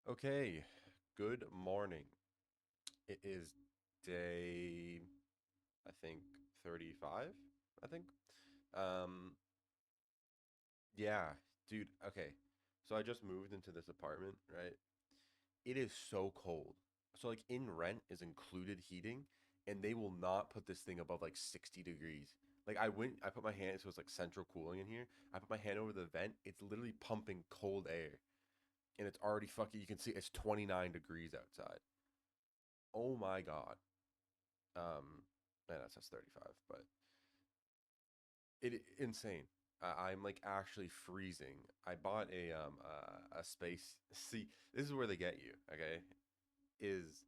Okay, good morning. It is day, I think, 35, I think. Um, yeah, dude, okay. So I just moved into this apartment, right? It is so cold. So like in rent is included heating, and they will not put this thing above like 60 degrees. Like I put my hand, so it's like central cooling in here. I put my hand over the vent, it's literally pumping cold air, and it's already fucking, you can see it's 29 degrees outside. Oh my God. Man, that says 35, but it insane. I'm like actually freezing. I bought a space. See, this is where they get you. Okay, is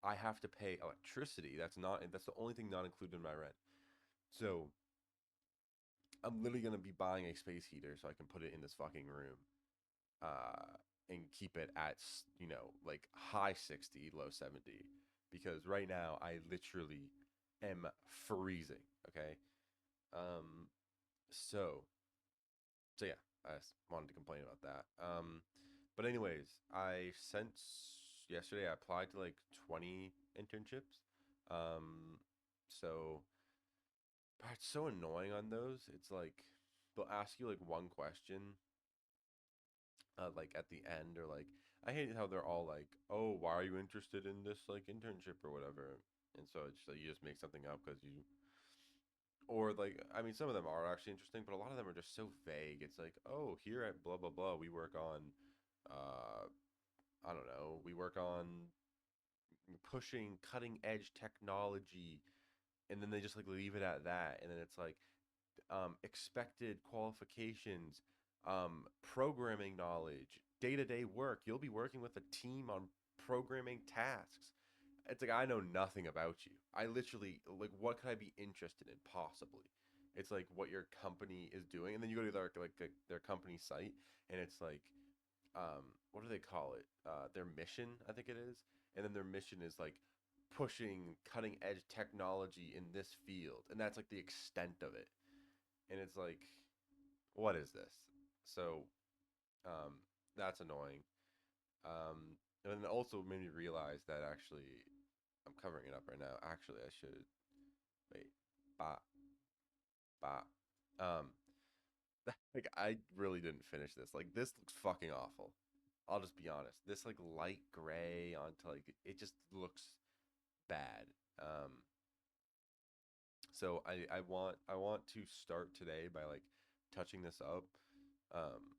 I have to pay electricity. That's the only thing not included in my rent. So I'm literally gonna be buying a space heater so I can put it in this fucking room. And keep it at like high 60, low 70, because right now I literally am freezing. Okay. Um, so so yeah, I just wanted to complain about that. But anyways, I sent yesterday. I applied to like 20 internships. So but it's so annoying on those. It's like they'll ask you like one question, like at the end, or like I hate how they're all like, "Oh, why are you interested in this like internship or whatever?" And so it's like you just make something up because you or like I mean some of them are actually interesting, but a lot of them are just so vague. It's like, "Oh, here at blah blah blah, we work on uh I don't know, we work on pushing cutting edge technology." And then they just like leave it at that, and then it's like expected qualifications, programming knowledge, day-to-day work. You'll be working with a team on programming tasks. It's like I know nothing about you. I literally like what could I be interested in possibly? It's like what your company is doing, and then you go to their company site, and it's like what do they call it? Their mission, I think it is, and then their mission is like pushing cutting edge technology in this field, and that's like the extent of it. And it's like, what is this? So um, that's annoying. And then also made me realize that actually I'm covering it up right now. Actually, I should wait. Ba ba. Um, like I really didn't finish this. Like this looks fucking awful. I'll just be honest. This like light gray onto like it just looks bad. So I want to start today by like touching this up. Um,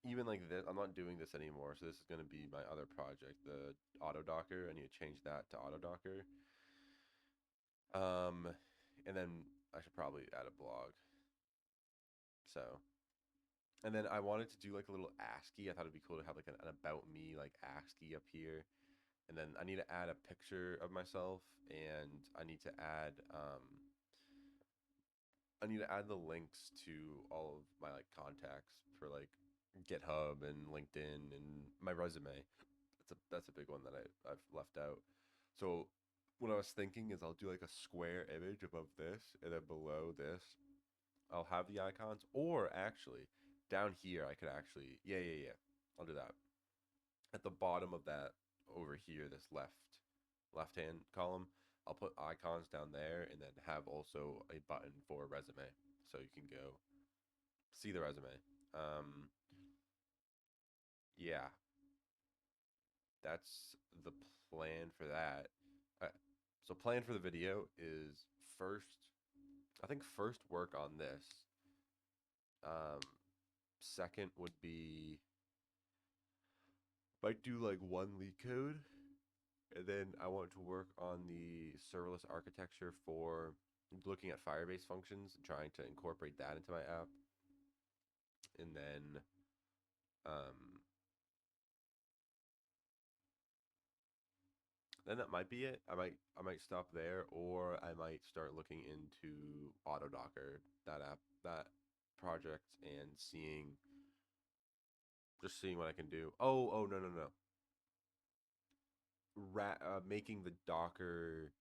Even like this, I'm not doing this anymore. So this is gonna be my other project, the auto docker. I need to change that to auto docker. Um, and then I should probably add a blog. So, and then I wanted to do like a little ASCII. I thought it'd be cool to have like an about me like ASCII up here. And then I need to add a picture of myself, and I need to add the links to all of my like contacts for like GitHub and LinkedIn and my resume. That's a big one that I've left out. So what I was thinking is I'll do like a square image above this, and then below this I'll have the icons. Or actually, down here I could actually yeah. I'll do that. At the bottom of that over here, this left hand column, I'll put icons down there, and then have also a button for resume, so you can go see the resume. Um, yeah, that's the plan for that. Uh, so plan for the video is first, I think first work on this. Um, Second would be might do like one LeetCode, and then I want to work on the serverless architecture for looking at Firebase functions and trying to incorporate that into my app. And um, then that might be it. I might stop there, or I might start looking into AutoDocker, that app, that project, and seeing what I can do. Oh no. Making the Docker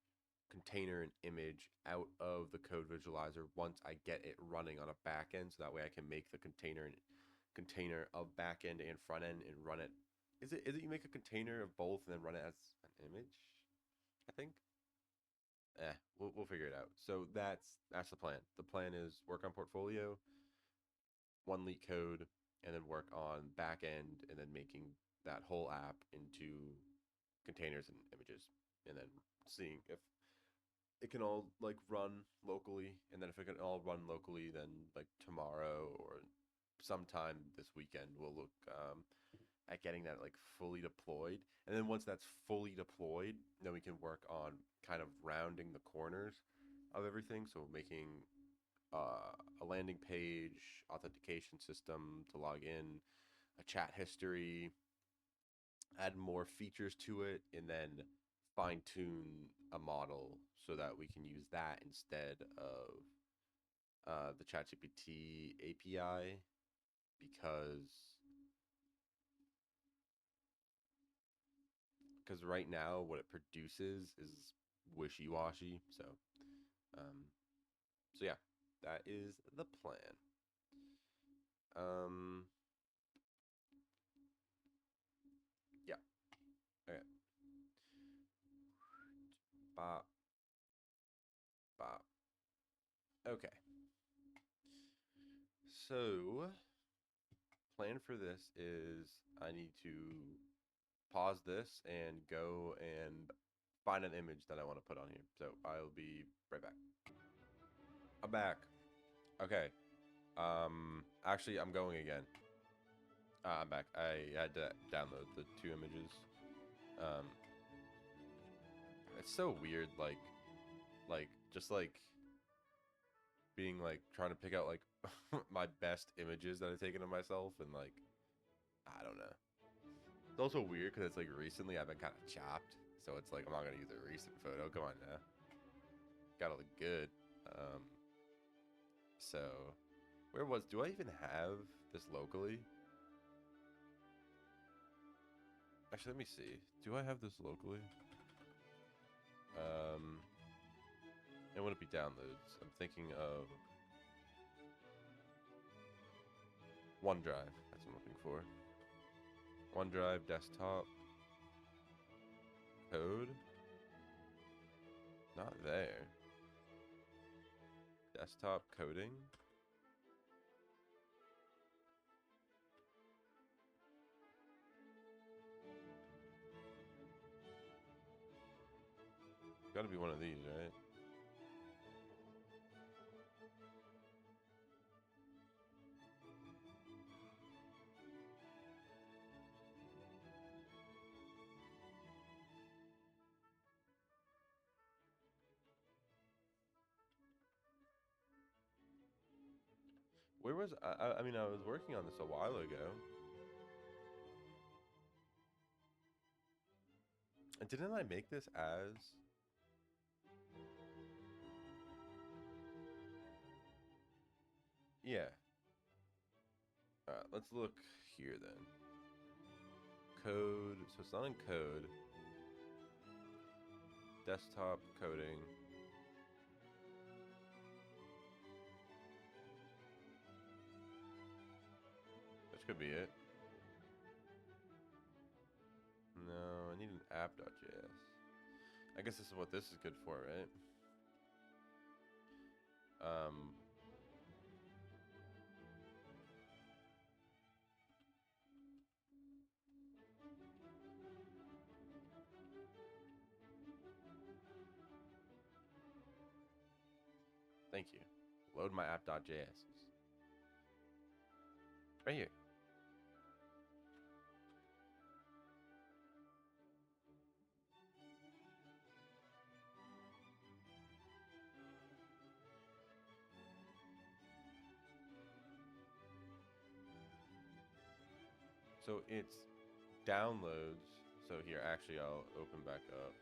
container and image out of the code visualizer once I get it running on a backend, so that way I can make the container container of back end and front end and run it. Is it you make a container of both and then run it as an image? I think. We'll figure it out. So that's the plan. The plan is work on portfolio, one LeetCode, and then work on back end, and then making that whole app into containers and images, and then seeing if it can all like run locally, and then if it can all run locally, then like tomorrow or sometime this weekend we'll look at getting that like fully deployed. And then once that's fully deployed, then we can work on kind of rounding the corners of everything. So making a landing page, authentication system to log in, a chat history, add more features to it, and then fine tune a model so that we can use that instead of the ChatGPT API, because right now what it produces is wishy-washy. Um, so yeah, that is the plan. Um, yeah. Okay. Bop, bop. Okay. So, plan for this is I need to pause this and go and find an image that I want to put on here. So I'll be right back. I'm back. Okay. Actually, I'm going again. I'm back. I had to download the two images. Um, it's so weird, like just like being like trying to pick out like my best images that I've taken of myself, and like I don't know. It's also weird because it's like recently I've been kind of chopped, so it's like I'm not gonna use a recent photo. Come on now, gotta look good. Um, so where was? Do I even have this locally? Actually, let me see. Do I have this locally? Um, it wouldn't be downloads. I'm thinking of OneDrive. That's what I'm looking for. OneDrive desktop code. Not there. Desktop coding. Gotta be one of these, right? Where was I mean, I was working on this a while ago. And didn't I make this as? Yeah. Let's look here then. Code. So it's not in code. Desktop coding. This could be it. No, I need an app.js. I guess this is what this is good for, right? Um, Thank you. Load my app.js. Right here. So it's downloads. So here, actually, I'll open back up.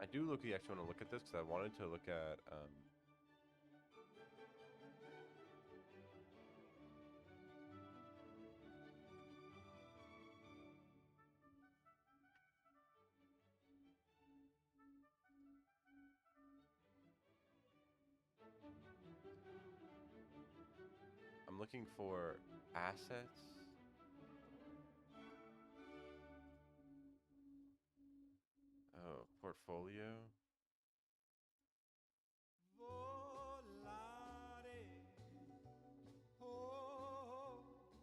I do actually want to look at this because I wanted to look at looking for assets. Oh, portfolio.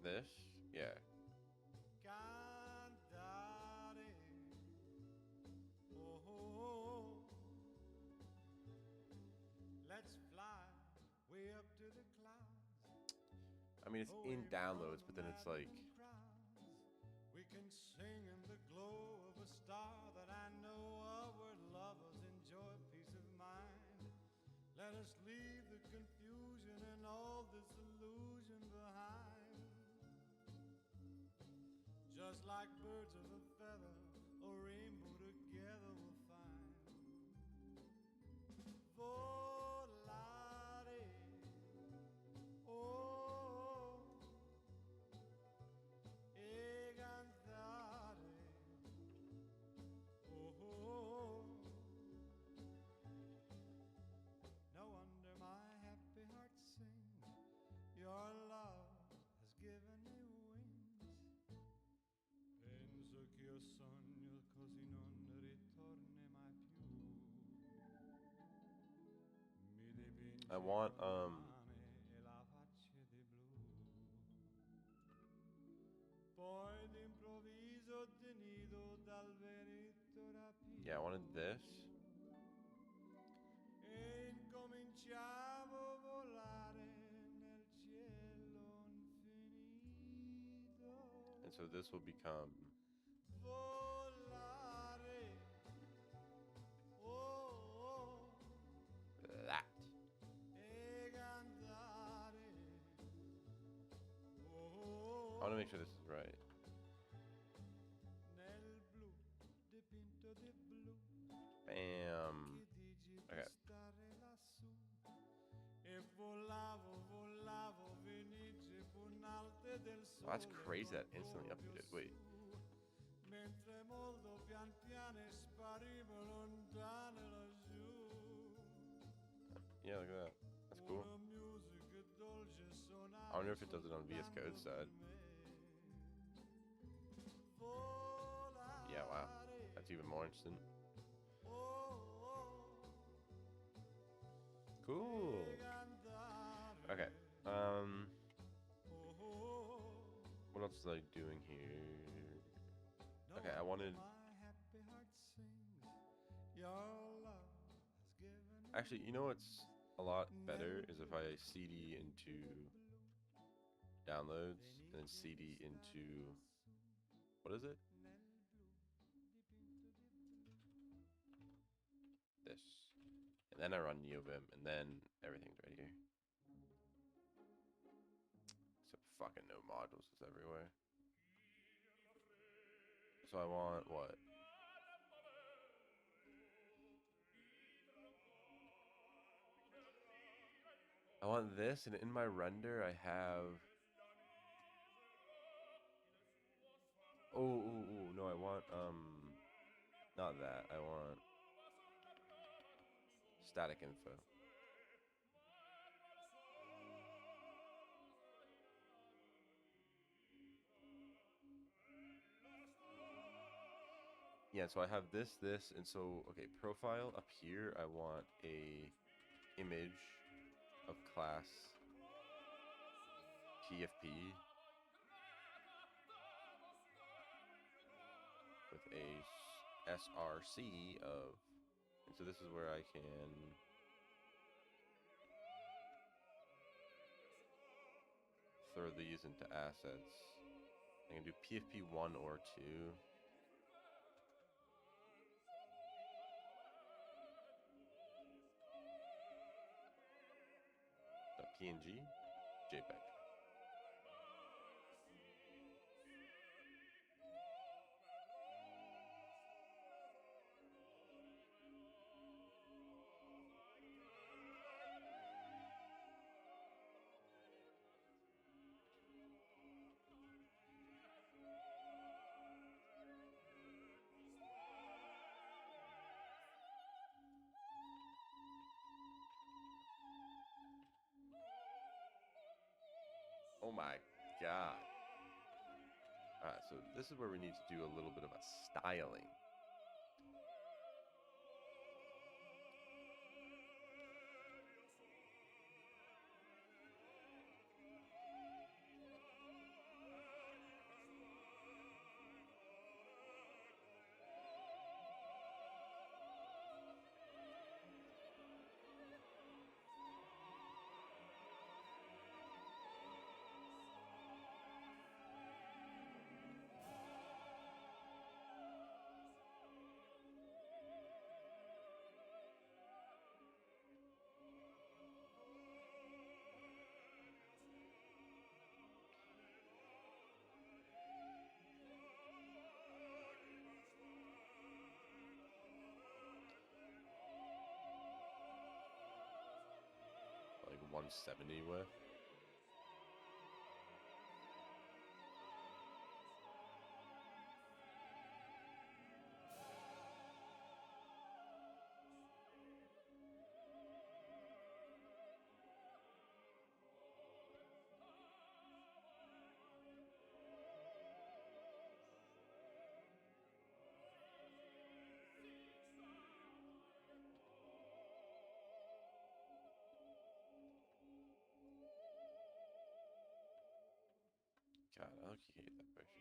This? Yeah. I mean, it's in downloads, but then it's like. We can sing in the glow of a star that I know of, where lovers enjoy peace of mind. Let us leave the confusion and all disillusion behind. Just like birds of a feather, a rainbow together we'll find. Volare, oh, e cantare, oh. No wonder my happy heart sings. Your love has given me wings. Penso che io sogno così non ritorni mai più. Mi dipingi I want con le mani e la faccia di blu. Poi d'improvviso tenido dal vento rapito. Yeah, I wanted this. E incominciavo a volare nel cielo infinito. And so this will become Volare, oh, oh, that. e cantare, oh, I want to make sure this is right. nel blu dipinto di blu. Bam. Che dici Okay. di stare lassù? E volavo, volavo, Venice punalte del sole. Well, that's crazy that instantly updated. Wait. Mentre molto pian piano sparivo lontano laggiù. Yeah, look at that. That's cool. Una musica dolce suonava I wonder if it does it on VS Code side. Yeah, wow. That's even more instant. Cool. Okay. What else was I doing here? Okay, I wanted. Actually, you know what's a lot better is if I CD into downloads and then CD into. What is it? This. And then I run NeoVim, and then everything's right here. Except fucking no modules is everywhere. So I want what? I want this, and in my render I have. Oh, no, I want, not that. I want static info. Yeah, so I have this, and so, okay, profile up here, I want a image of class PFP with a SRC of, and so this is where I can throw these into assets. I can do PFP 1 or 2. PNG, JPEG. Oh my god. Alright, so this is where we need to do a little bit of a styling. Like 170 with. God, I hate that picture.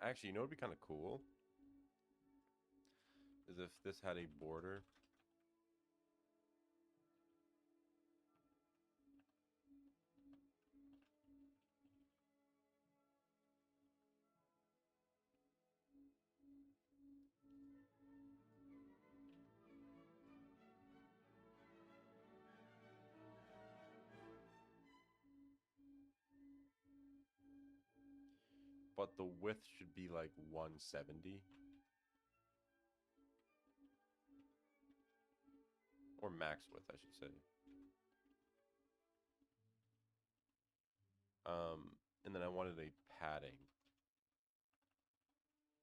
Actually, you know what would be kind of cool? Is if this had a border. But the width should be like 170. Or max width, I should say. And then I wanted a padding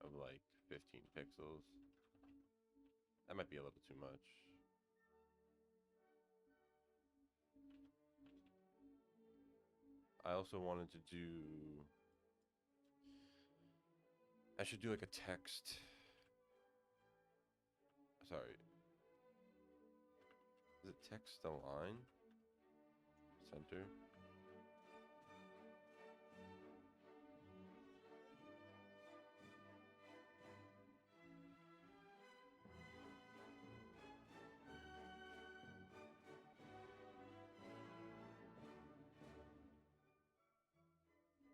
of like 15 pixels. That might be a little too much. I also wanted to do... I should do like a text. Sorry. Is it text align? Center.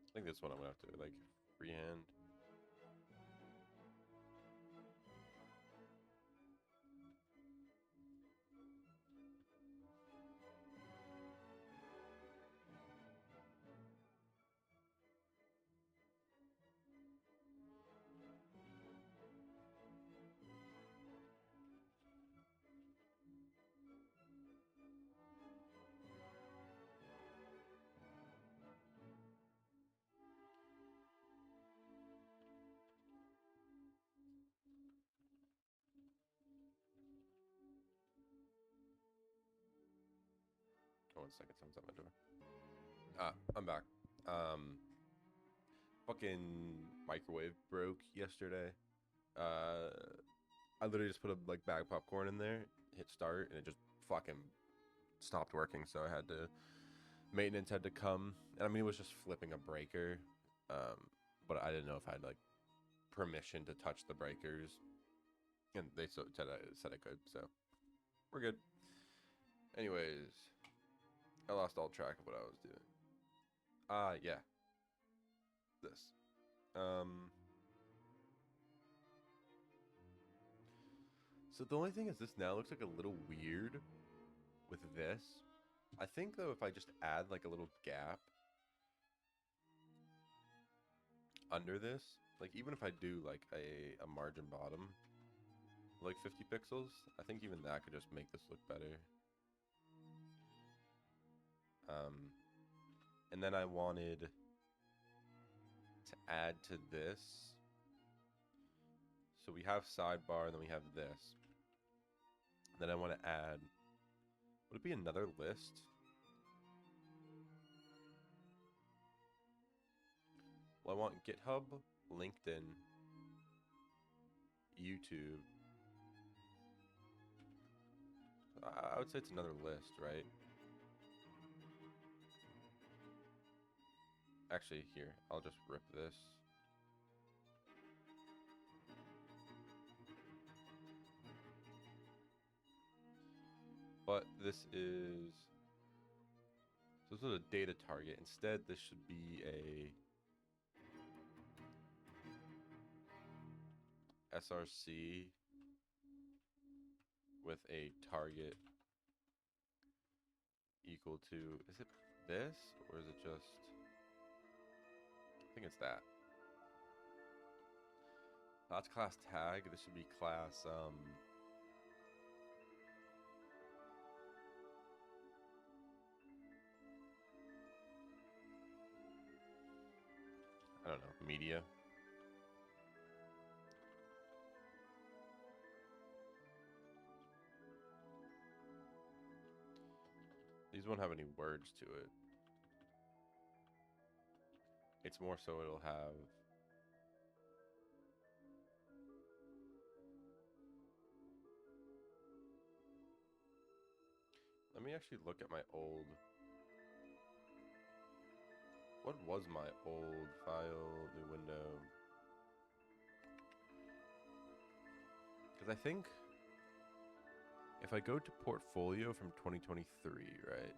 I think this one I'm gonna have to like freehand. one second. Someone's at my door. I'm back. Um, Fucking microwave broke yesterday. Uh, I literally just put a like bag of popcorn in there, hit start, and it just fucking stopped working. So I had to maintenance had to come, and I mean it was just flipping a breaker, but I didn't know if I had like permission to touch the breakers, and they said I could, so we're good. Anyways, I lost all track of what I was doing. Yeah, this. Um, so the only thing is this now looks like a little weird with this. I think though if I just add like a little gap under this, like even if I do like a margin bottom, like 50 pixels, I think even that could just make this look better. And then I wanted to add to this. So we have sidebar, and then we have this. Then I want to add, would it be another list? Well, I want GitHub, LinkedIn, YouTube. I would say it's another list, right? Actually, here, I'll just rip this. But this is, so this is a data target. Instead, this should be a SRC with a target equal to, is it this or is it just, I think it's that. That's class tag. This should be class I don't know, media. These won't have any words to it. It's more so it'll have let me actually look at my old, what was my old file, new window? Because I think if I go to portfolio from 2023, right?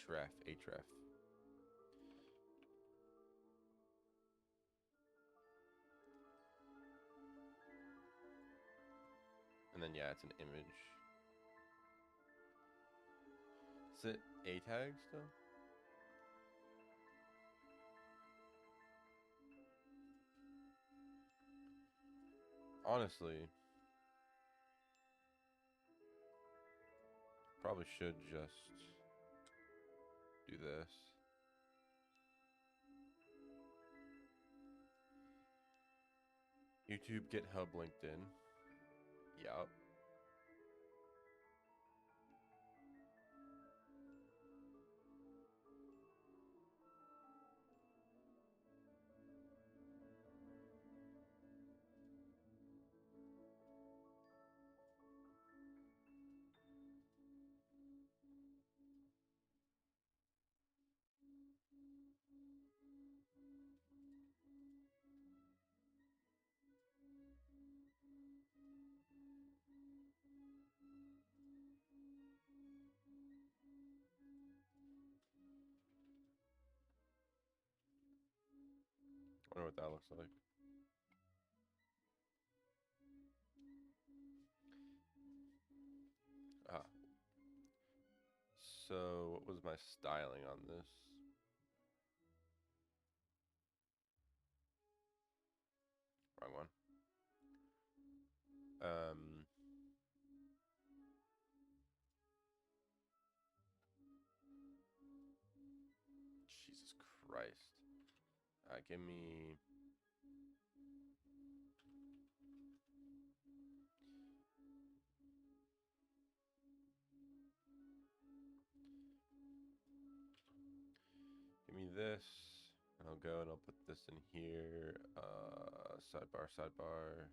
href. And then yeah, it's an image. Is it a tag still? Honestly, probably should just do this. YouTube, GitHub, LinkedIn. Yup. I wonder what that looks like. Ah. So what was my styling on this? Wrong one. Jesus Christ. Give me. Give me this. I'll go and I'll put this in here. Sidebar, sidebar.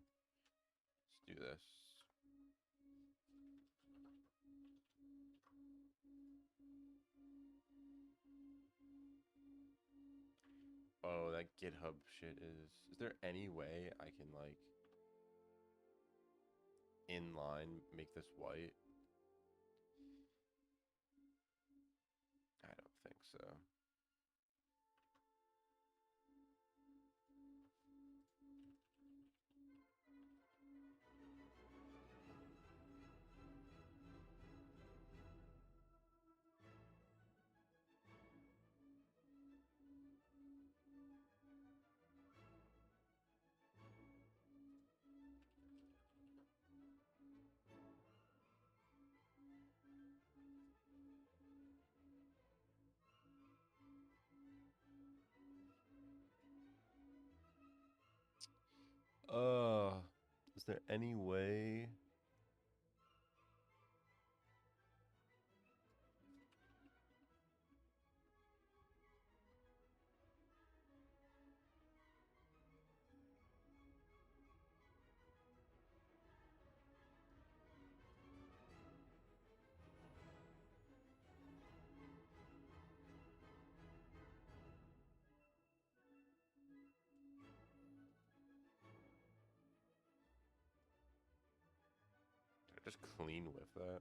Let's do this. Oh, that GitHub shit is. Is there any way I can, like, inline make this white? I don't think so. Uh, is there any way? Did I just clean with that?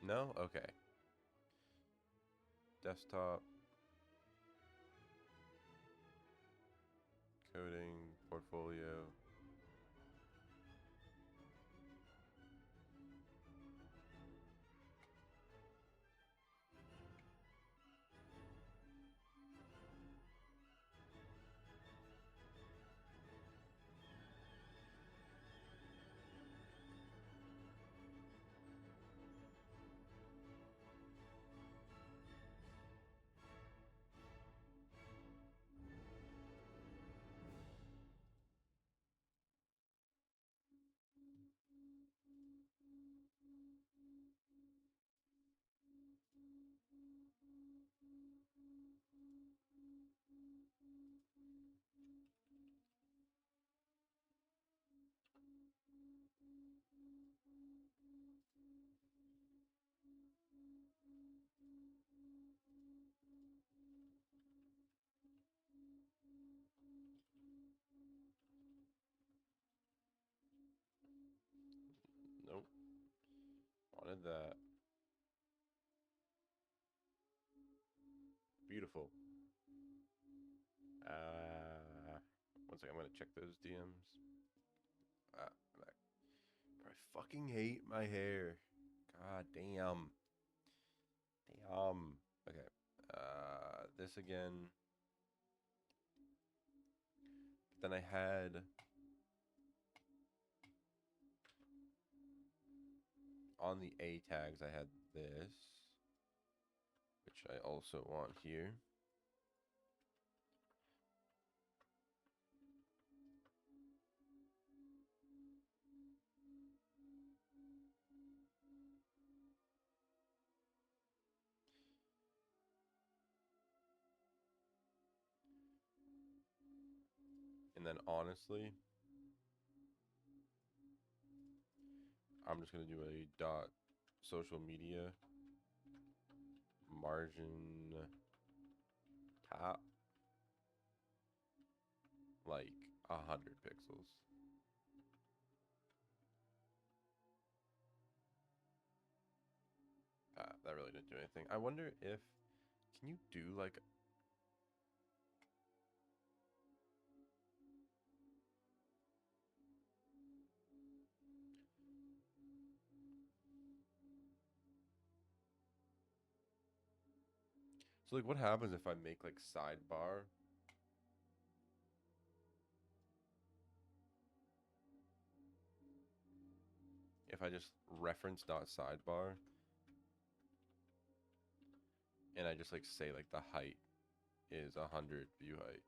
No? Okay. Desktop. Coding. Portfolio. Nope. Wanted that. Beautiful. One second. I'm gonna check those DMs. I fucking hate my hair. God damn. Damn. Okay. This again. Then I had on the A tags, I had this, which I also want here. And then honestly, I'm just going to do a dot social media margin top like 100 pixels. That really didn't do anything. I wonder if, can you do like, so like what happens if I make like sidebar? if I just reference dot sidebar and I just like say like the height is 100 view height.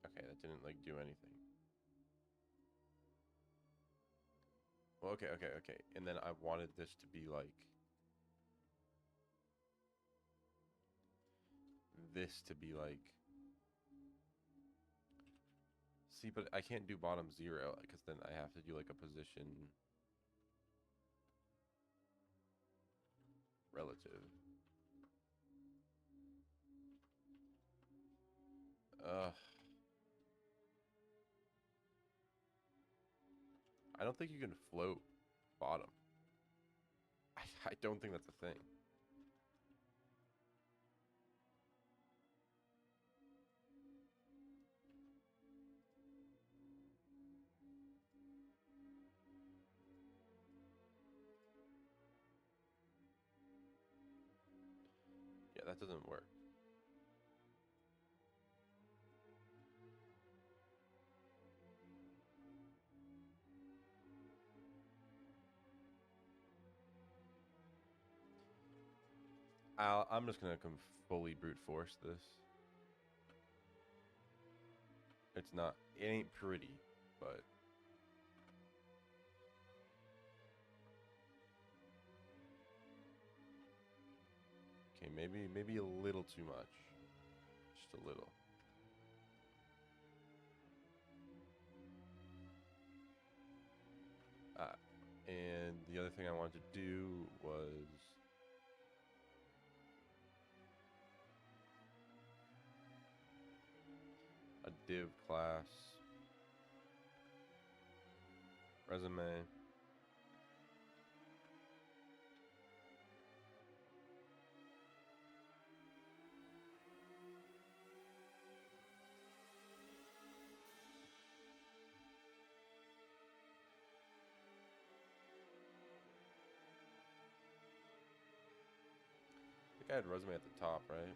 Okay, that didn't like do anything. Well, okay. And then I wanted this to be like see, but I can't do bottom 0 because then I have to do like a position relative. I don't think you can float bottom. I don't think that's a thing. Yeah, that doesn't work. I'm just gonna fully brute force this. It's not. It ain't pretty, but okay. Maybe a little too much. Just a little. And the other thing I wanted to do was a div class resume. I think I had resume at the top, right?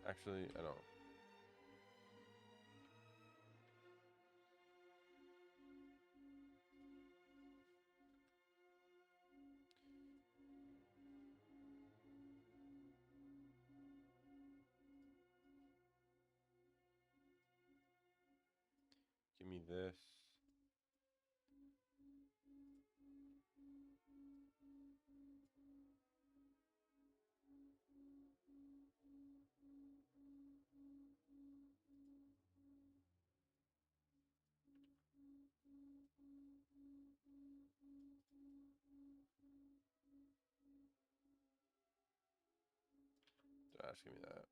Actually, I don't. Give me this. Just give me that.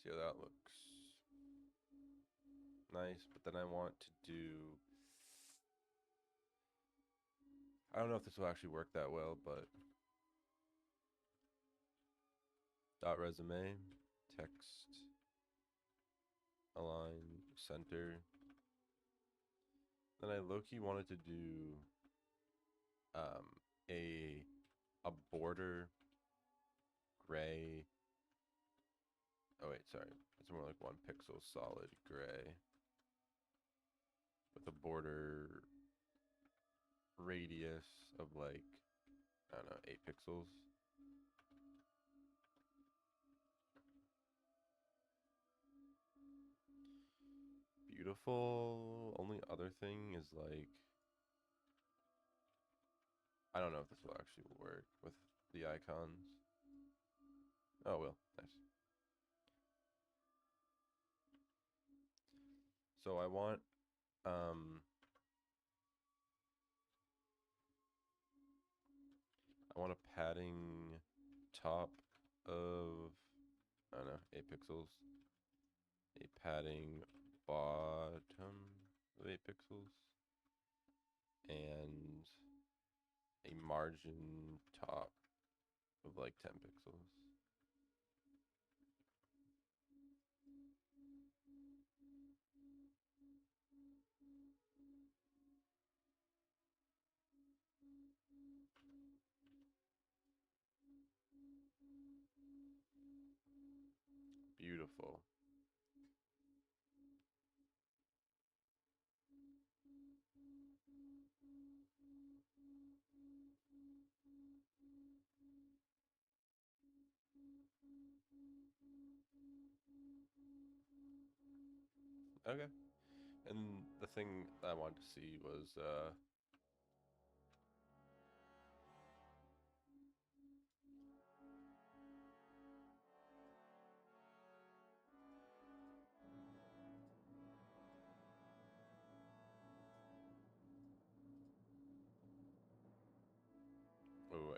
See how that looks. Nice, but then I want to do. I don't know if this will actually work that well, but dot resume, text, align, center. Then I low-key wanted to do um, a border gray. Oh wait, sorry. It's more like 1 pixel solid gray with a border radius of like, I don't know, 8 pixels. Beautiful. Only other thing is like, I don't know if this will actually work with the icons. Oh, well, nice. So I want want a padding top of, I don't know, 8 pixels. A padding bottom of 8 pixels. And a margin top of like 10 pixels. Beautiful. Okay. And the thing I wanted to see was oh,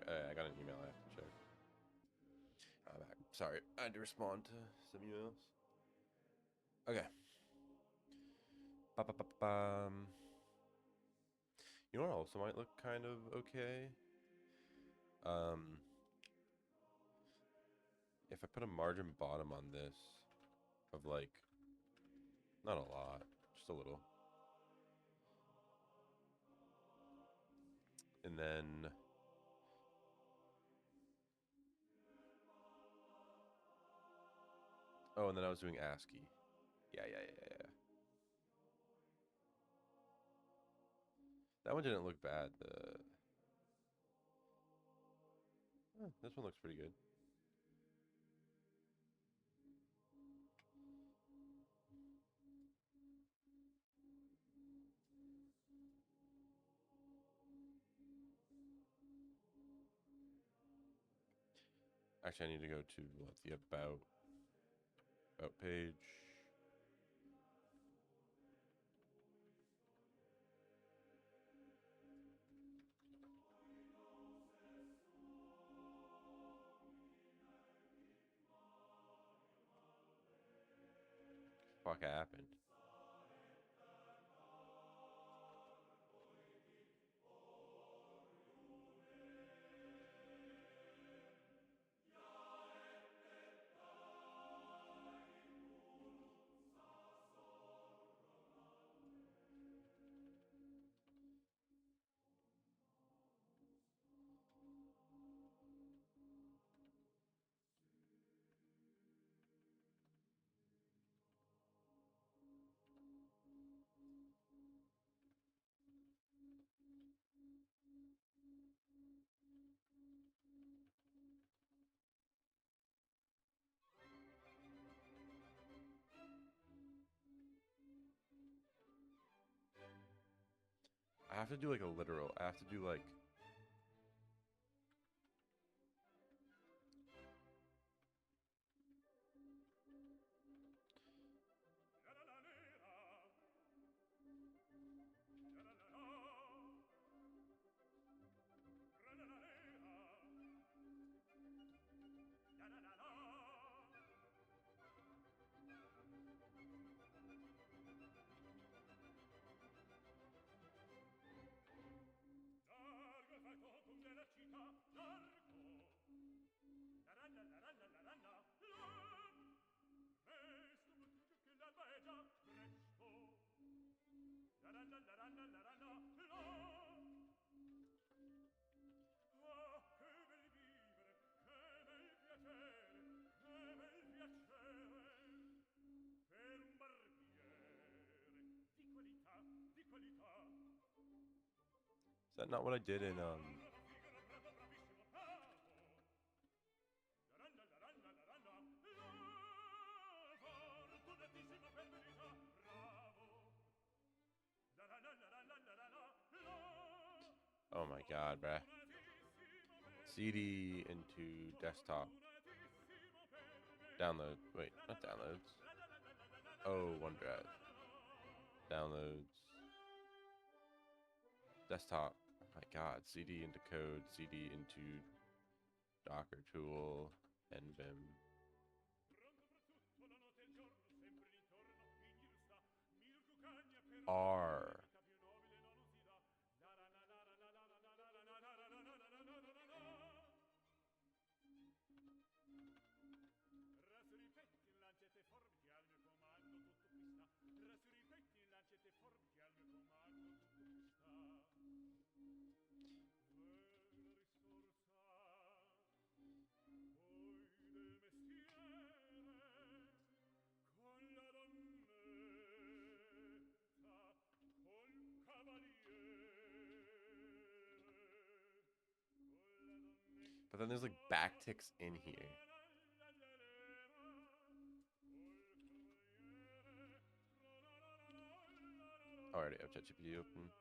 I got an email I have to check. I'm back. Sorry, I had to respond to some emails. Okay. Ba-ba-ba-bum. You know what also might look kind of okay? Um, if I put a margin bottom on this of like, not a lot, just a little. And then, oh, and then I was doing ASCII. Yeah. That one didn't look bad. This one looks pretty good. Actually, I need to go to what, the about page. Fuck happened. I have to do like a literal. I have to do like. Is that not what I did in Oh my god, bruh. CD into desktop. Download. Wait, not downloads. Oh, OneDrive. Downloads. Desktop. My God, CD into code, CD into Docker tool, nvim. R. But then there's like backticks in here. I already have ChatGPT open.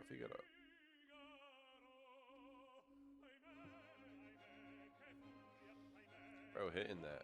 Figaro. Bro, hitting that.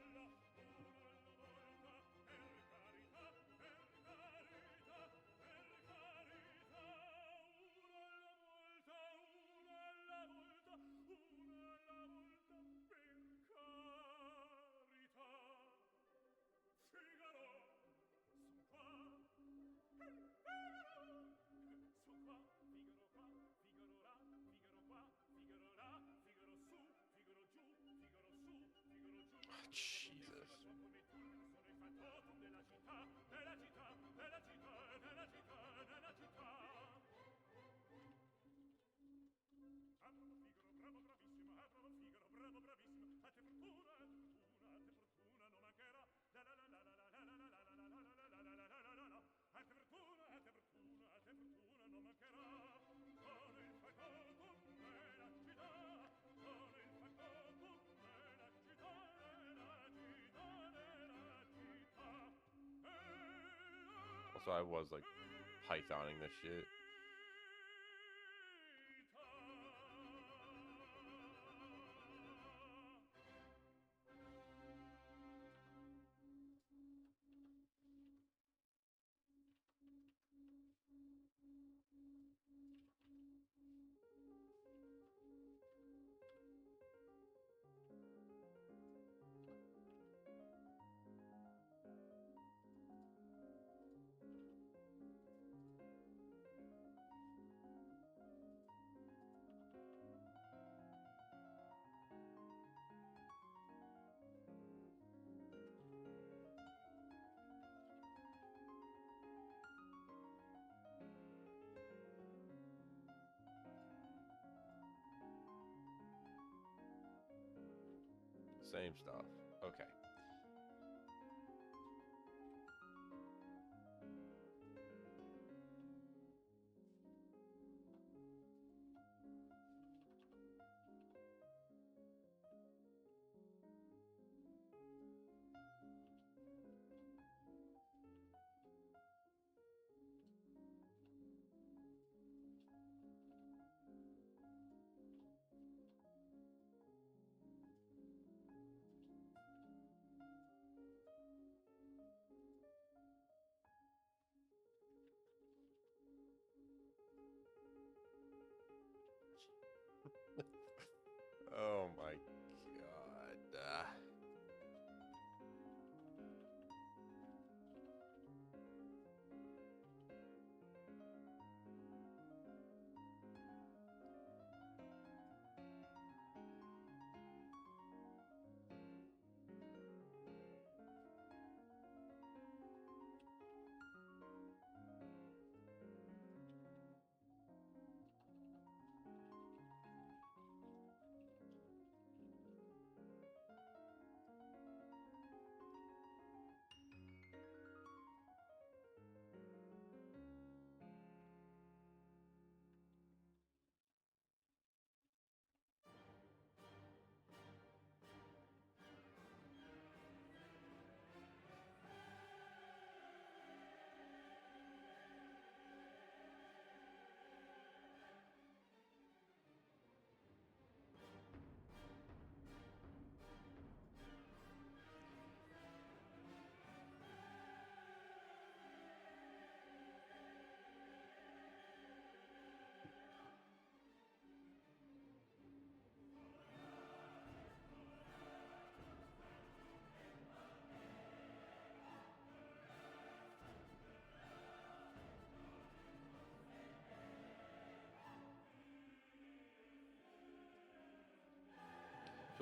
Jesus. Also, I was like Pythoning this shit. Same stuff. Okay. Oh my God.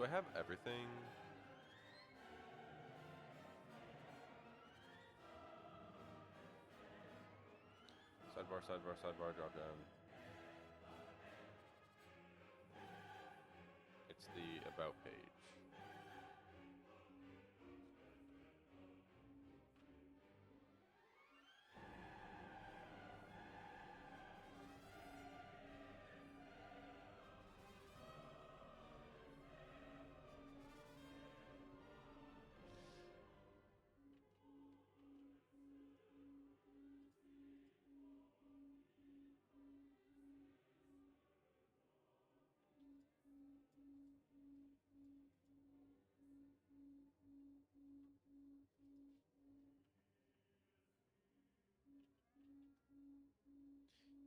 Do I have everything? Sidebar, sidebar, sidebar, drop down. It's the about page.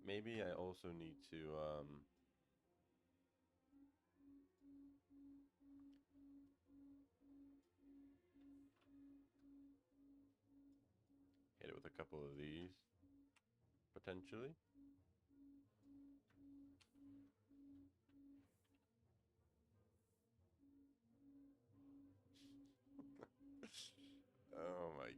Maybe I also need to hit it with a couple of these, potentially. Oh my god.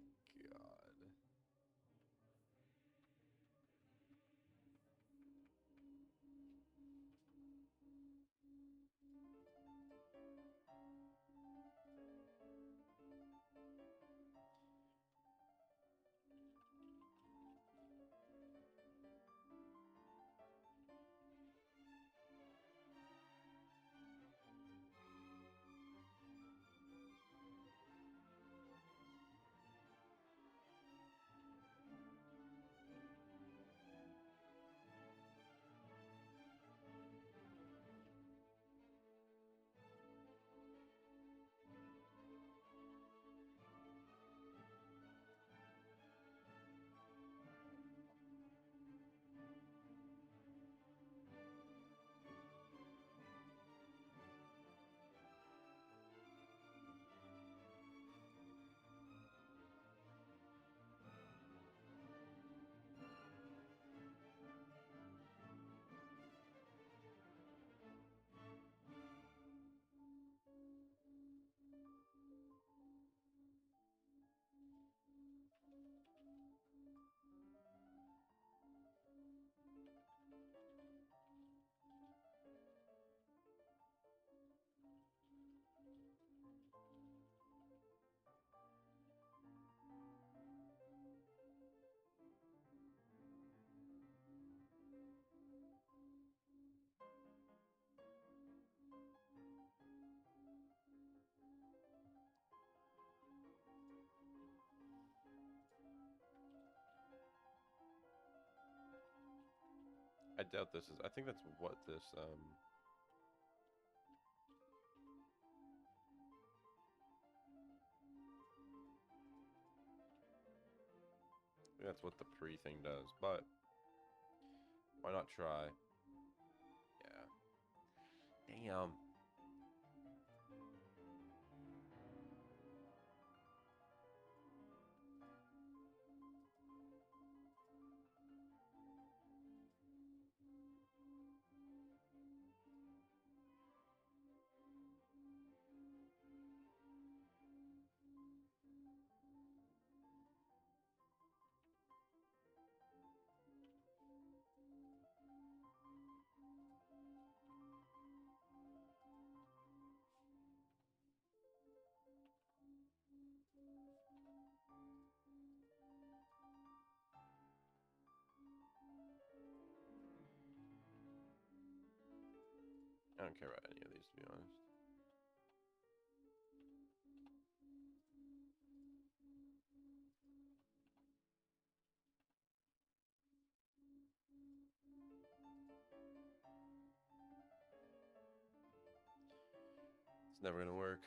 I doubt this is. I think that's what this. That's what the pre thing does. But why not try? Yeah. Damn. I don't care about any of these, to be honest. It's never gonna work.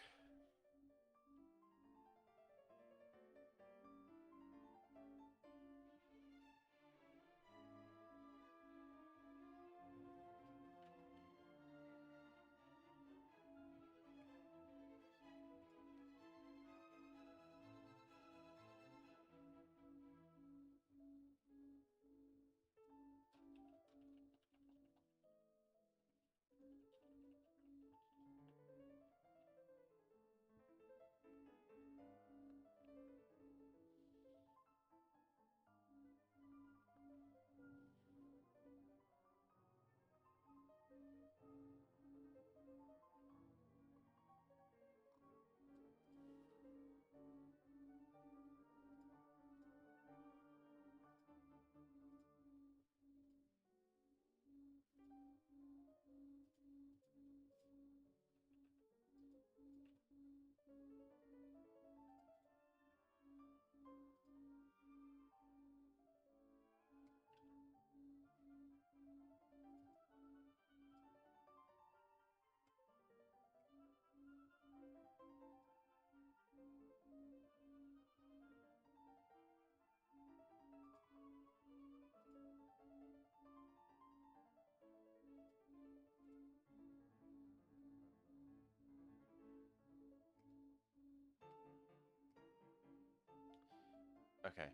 Okay.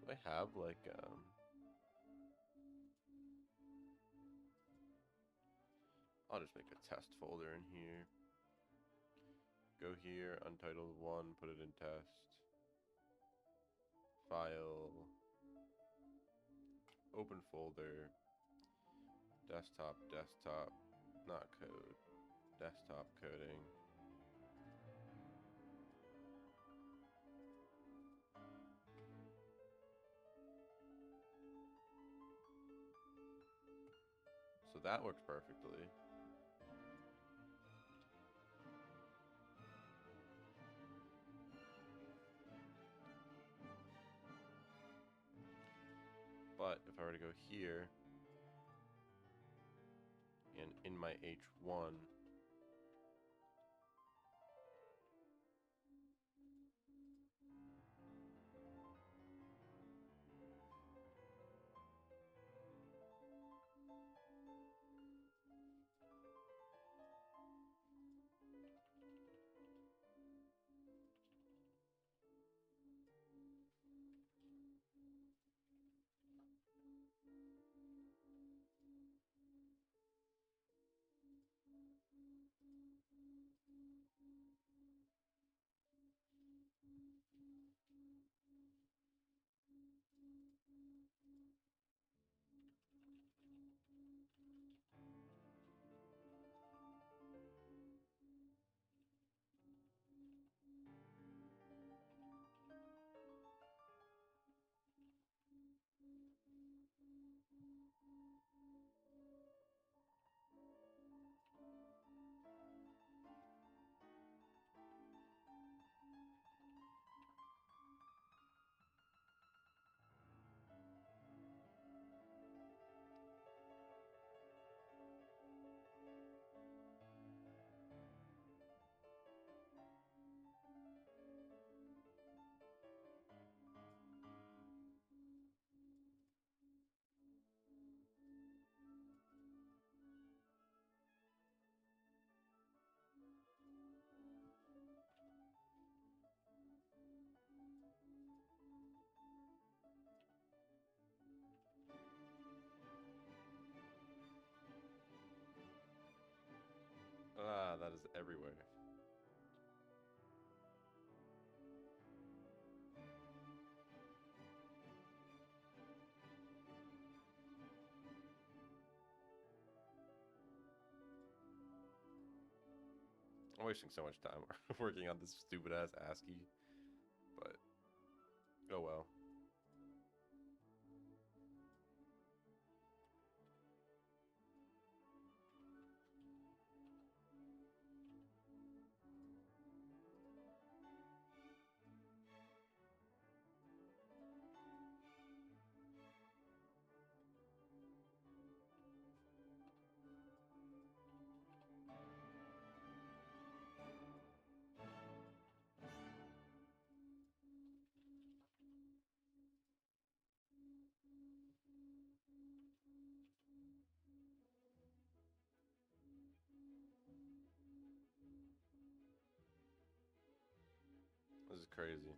Do I have like I'll just make a test folder in here. Go here, untitled one, put it in test. File, open folder, desktop, not code, desktop coding. So that works perfectly. But if I were to go here and in my H1, that is everywhere. I'm wasting so much time working on this stupid ass ASCII, but oh well. This is crazy.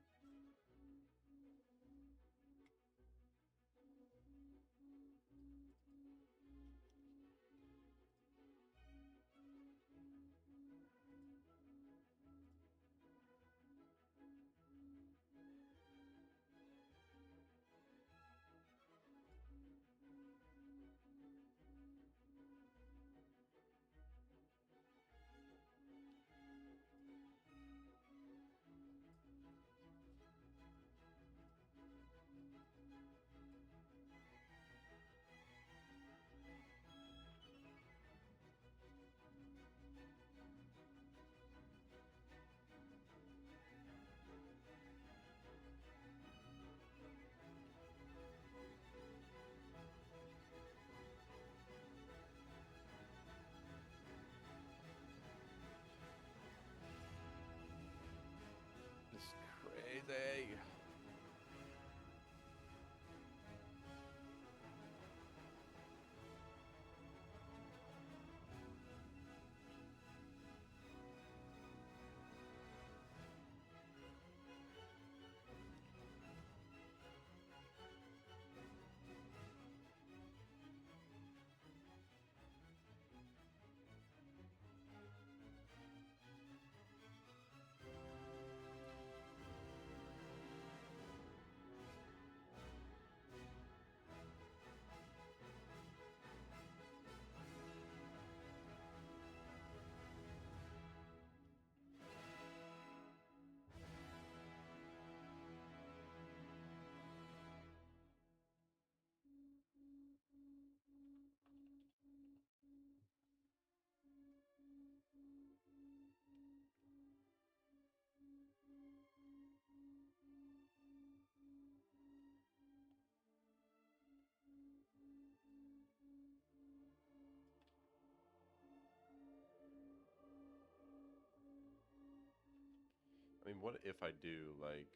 I mean, what if I do like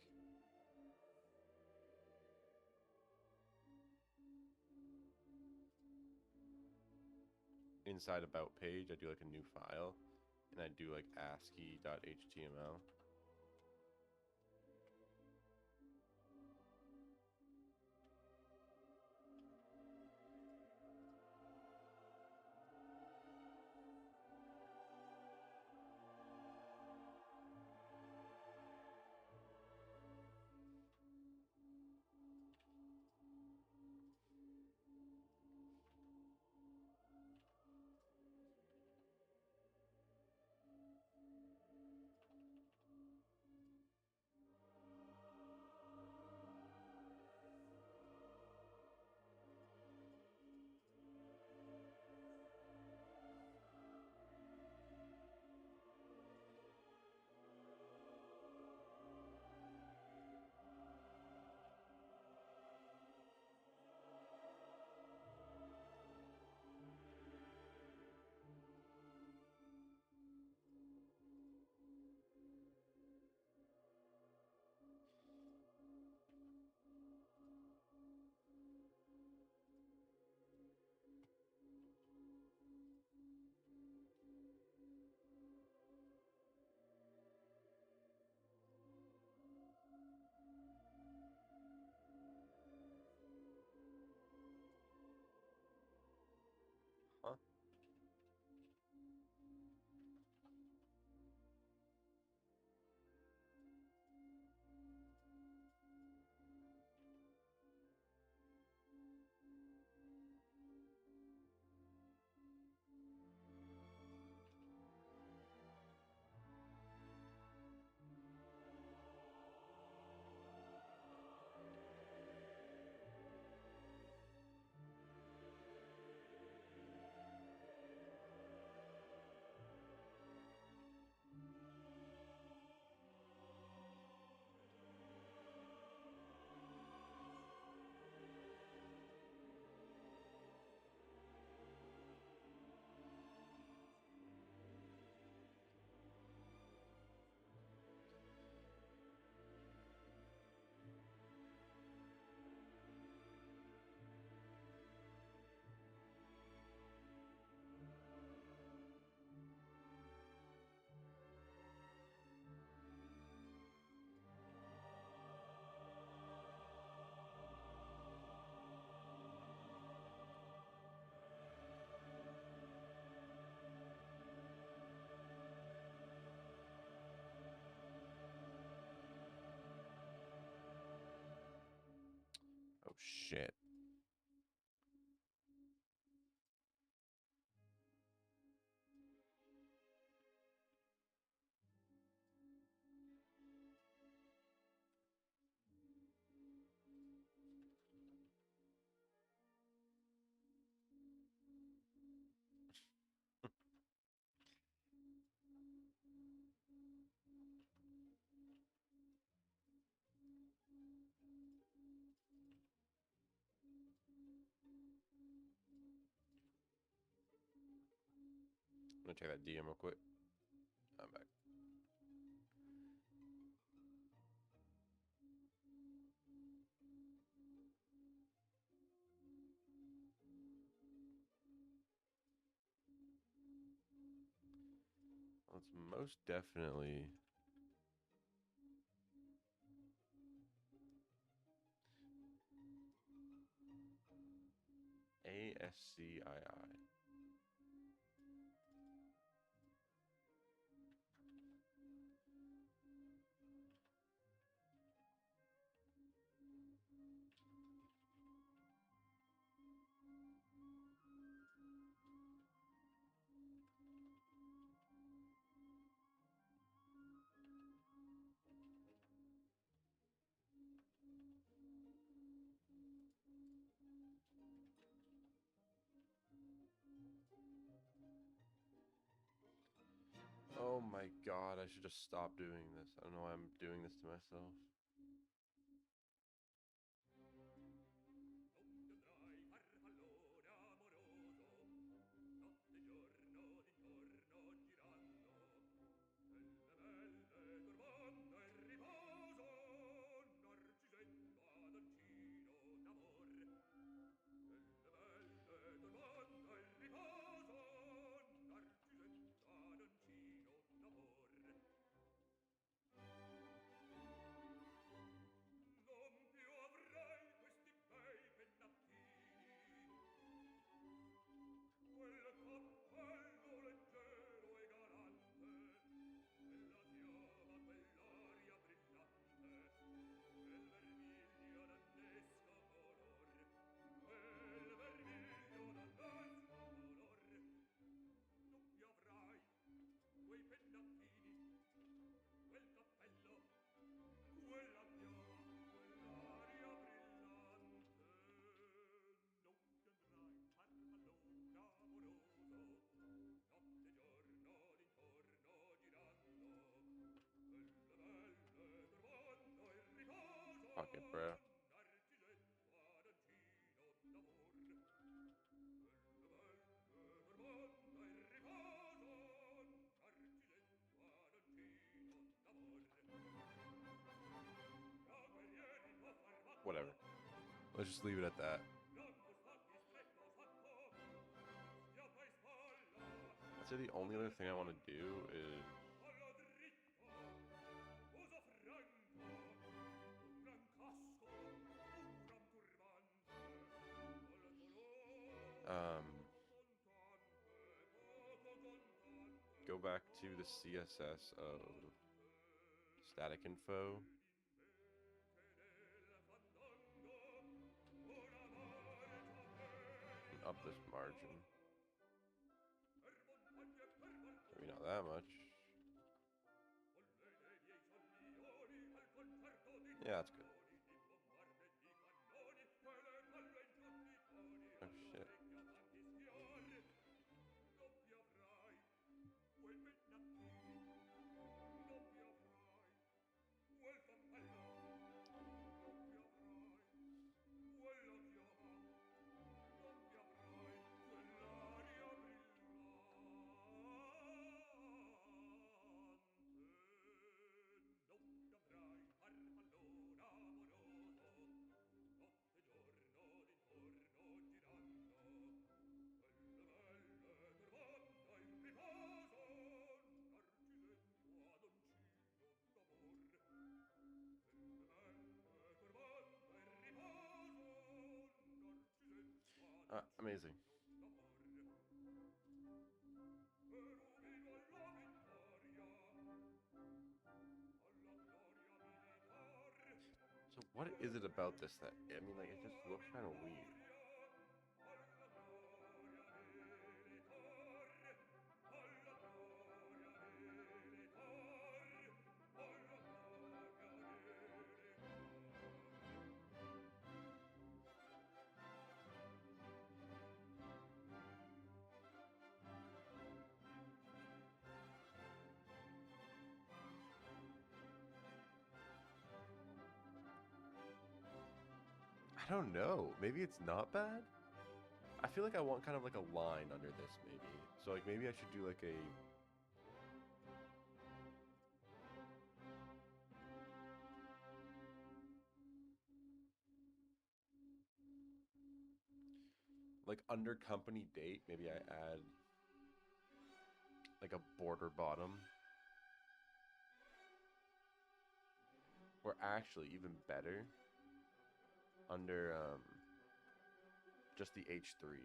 inside about page, I do like a new file and I do like ASCII.html. Huh? Oh shit. I'm gonna check that DM real quick. I'm back. Well, it's most definitely ASCII. Oh my god, I should just stop doing this. I don't know why I'm doing this to myself. Fuck it, bro. Whatever. Let's just leave it at that. I'd say the only other thing I want to do is go back to the CSS of static info and up this margin. Maybe not that much. Yeah, that's good. Oh shit. Amazing. So what is it about this that, I mean, like, it just looks kind of weird. I don't know. Maybe it's not bad? I feel like I want kind of like a line under this, maybe. So, like, maybe I should do like a... Like, under company date, maybe I add like a border bottom. Or actually, even better, under just the H3.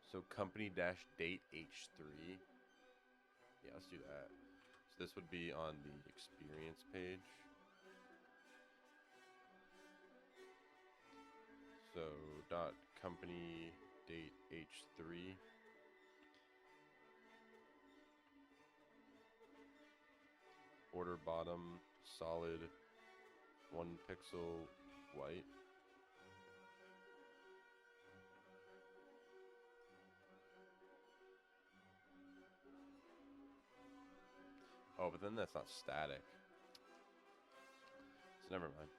So company dash date H3. Yeah, let's do that. So this would be on the experience page. So dot company date H3. Border bottom solid 1 pixel white. Oh, but then that's not static. So never mind.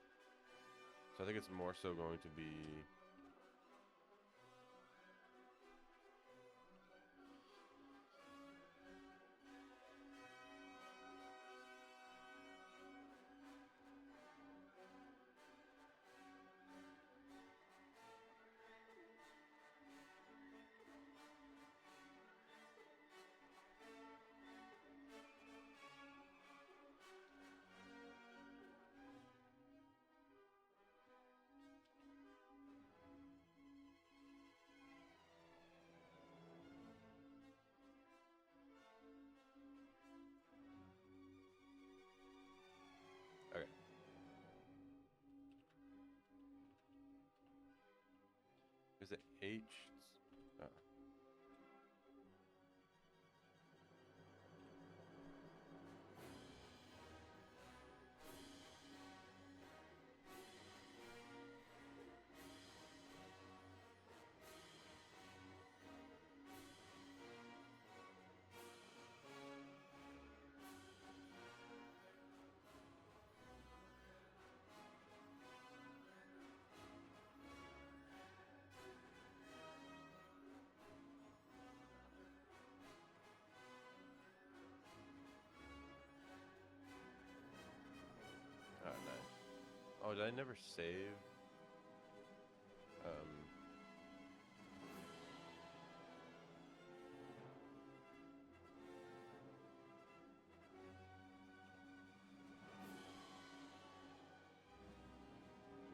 So I think it's more so going to be... Okay. Is it H? Oh, did I never save? Um,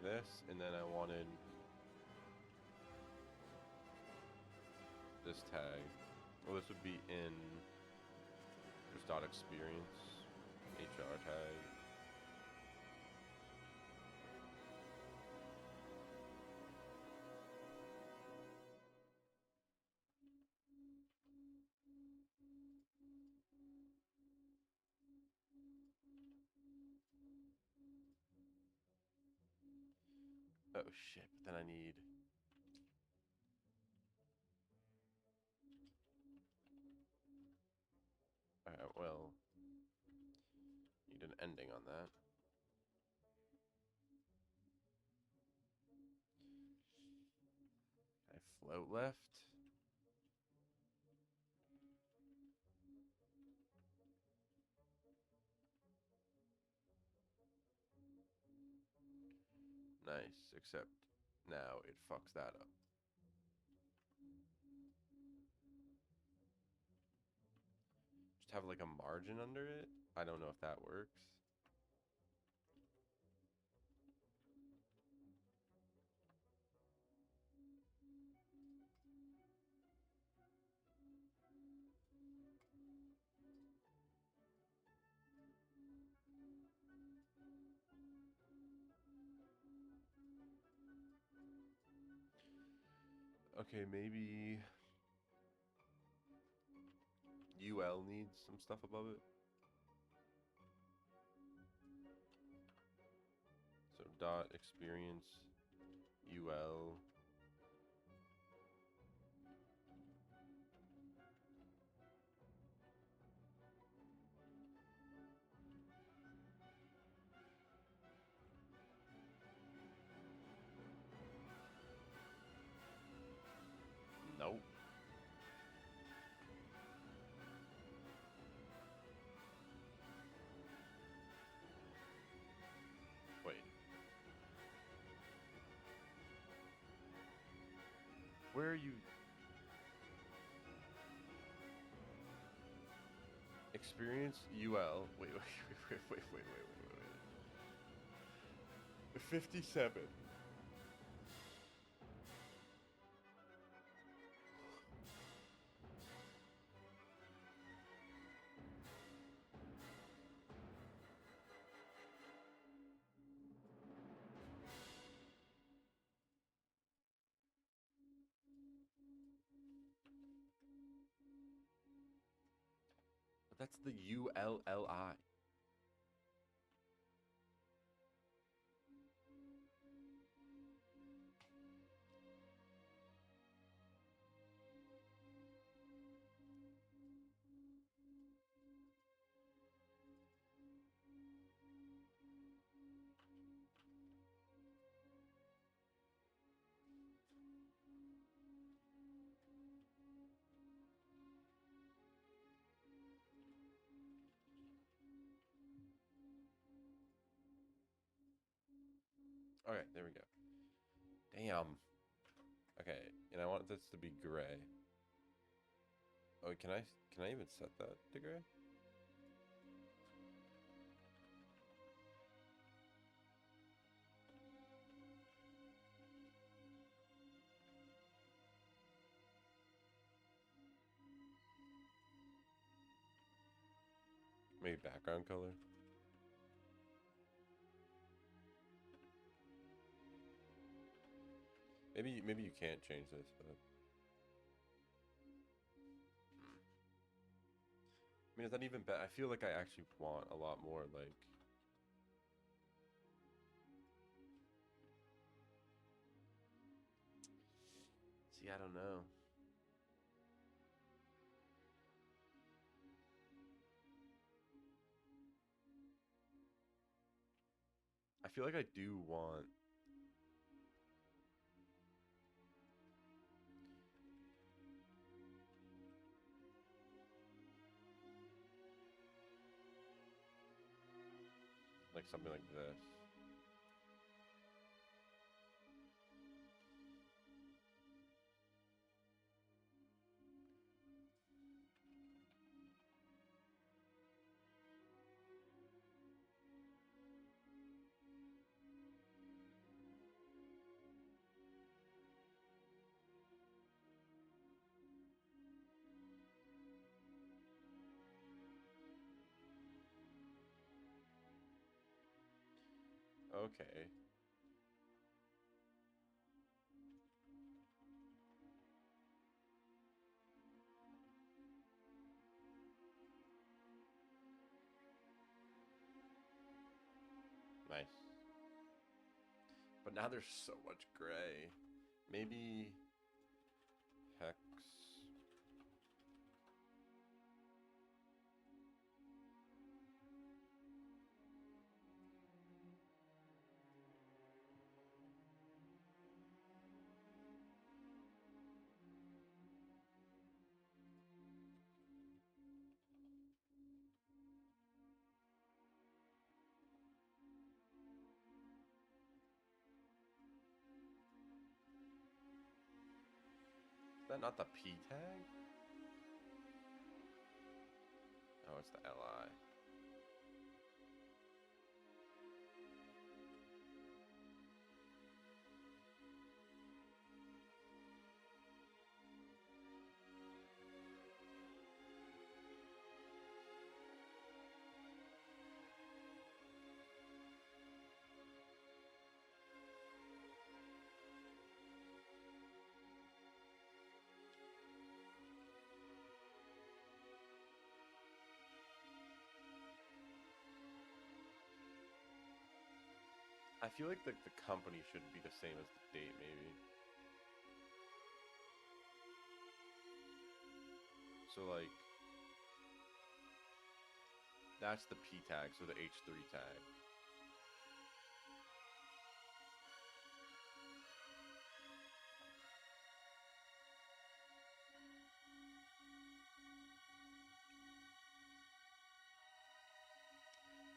this, and then I wanted this tag. Well, this would be in just dot experience, HR tag. Oh shit, but then I need, alright, well, need an ending on that. I float left. Nice, except now it fucks that up. Just have like a margin under it. I don't know if that works. Okay, maybe UL needs some stuff above it. So dot experience UL. Nope. Wait. Where are you? Experience UL. Wait, wait. 57. But that's the ULLI. Okay, there we go. Damn. Okay, and I want this to be gray. Oh, can I even set that to gray? Maybe background color. Maybe you can't change this, but I mean, is that even bad? I feel like I actually want a lot more like. See, I don't know. I feel like I do want like something like this. Okay. Nice. But now there's so much gray. Maybe hex. Is that not the P tag? Oh, it's the LI. I feel like the company should be the same as the date, maybe. So, like, that's the P tag, so the H3 tag.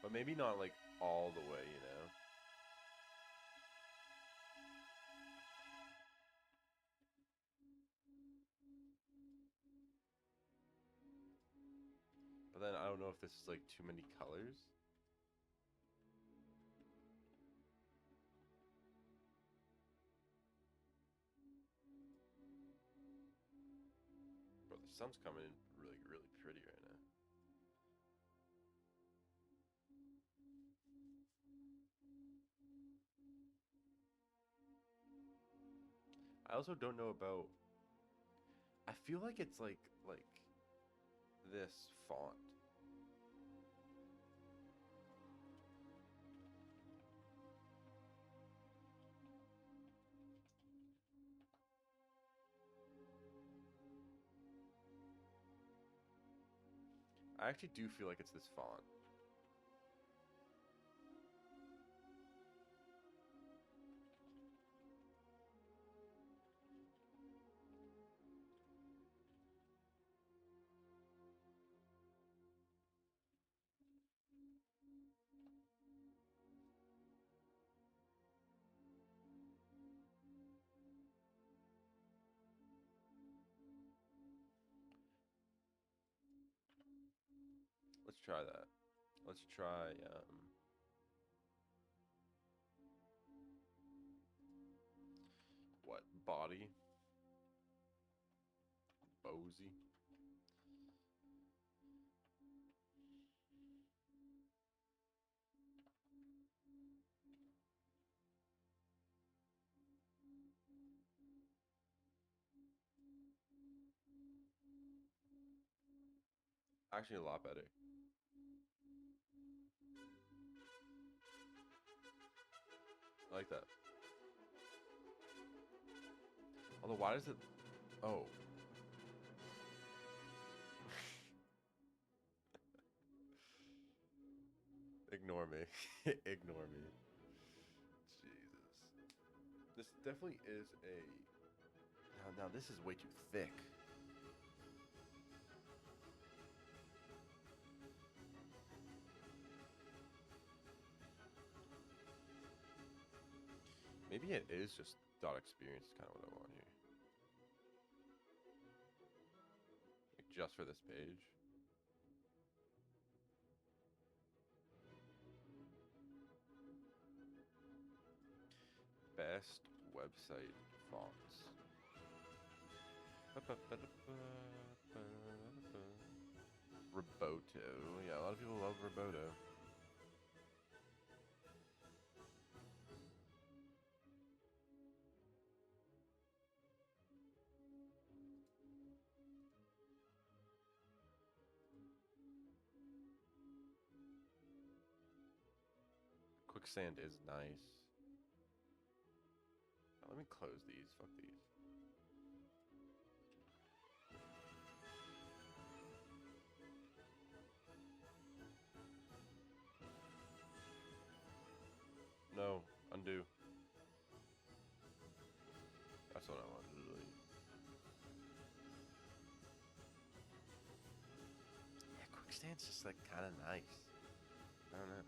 But maybe not, like, all the way, you know? But then I don't know if this is, like, too many colors. Bro, the sun's coming in really, really pretty right now. I also don't know about... I feel like it's, like this font. I actually do feel like it's this font. Let's try that. Let's try, what? Body? Bozy? Actually, a lot better. I like that. Although, why does it... Oh. Ignore me. Ignore me. Jesus. This definitely is a... Now this is way too thick. Maybe it is just dot experience is kind of what I want here. Like just for this page. Best website fonts. Roboto. Yeah, a lot of people love Roboto. quicksand is nice. Let me close these. Fuck these. No, undo. That's what I wanted to delete. Yeah, quicksand's just like kind of nice. I don't know.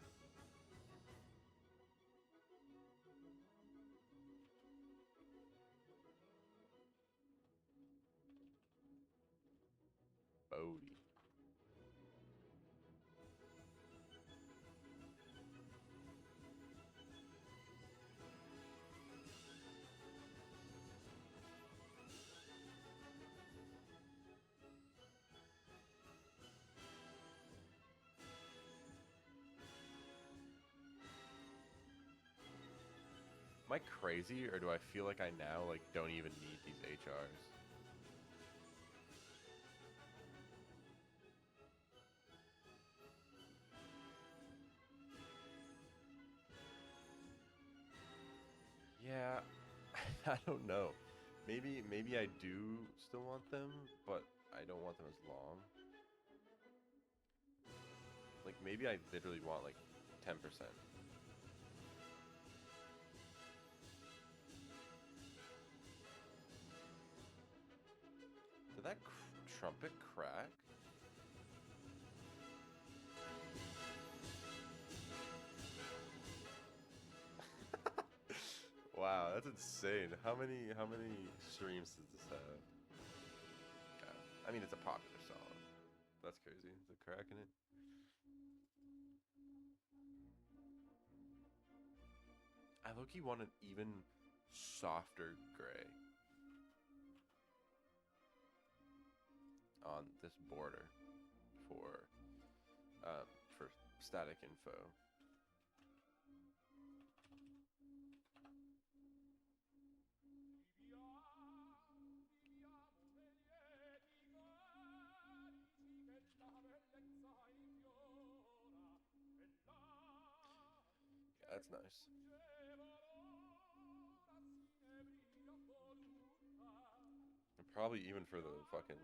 Bodie. Am I crazy, or do I feel like I now like don't even need these HRs? Yeah, I don't know. Maybe I do still want them, but I don't want them as long. Like maybe I literally want like 10%. Did that trumpet crack? Wow, that's insane. How many streams does this have? God. I mean, it's a popular song. That's crazy. Is it cracking it? I low-key want an even softer gray on this border for for static info. Yeah, that's nice. And probably even for the fucking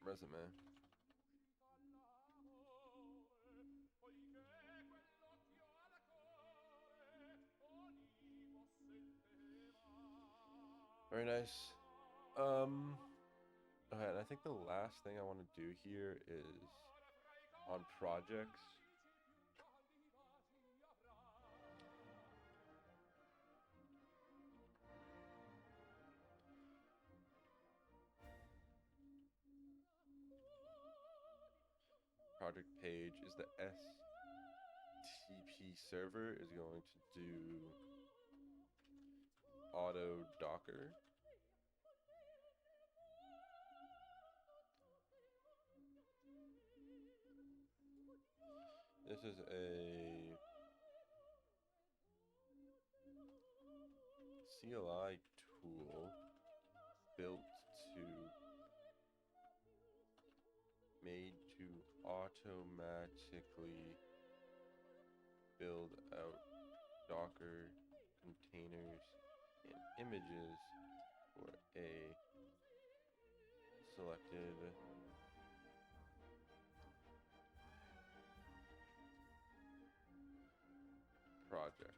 resume. Very nice. Okay, and I think the last thing I want to do here is on projects. Project page is the STP server is going to do auto Docker. This is a CLI tool built to made to automatically build out Docker containers and images for a selected project.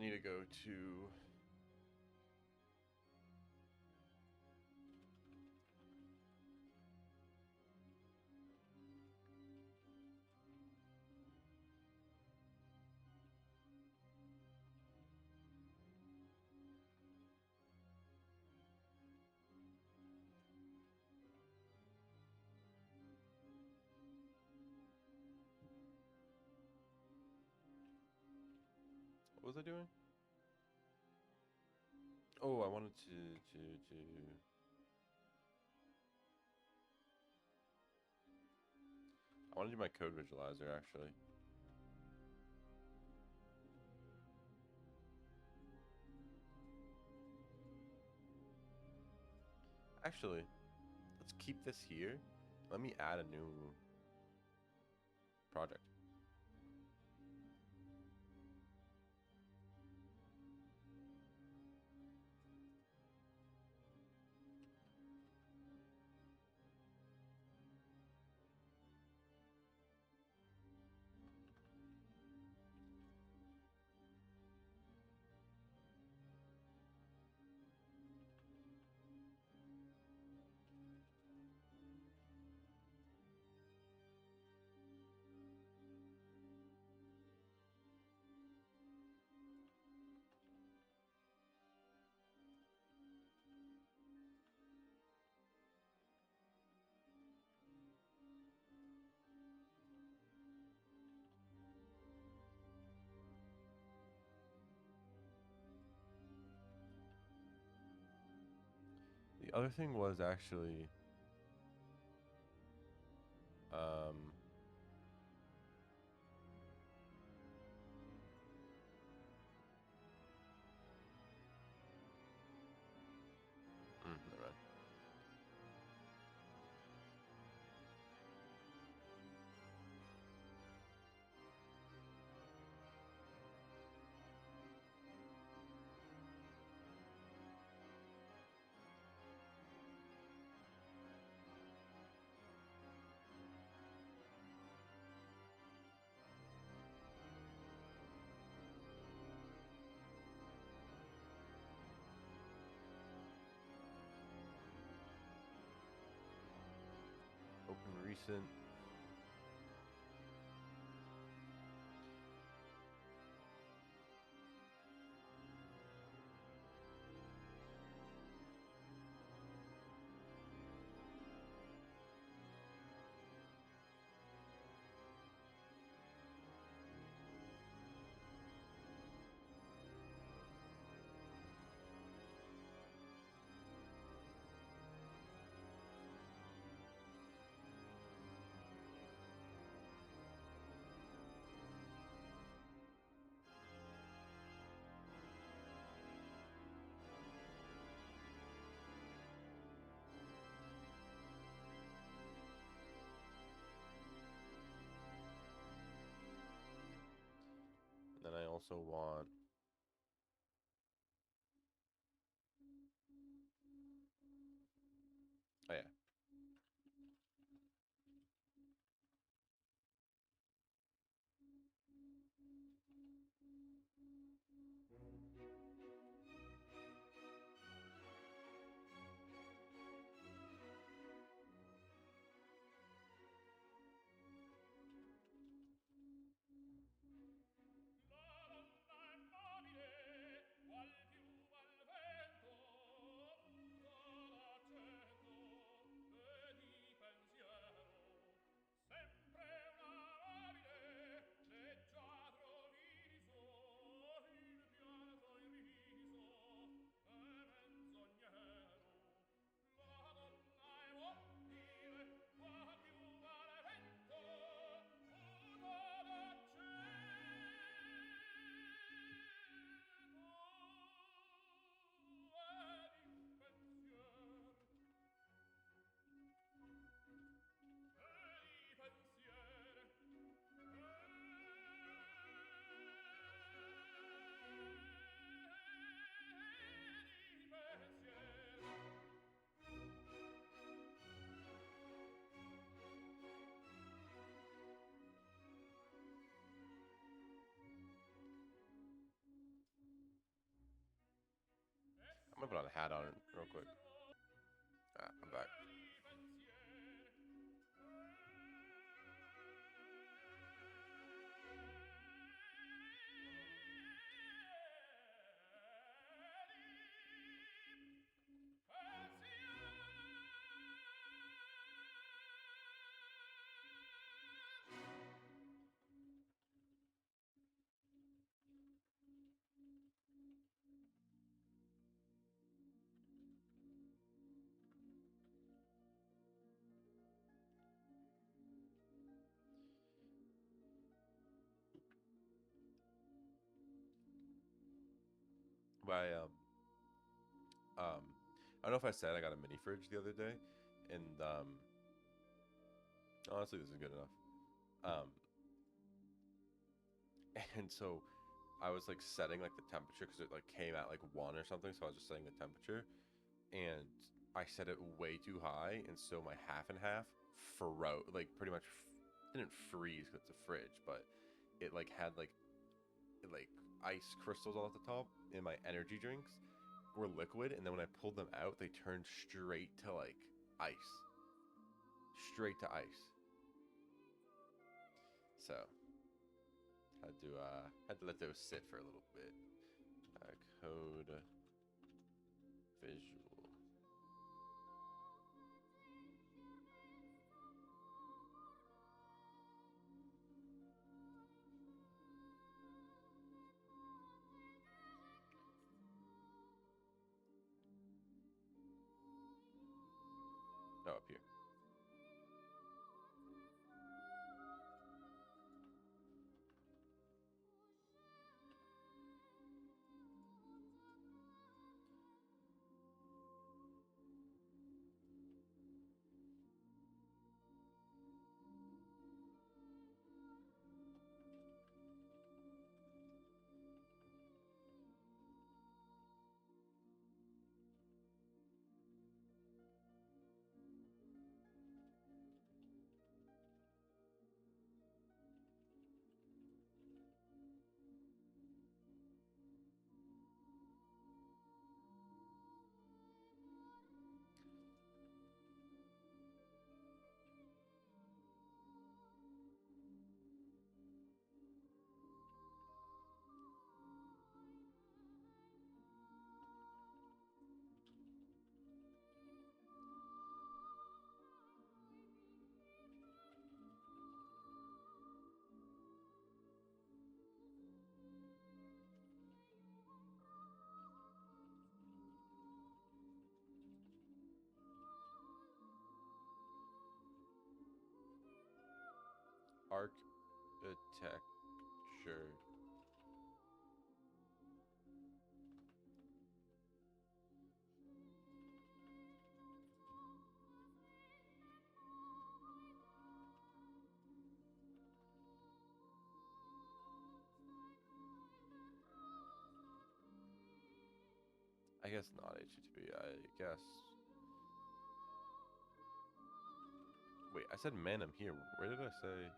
need to go to. What was I doing? Oh, I wanted to. I want to do my code visualizer actually. Actually, let's keep this here. Let me add a new project. The other thing was actually, um, never mind. Open recent. Then I also want. Oh yeah. I'm gonna put on a hat on it real quick. I'm back. My um, I don't know if I said I got a mini fridge the other day, and honestly, this is good enough. Um, and so I was like setting like the temperature because it like came at like 1 or something, so I was just setting the temperature, and I set it way too high, and so my half and half froze, like pretty much didn't freeze because it's a fridge, but it like had like ice crystals all at the top, and my energy drinks were liquid, and then when I pulled them out, they turned straight to like ice, straight to ice. So had to let those sit for a little bit. Code visual. Oh, up here. Architecture. I guess not HTTP. I guess. Wait, I said man, I'm here. Where did I say?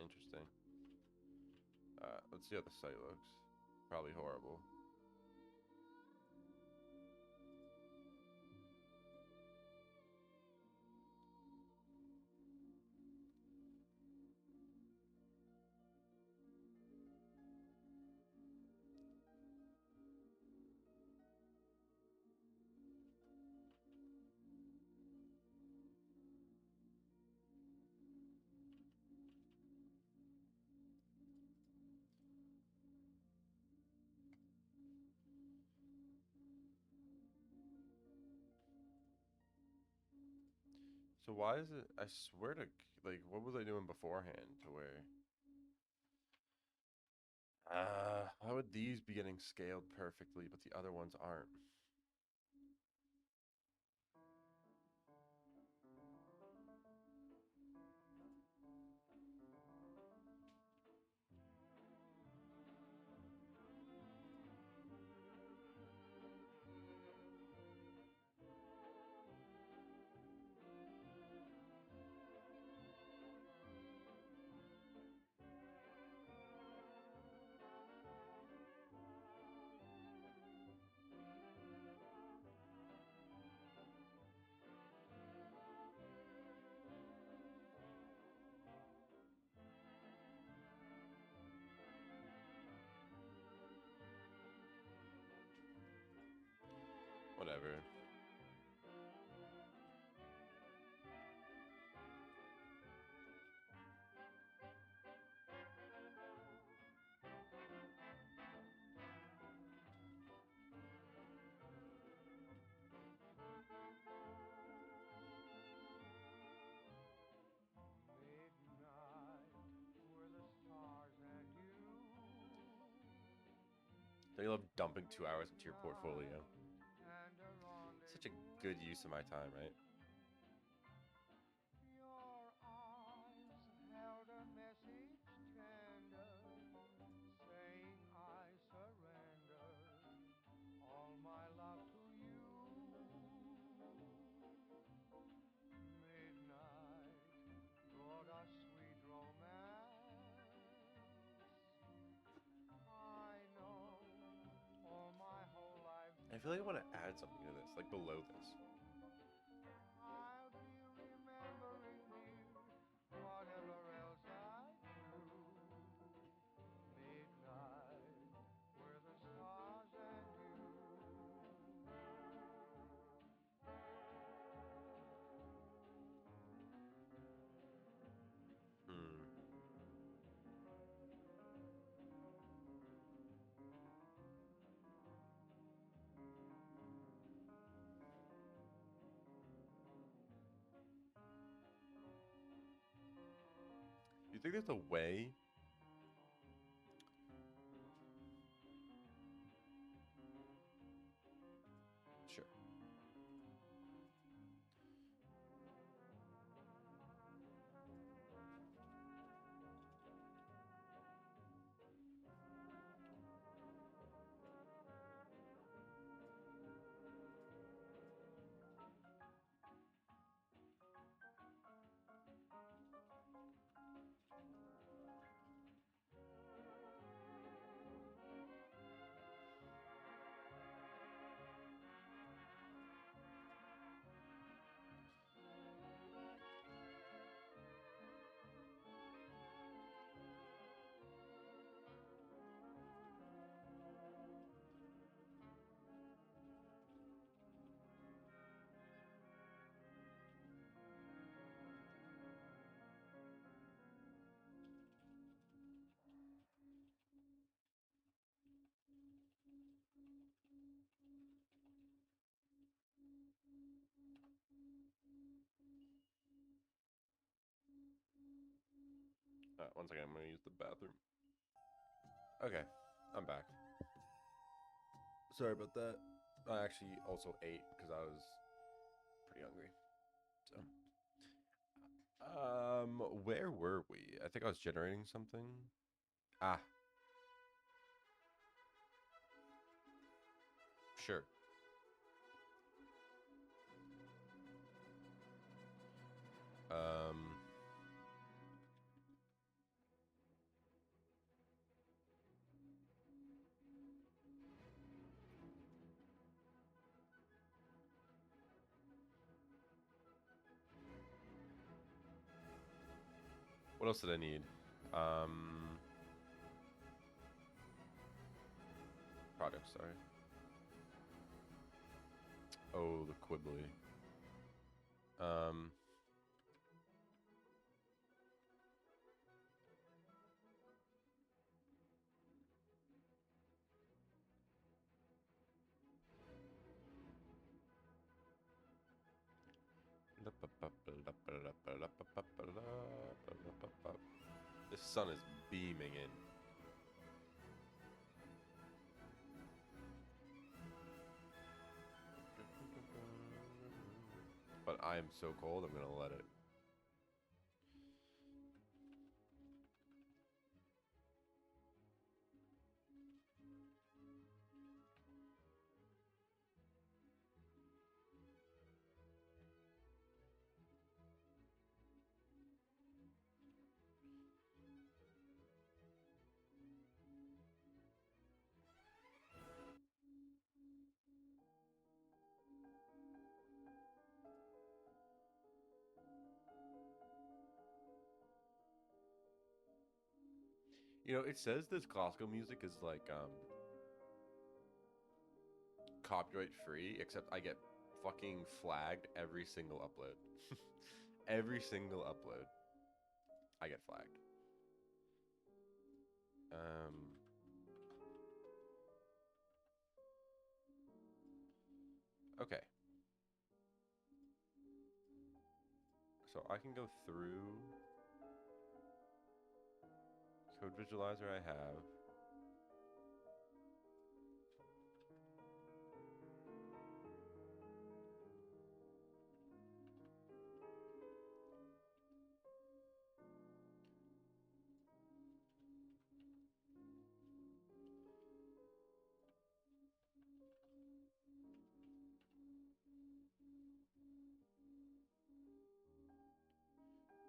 Interesting. Let's see how the site looks. Probably horrible. So why is it? I swear to like, what was I doing beforehand to where? How would these be getting scaled perfectly, but the other ones aren't? whatever. Don't you love dumping 2 hours into your portfolio? Such a good use of my time, right? Your eyes held a message tender, saying I surrender all my love to you. Midnight brought us sweet romance. I know all my whole life I feel like I want to add something to this, like below this. I'll be remembering you, whatever else I do. Midnight, where the stars and you. Hmm. You think there's a way? Sure. One second, I'm gonna use the bathroom. Okay, I'm back. Sorry about that. I actually also ate because I was pretty hungry. So, where were we? I think I was generating something. Ah, sure. Um, what else did I need? Um, project, sorry. Oh, the Quibbly. Um, the sun is beaming in. But I am so cold, I'm gonna let it. You know, it says this classical music is like copyright free, except I get fucking flagged every single upload. Every single upload, I get flagged. Okay. So I can go through code visualizer I have.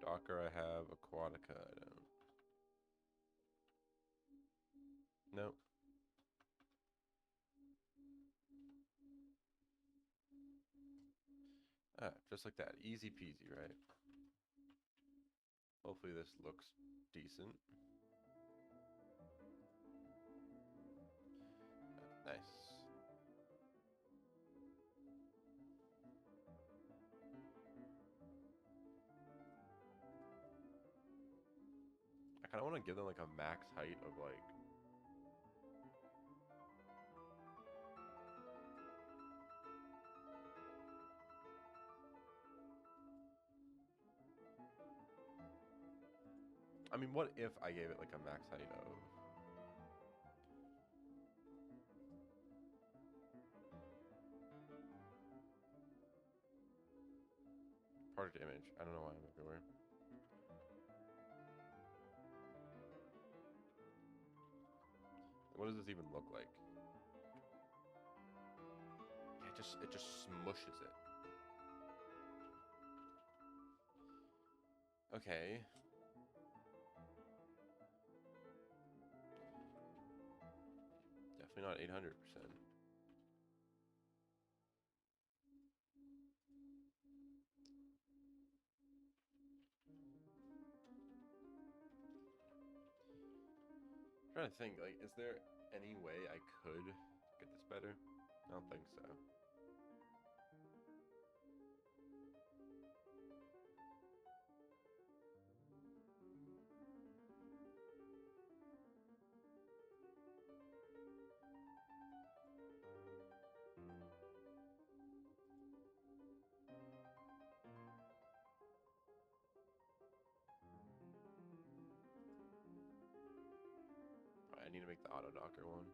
Docker I have, Aquatica I don't. Nope. Ah, just like that. Easy peasy, right? Hopefully this looks decent. Nice. I kind of want to give them like a max height of like... I mean, what if I gave it like a max height of... Project image. I don't know why I'm everywhere. What does this even look like? Yeah, it just smushes it. Okay. Definitely not 800%. I'm trying to think, like, is there any way I could get this better? I don't think so. I need to make the auto docker one.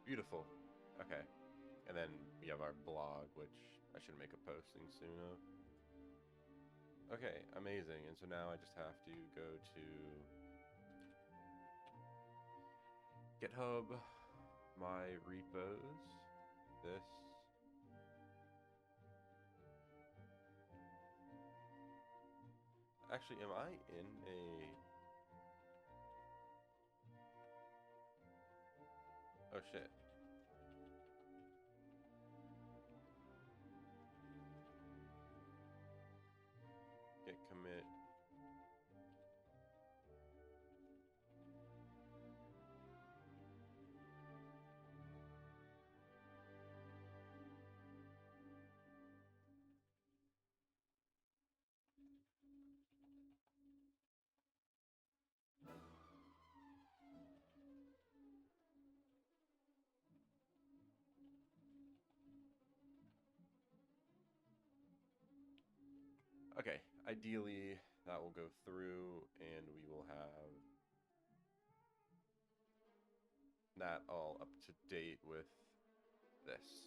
Beautiful. Okay. And then we have our blog, which I should make a posting soon of. Okay, amazing. And so now I just have to go to GitHub, my repos, this. Actually, am I in a... Oh shit. Git commit. ideally, that will go through, and we will have that all up to date with this.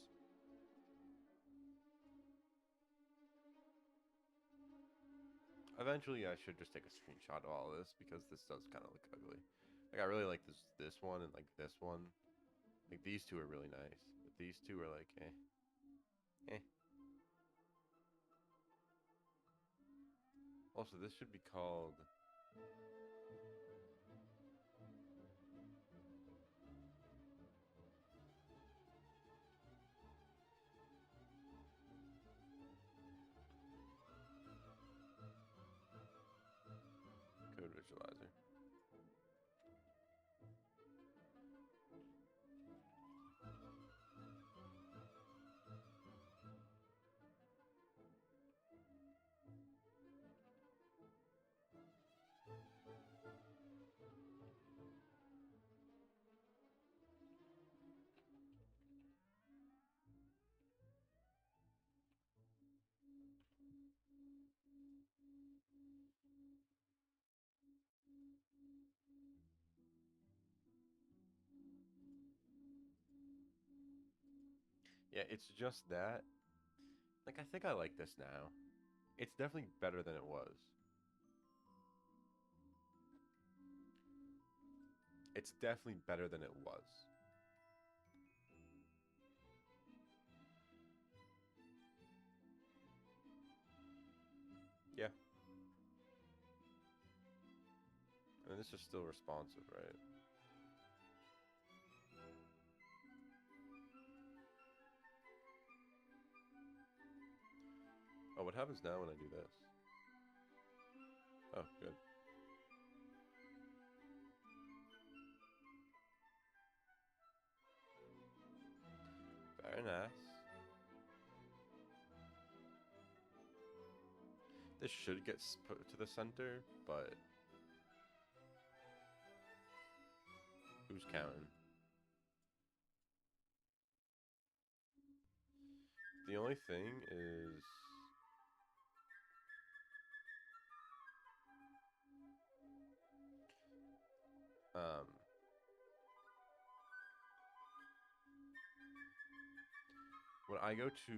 Eventually, I should just take a screenshot of all of this because this does kind of look ugly. Like, I really like this one and like this one. Like, these two are really nice, but these two are like, eh. Also, this should be called Code Visualizer. Yeah, it's just that. Like, I think I like this now. It's definitely better than it was. It's definitely better than it was. Yeah. And this is still responsive, right? Oh, what happens now when I do this? Oh, good. Very nice. This should get put to the center, but who's counting? The only thing is, um, when I go to,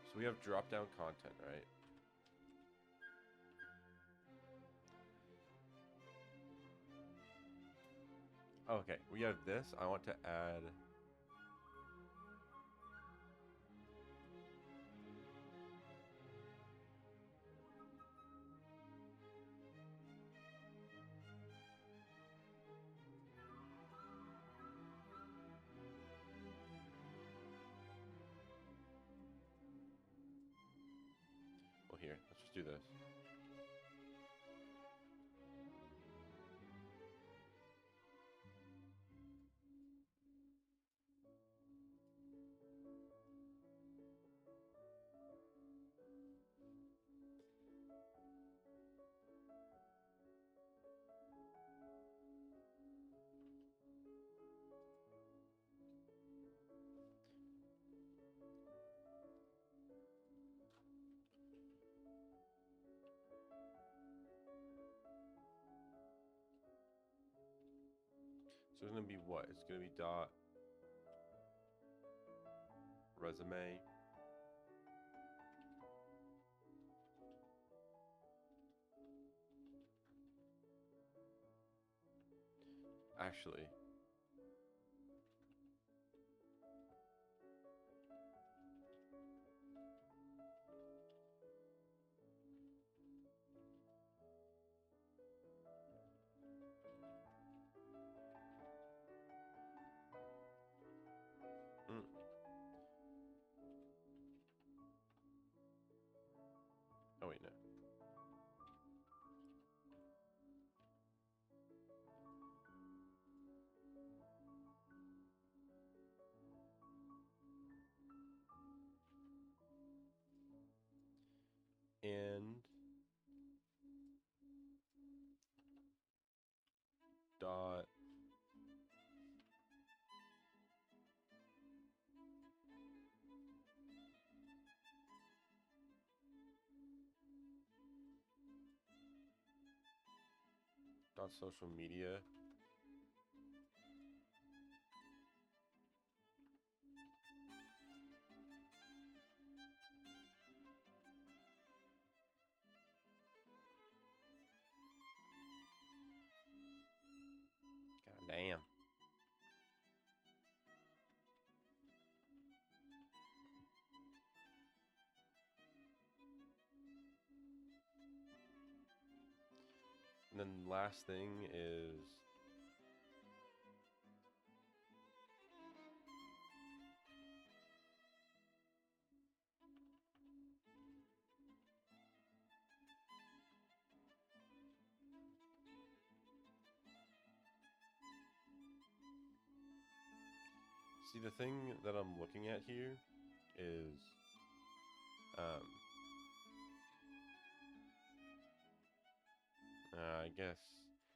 so we have drop down content, right? Okay, we have this. I want to add, well, here, let's just do this. So it's gonna be what? It's gonna be dot resume. Actually, mm, oh wait, no. And Dot social media. God damn. And then last thing is see the thing that I'm looking at here is um I guess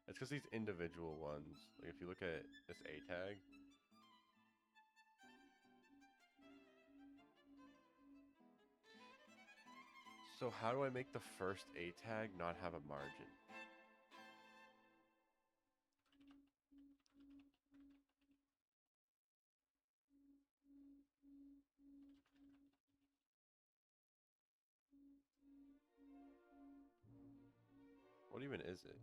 it's because these individual ones, like if you look at this A tag, so how do I make the first A tag not have a margin? What even is it?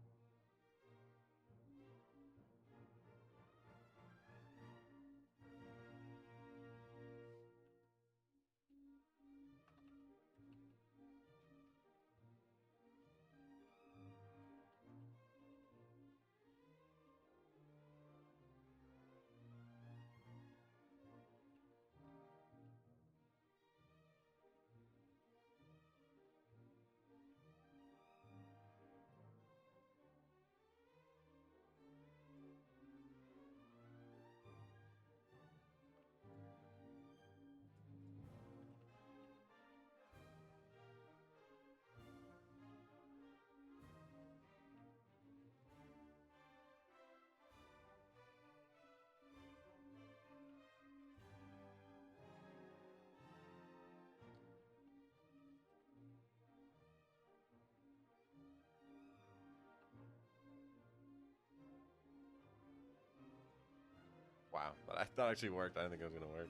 Wow, that actually worked. I didn't think it was gonna work.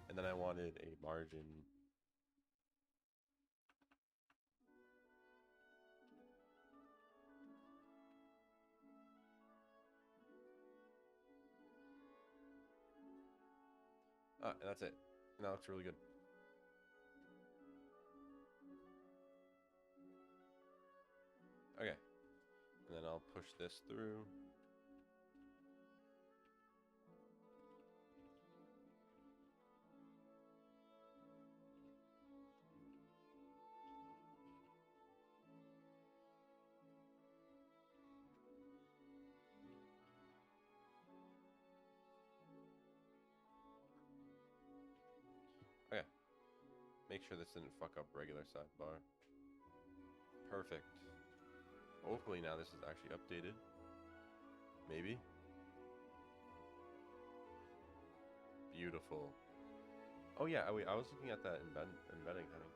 And then I wanted a margin. Ah, and that's it. And that looks really good. Okay. And then I'll push this through. Okay. Make sure this didn't fuck up regular sidebar. Perfect. Hopefully now this is actually updated. Maybe. Beautiful. Oh yeah, wait, I was looking at that embedding heading.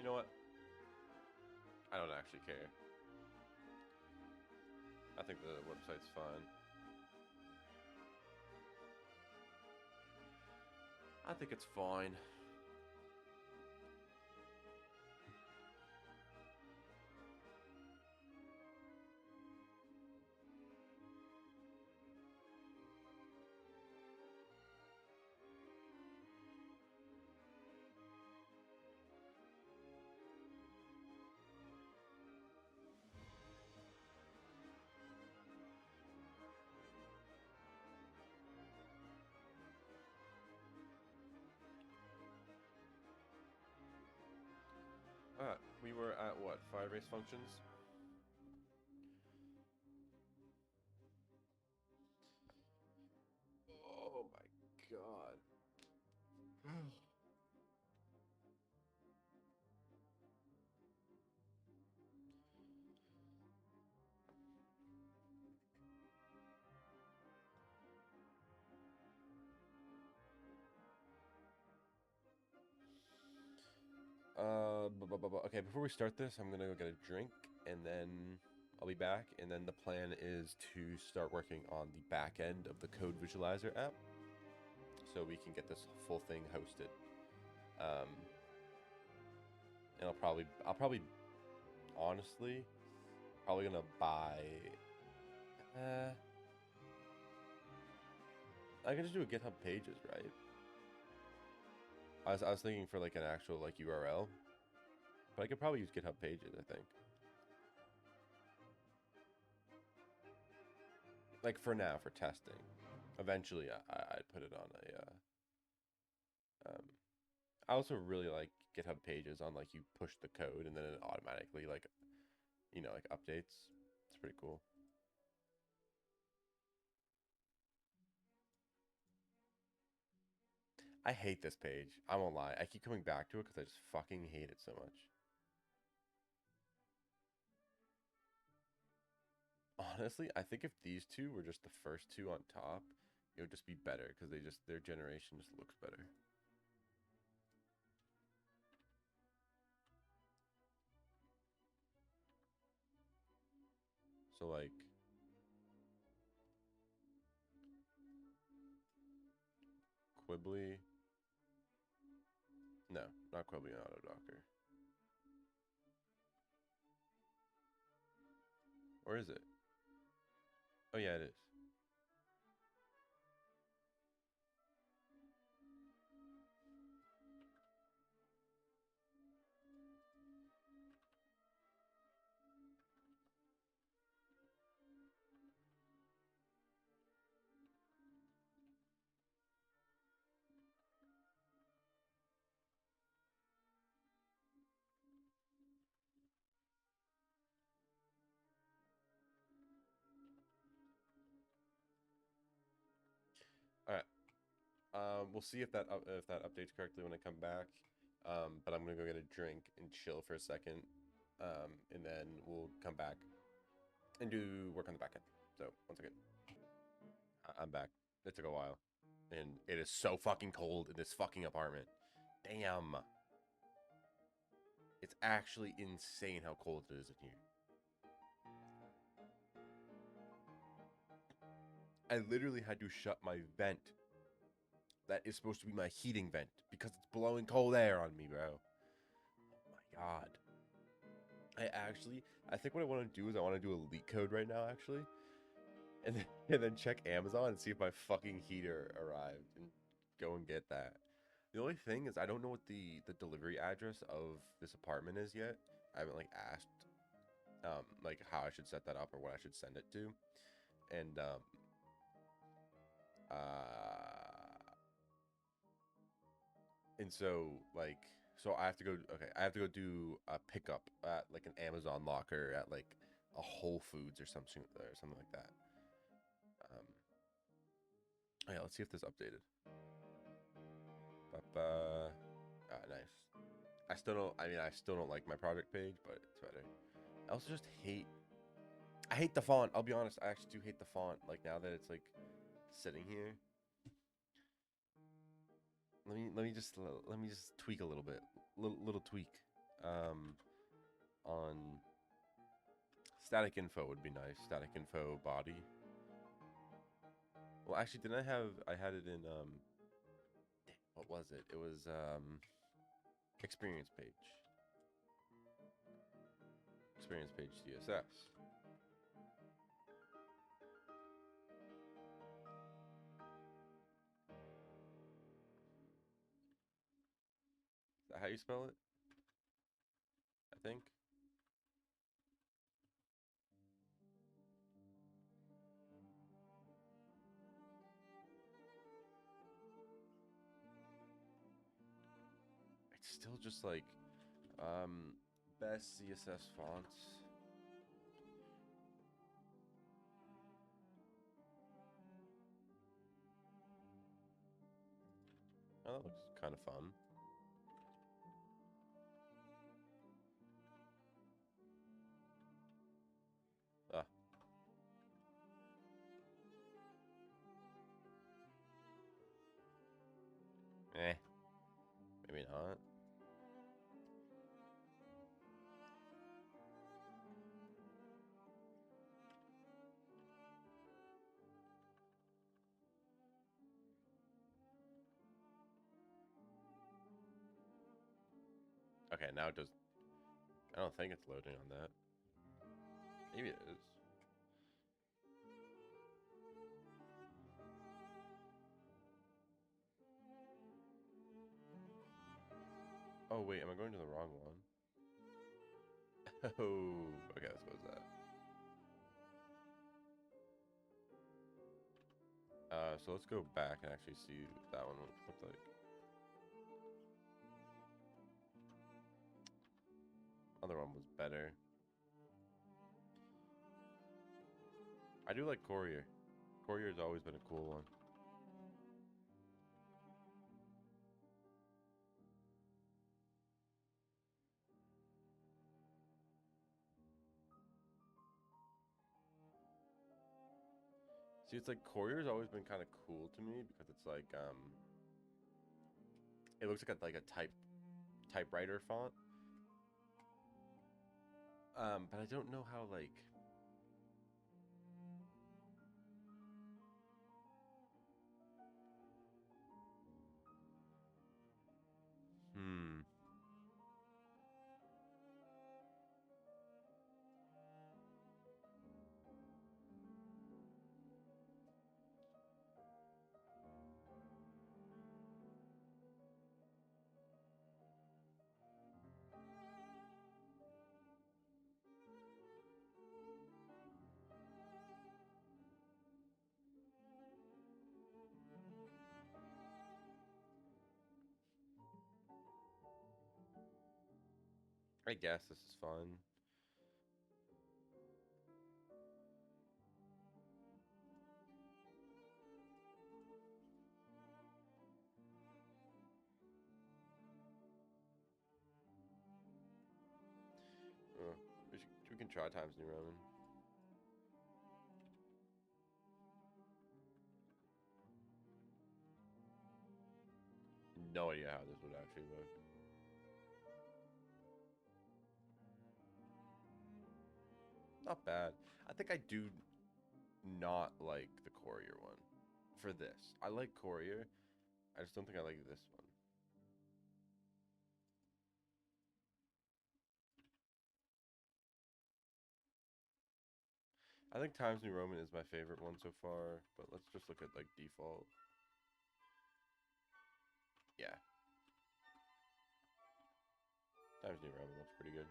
You know what? I don't actually care. I think the website's fine. I think it's fine. We were at what? Firebase functions? Oh my god. Okay, before we start this, I'm gonna go get a drink and then I'll be back. And then the plan is to start working on the back end of the Code Visualizer app so we can get this full thing hosted. Um, and I'll probably, honestly, probably gonna buy. I can just do a GitHub Pages, right? I was thinking for like an actual like URL, but I could probably use GitHub Pages. I think. Like for now, for testing. Eventually, I'd put it on a. I also really like GitHub Pages on like you push the code and then it automatically like like updates. It's pretty cool. I hate this page. I won't lie. I keep coming back to it because I just fucking hate it so much. Honestly, I think if these two were just the first two on top, it would just be better because their generation just looks better. So like Quibbly, no, not Quibbly and AutoDocker. Or is it? Oh yeah, it is. All right. We'll see if that updates correctly when I come back. But I'm gonna go get a drink and chill for a second, and then we'll come back and do work on the back end. So one second. I'm back. It took a while, and it is so fucking cold in this fucking apartment. Damn, it's actually insane how cold it is in here. I literally had to shut my vent. That is supposed to be my heating vent because it's blowing cold air on me, bro. Oh my god. I think what I want to do is I want to do a LeetCode right now, actually, and then, and then check Amazon and see if my fucking heater arrived and go and get that. The only thing is I don't know what the delivery address of this apartment is yet. I haven't like asked like how I should set that up or what I should send it to. And uh and so like so I have to go do a pickup at like an Amazon locker at like a Whole Foods or something like that. Um oh yeah, let's see if this updated. Nice. I still don't like my project page, but it's better. I also just I hate the font. I'll be honest, I actually do hate the font. Like now that it's like sitting here. Let me just tweak a little bit. Little tweak. Um, on static info would be nice. Static info body. Well, actually, didn't I have? I had it in what was it? It was experience page. Experience page CSS. Is that how you spell it? I think. It's still just like best CSS fonts. Oh, that looks kind of fun. Ah, maybe not. Okay, now it does. I don't think it's loading on that. Maybe it is. Oh wait, am I going to the wrong one? Oh, okay, let's go with that. So let's go back and actually see what that one looked like. Other one was better. I do like Courier. Courier's always been a cool one. See, it's like Courier's always been kind of cool to me because it's like it looks like a typewriter font. But I don't know how like hmm. I guess this is fun. Uh, we can try Times New Roman. No idea how this would actually work. Not bad. I think I do not like the Courier one for this. I like Courier. I just don't think I like this one. I think Times New Roman is my favorite one so far, but let's just look at like default. Yeah, Times New Roman looks pretty good.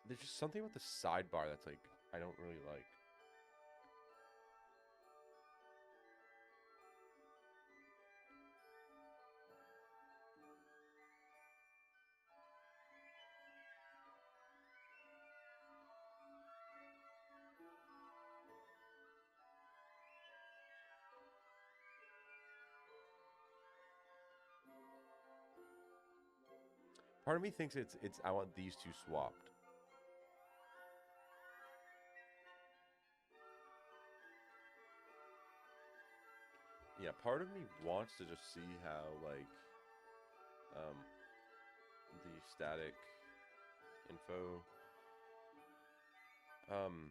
There's just something about the sidebar that's like I don't really like. Part of me thinks it's I want these two swapped. Yeah, part of me wants to just see how like um, the static info um,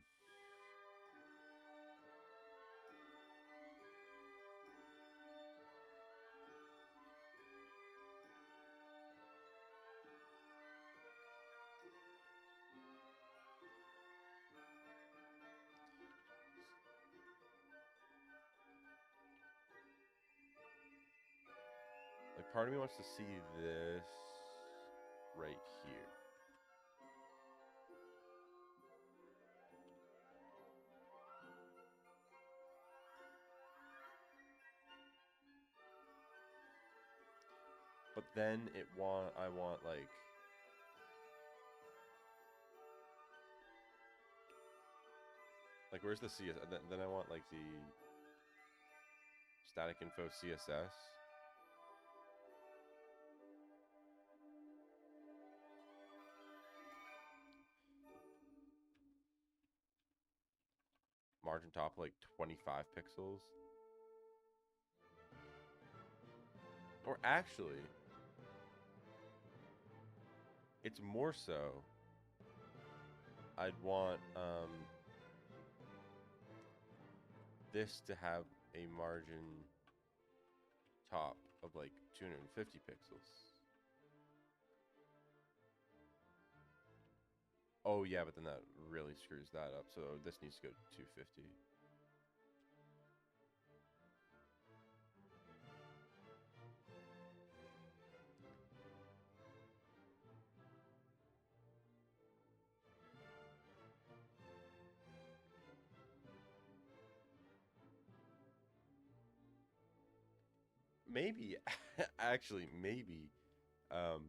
like part of me wants to see this right here. But then I want like where's the CS? Then I want like the static info CSS. Margin top like 25 pixels. Or actually, it's more so I'd want this to have a margin top of like 250 pixels. Oh yeah, but then that really screws that up. So this needs to go to 250. Maybe, actually, maybe, um,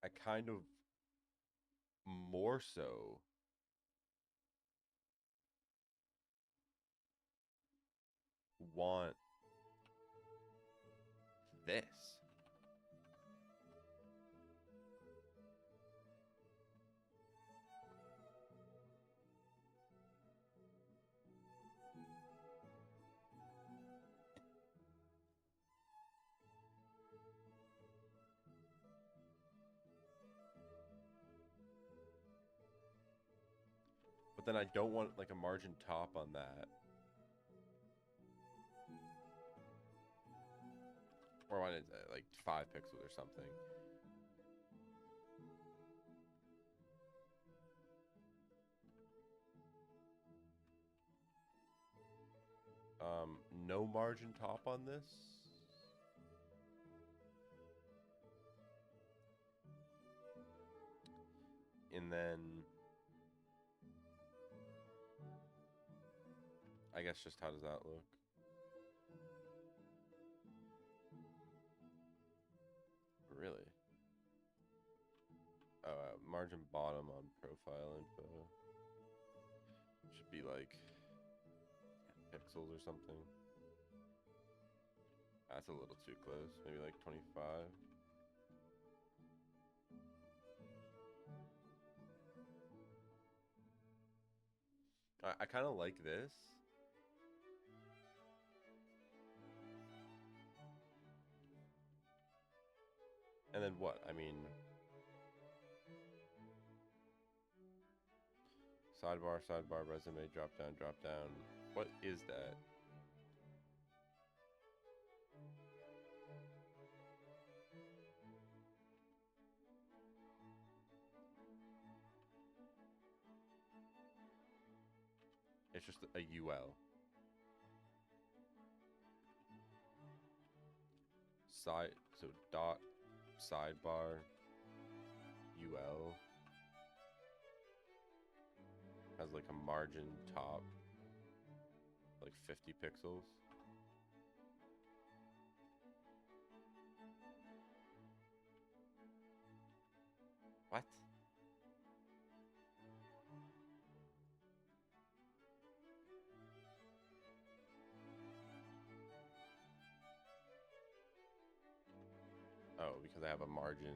I kind of more so want this. But then I don't want like a margin top on that. Or I want it like 5 pixels or something. No margin top on this. And then I guess just how does that look? Really? Margin bottom on profile info. Should be like pixels or something. That's a little too close. Maybe like 25. I kind of like this. And then what? I mean, sidebar, sidebar, resume, drop down, drop down. What is that? It's just a UL. So dot sidebar UL has like a margin top like 50 pixels. What? Oh, because I have a margin.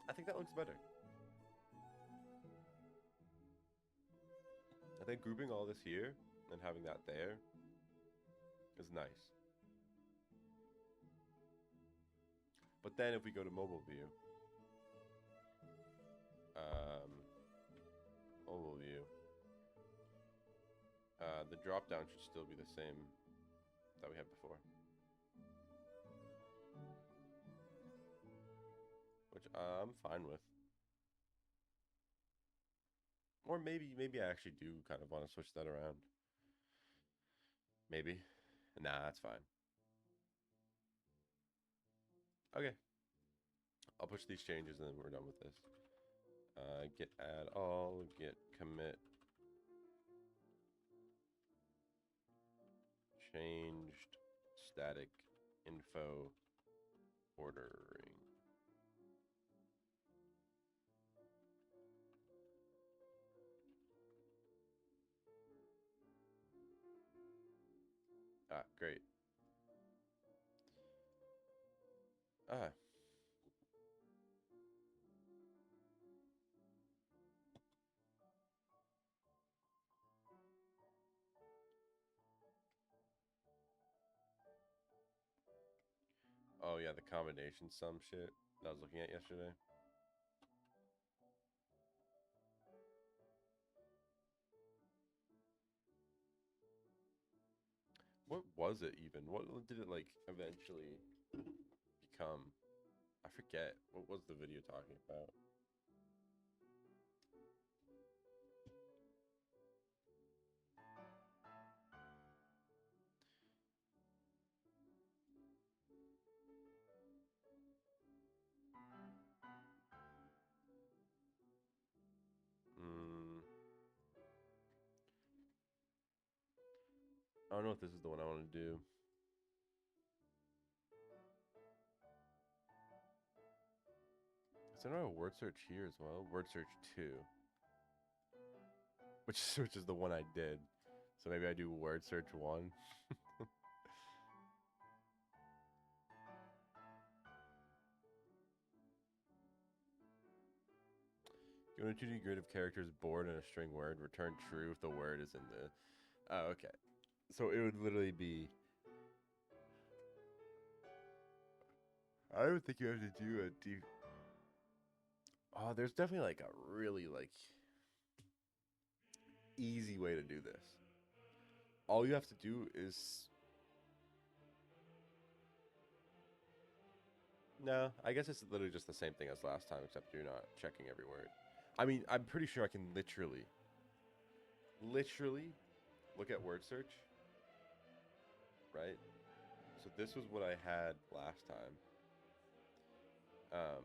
I think that looks better. I think grouping all this here and having that there is nice. But then if we go to mobile view, um, mobile view, the drop down should still be the same that we had before, which I'm fine with. Or maybe I actually do kind of want to switch that around. Maybe. Nah, that's fine. Okay. I'll push these changes and then we're done with this. Git add all, git commit, changed static info ordering. Ah, great. Ah. Oh yeah, the combination sum shit that I was looking at yesterday. What was it even? What did it like eventually become? I forget. What was the video talking about? Mm, I don't know if this is the one I want to do. So I don't have a word search here as well. Word search 2. Which is the one I did. So maybe I do word search 1. You want a 2D grid of characters board and a string word. Return true if the word is in the... Oh, okay. So it would literally be... I don't think you have to do a deep... Oh, there's definitely like a really like easy way to do this. All you have to do is... No, I guess it's literally just the same thing as last time, except you're not checking every word. I mean, I'm pretty sure I can literally look at word search, right? So this was what I had last time. Um,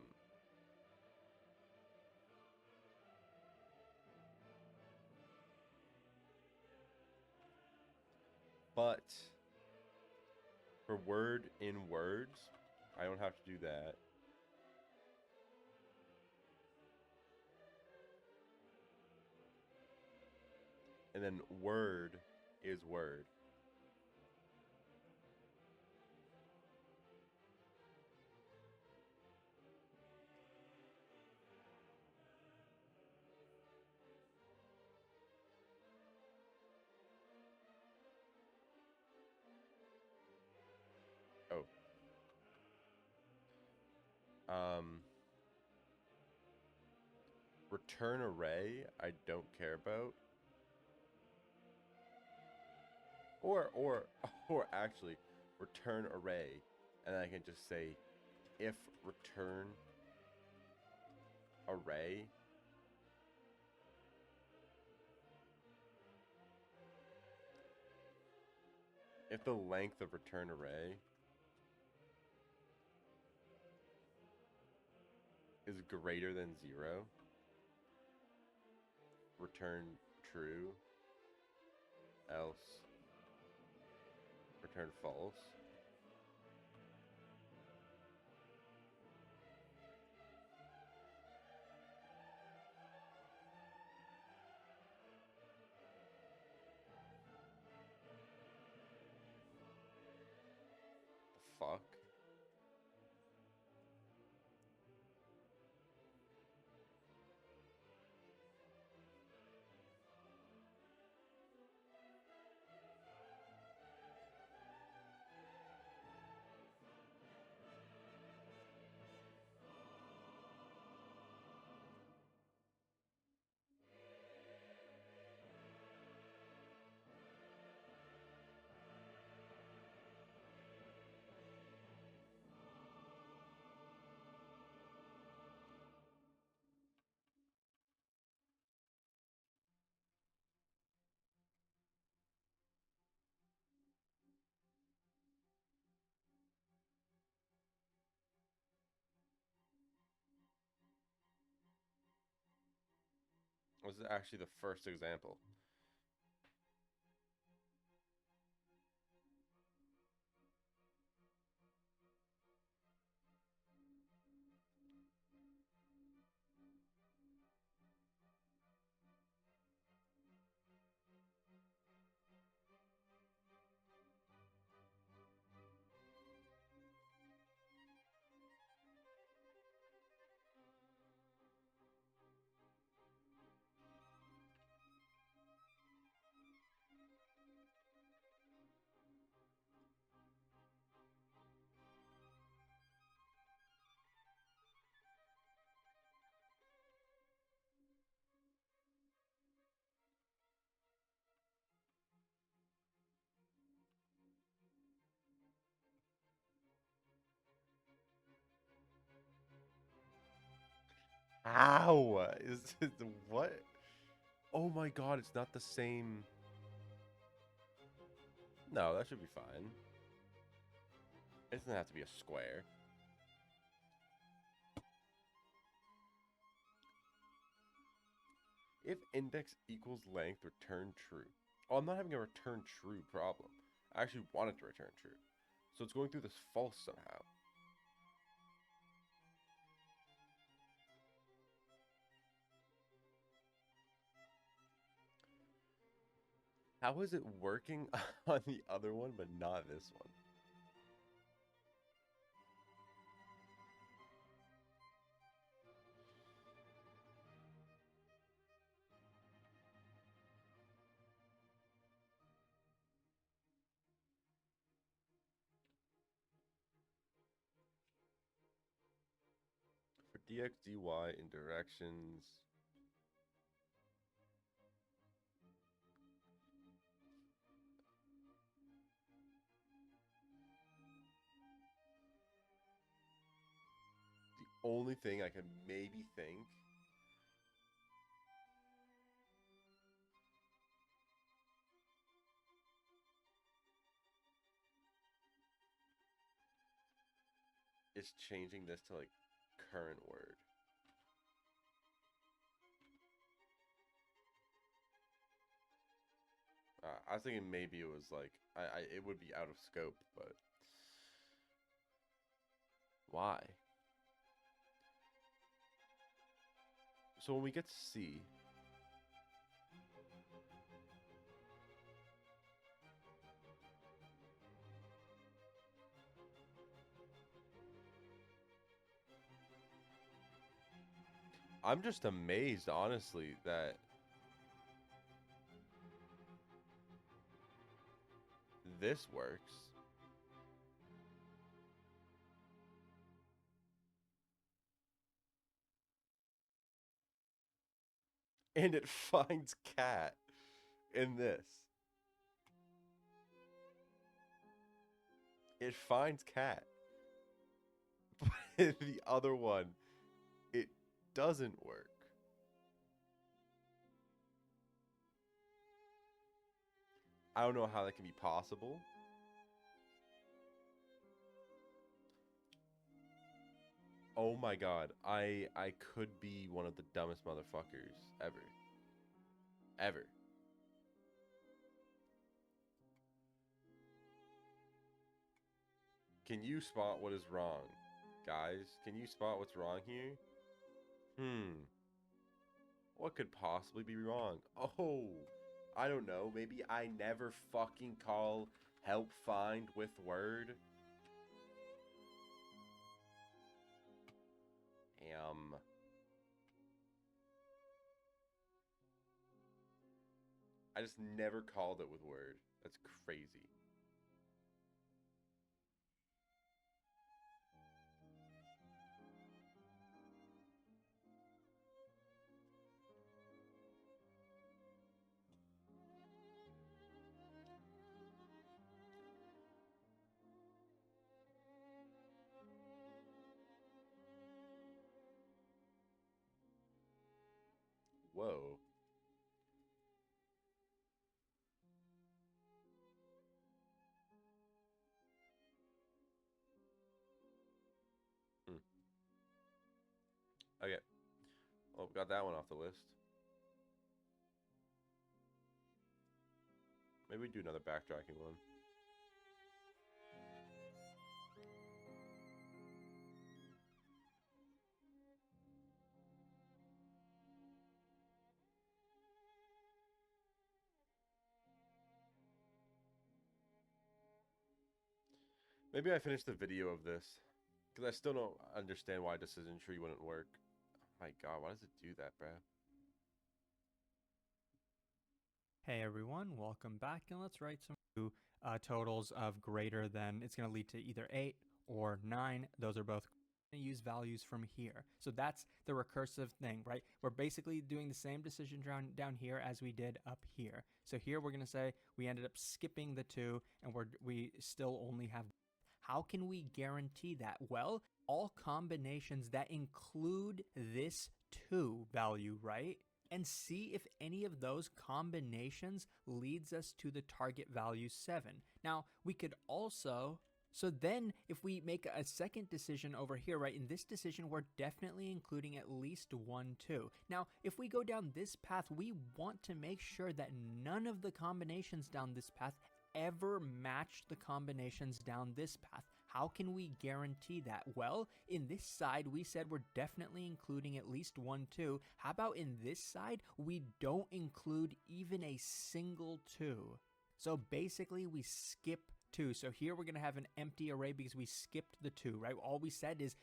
but for word in words, I don't have to do that. And then word is word. Oh. Return array, I don't care about. Or actually, return array, and I can just say if return array if the length of return array is greater than 0, return true, else return false. fuck? Was actually the first example. How is it what? Oh my god, it's not the same. No, that should be fine. It doesn't have to be a square. If index equals length, return true. Oh, I'm not having a return true problem. I actually want it to return true. So it's going through this false somehow. How is it working on the other one, but not this one? For dx, dy in directions. The only thing I can maybe think is changing this to like current word. I was thinking maybe it was like it would be out of scope, but why? So when we get to C, I'm just amazed, honestly, that this works. And it finds cat in this. It finds cat. But in the other one, it doesn't work. I don't know how that can be possible. Oh my god, I could be one of the dumbest motherfuckers ever. Ever. Can you spot what is wrong? Guys, can you spot what's wrong here? Hmm. What could possibly be wrong? Oh, I don't know. Maybe I never fucking call help find with word. I just never called it with word. That's crazy. Whoa. Hmm. Okay. Well, got that one off the list. Maybe we do another backtracking one. Maybe I finished the video of this because I still don't understand why decision tree wouldn't work. Oh my god, why does it do that, bruh? Hey everyone, welcome back, and let's write some totals of greater than. It's going to lead to either 8 or 9. Those are both going to use values from here. So that's the recursive thing, right? We're basically doing the same decision down here as we did up here. So here we're going to say we ended up skipping the 2, and we still only have. How can we guarantee that? Well, all combinations that include this 2 value, right? And see if any of those combinations leads us to the target value 7. Now, we could also, so then if we make a second decision over here, right, in this decision, we're definitely including at least 1, 2. Now, if we go down this path, we want to make sure that none of the combinations down this path ever match the combinations down this path. How can we guarantee that? Well, in this side, we said we're definitely including at least 1, 2. How about in this side, we don't include even a single 2? So basically, we skip 2. So here we're going to have an empty array because we skipped the 2, right? All we said is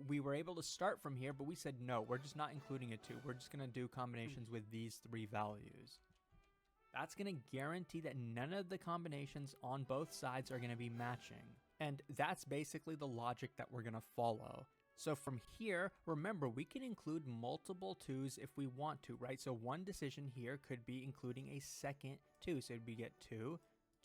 we were able to start from here, but we said no, we're just not including a 2. We're just going to do combinations with these 3 values. That's going to guarantee that none of the combinations on both sides are going to be matching. And that's basically the logic that we're going to follow. So from here, remember, we can include multiple 2s if we want to, right? So one decision here could be including a second 2. So we get 2,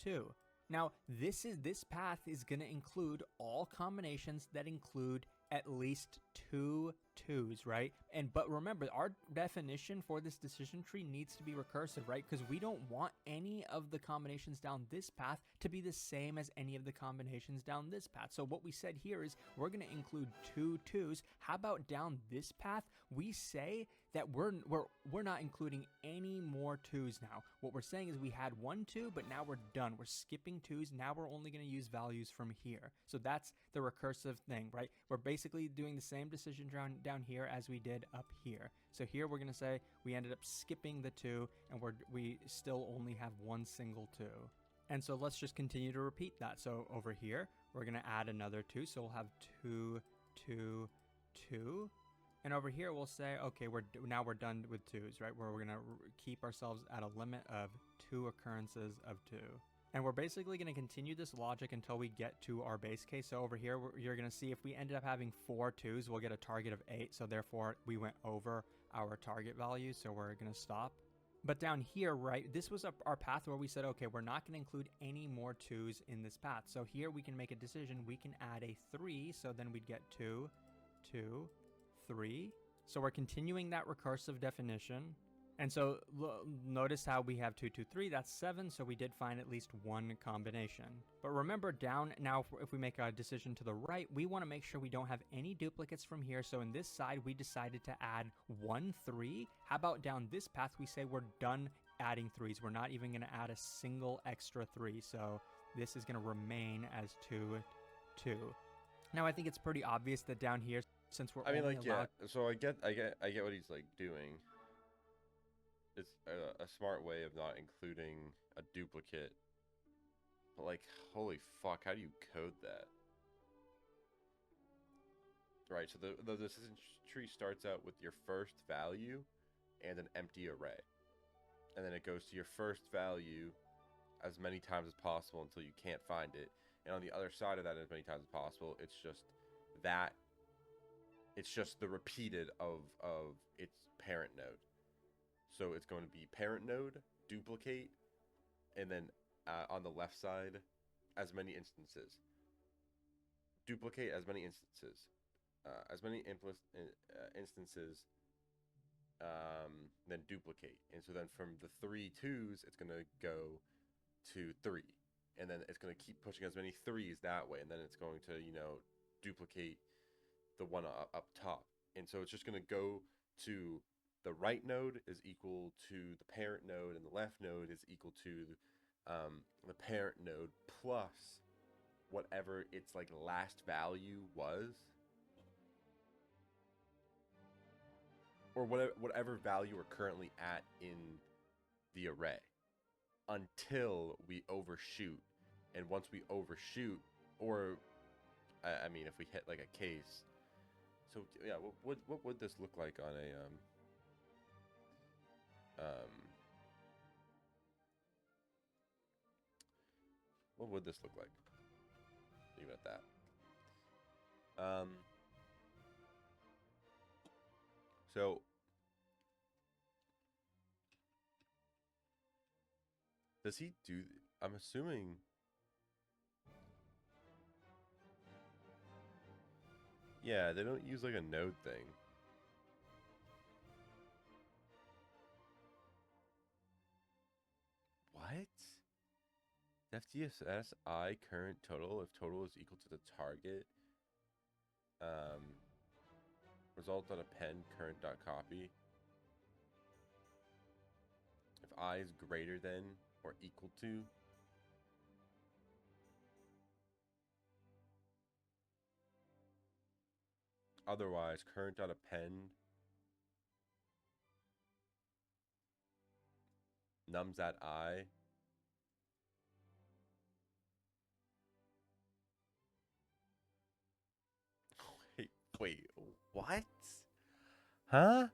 2. Now, this path is going to include all combinations that include at least 2 2s, right? But remember, our definition for this decision tree needs to be recursive, right? Because we don't want any of the combinations down this path to be the same as any of the combinations down this path. So what we said here is we're going to include 2 2s. How about down this path? We say that we're not including any more 2s now. What we're saying is we had 1 2, but now we're done. We're skipping 2s. Now we're only going to use values from here. So that's the recursive thing, right? We're basically doing the same decision down here as we did up here. So here we're going to say we ended up skipping the 2, and we still only have one single 2. And so let's just continue to repeat that. So over here, we're going to add another 2. So we'll have 2, 2, 2. And over here, we'll say, okay, now we're done with 2s, right? Where we're going to keep ourselves at a limit of 2 occurrences of 2. And we're basically going to continue this logic until we get to our base case. So over here, you're going to see if we ended up having 4 2s, we'll get a target of 8. So therefore, we went over our target value. So we're going to stop. But down here, right, this was our path where we said, okay, we're not going to include any more 2s in this path. So here we can make a decision. We can add a 3. So then we'd get 2, 2, 3. So we're continuing that recursive definition. And so notice how we have 2, 2, 3, that's 7, so we did find at least one combination. But remember down now, if we make a decision to the right, we want to make sure we don't have any duplicates from here. So in this side, we decided to add 1, 3. How about down this path, we say we're done adding 3s. We're not even going to add a single extra 3. So this is going to remain as 2, 2. Now, I think it's pretty obvious that down here, since we're only allowed... yeah, so I get what he's, like, doing. It's a smart way of not including a duplicate. But, like, holy fuck, how do you code that? right? So the decision tree starts out with your first value and an empty array. And then it goes to your first value as many times as possible until you can't find it. And on the other side of that, as many times as possible, it's just that. It's just the repeated of its parent node. So it's going to be parent node, duplicate, and then on the left side, as many instances. Duplicate as many instances. Instances, then duplicate. And so then from the 3 2s, it's going to go to 3. And then it's going to keep pushing as many 3s that way. And then it's going to, duplicate the one up top. And so it's just going to go to the right node is equal to the parent node, and the left node is equal to the parent node plus whatever its like last value was, or whatever value we're currently at in the array, until we overshoot. And once we overshoot, or I mean, if we hit like a case. So yeah, what would this look like on a what would this look like? Leave it at that. So does he do? I'm assuming. Yeah, they don't use like a node thing. What? FTSS I current total, if total is equal to the target, result on append current dot copy. If I is greater than or equal to. Otherwise, current dot append nums at I. Wait, what? Huh?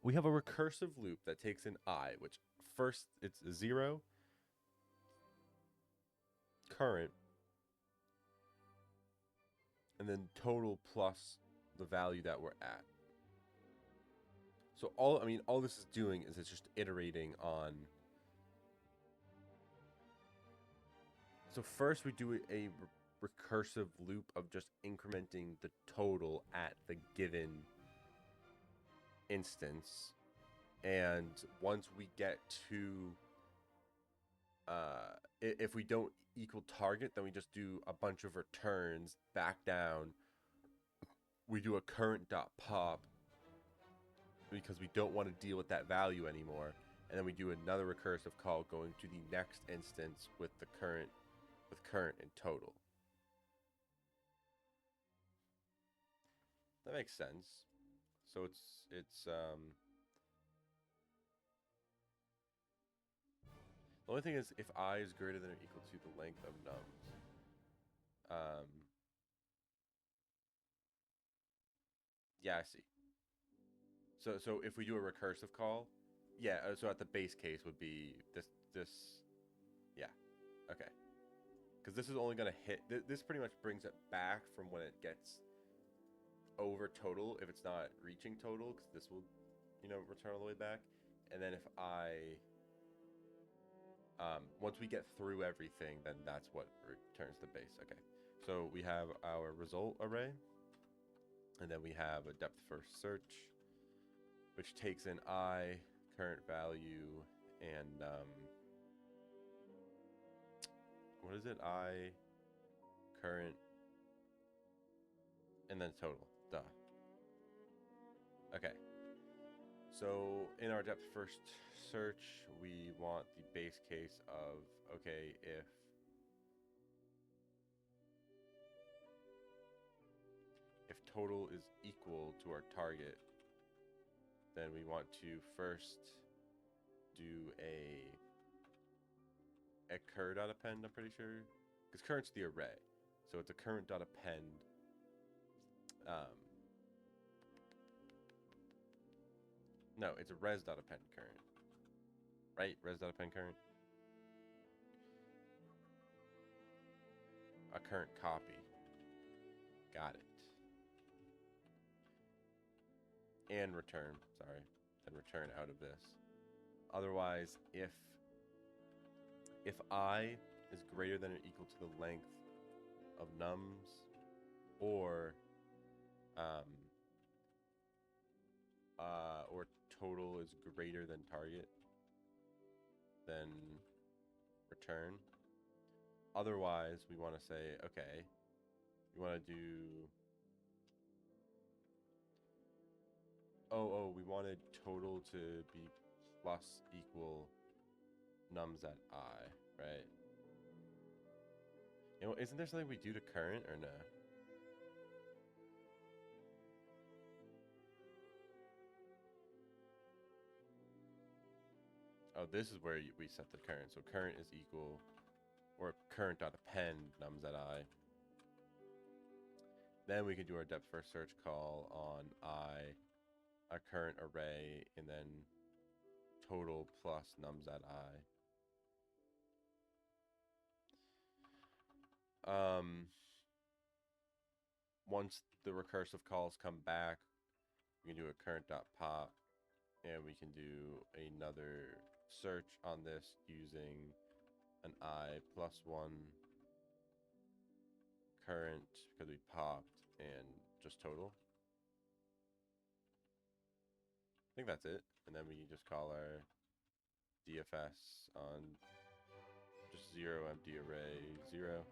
We have a recursive loop that takes in I, which first it's 0, current, and then total plus the value that we're at. So all this is doing is it's just iterating on. So first we do a recursive loop of just incrementing the total at the given instance. And once we get to, if we don't equal target, then we just do a bunch of returns back down. We do a current.pop because we don't want to deal with that value anymore. And then we do another recursive call going to the next instance with the current and total. That makes sense. So it's the only thing is if I is greater than or equal to the length of nums. Yeah, I see. So if we do a recursive call, yeah. So at the base case would be this. Yeah. Okay. Because this is only gonna hit. This pretty much brings it back from when it gets over total if it's not reaching total, because this will, return all the way back. And then if I, once we get through everything, then that's what returns the base. Okay. So we have our result array, and then we have a depth first search, which takes in I, current value, and what is it? I, current, and then total. Duh. Okay. So in our depth first search, we want the base case of, okay, if total is equal to our target, then we want to first do a cur.append, I'm pretty sure. Because current's the array. So it's a current.append Um, no, it's a res.append current, right? Res.append current. A current copy. Got it. And return, sorry, and return out of this. Otherwise, if I is greater than or equal to the length of nums, um, or total is greater than target, then return. Otherwise, we want to say, okay, we want to do, we wanted total to be plus equal nums at I, right? You know, isn't there something we do to current or no? Oh, this is where we set the current. So current is equal, or current.append nums at I. Then we can do our depth first search call on I, a current array, and then total plus nums at I. Once the recursive calls come back, we can do a current.pop, and we can do another search on this using an I plus 1 current because we popped and just total. I think that's it. And then we can just call our DFS on just 0 empty array 0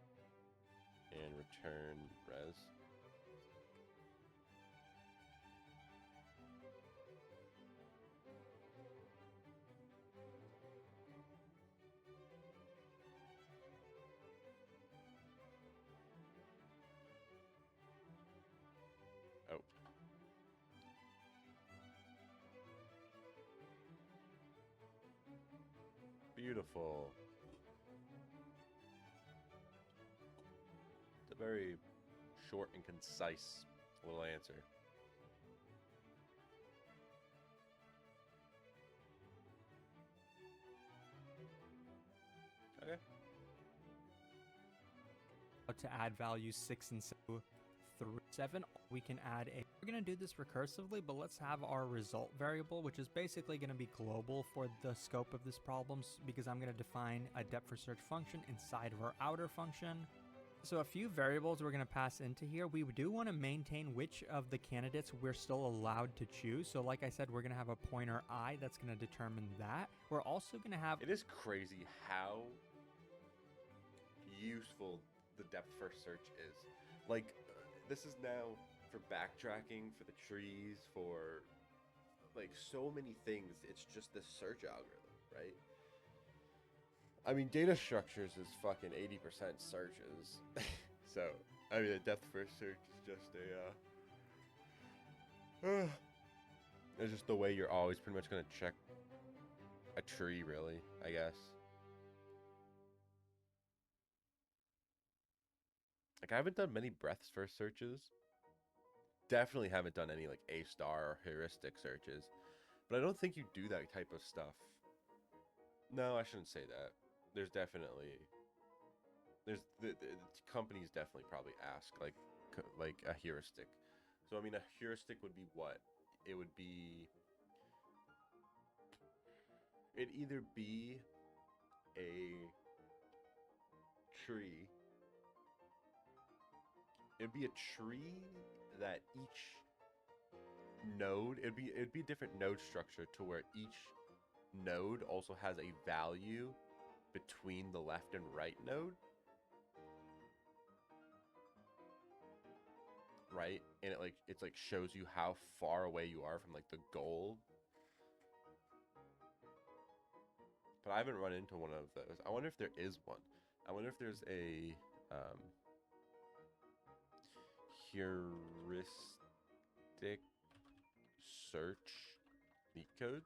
and return res. Oh. Beautiful. It's a very short and concise little answer. Okay. To add values 6 and 7 through 7, we can add a, we're going to do this recursively, but let's have our result variable, which is basically going to be global for the scope of this problem, because I'm going to define a depth for search function inside of our outer function. So a few variables we're going to pass into here. We do want to maintain which of the candidates we're still allowed to choose. So like I said, we're going to have a pointer I that's going to determine that. We're also going to have... It is crazy how useful the depth first search is. Like, this is now for backtracking, for the trees, for like so many things. It's just the search algorithm, right? I mean, data structures is fucking 80% searches. So, I mean, the depth first search is just it's just the way you're always pretty much going to check a tree, really, I guess. Like, I haven't done many breadth first searches. Definitely haven't done any, like, A-star or heuristic searches. But I don't think you do that type of stuff. No, I shouldn't say that. There's definitely... the companies definitely probably ask, like a heuristic. So, I mean, a heuristic would be what? It would be... It'd either be a tree... It'd be a tree that each node, it'd be a different node structure to where each node also has a value between the left and right node. Right? And it's like shows you how far away you are from like the goal. But I haven't run into one of those. I wonder if there is one. I wonder if there's a heuristic search LeetCode.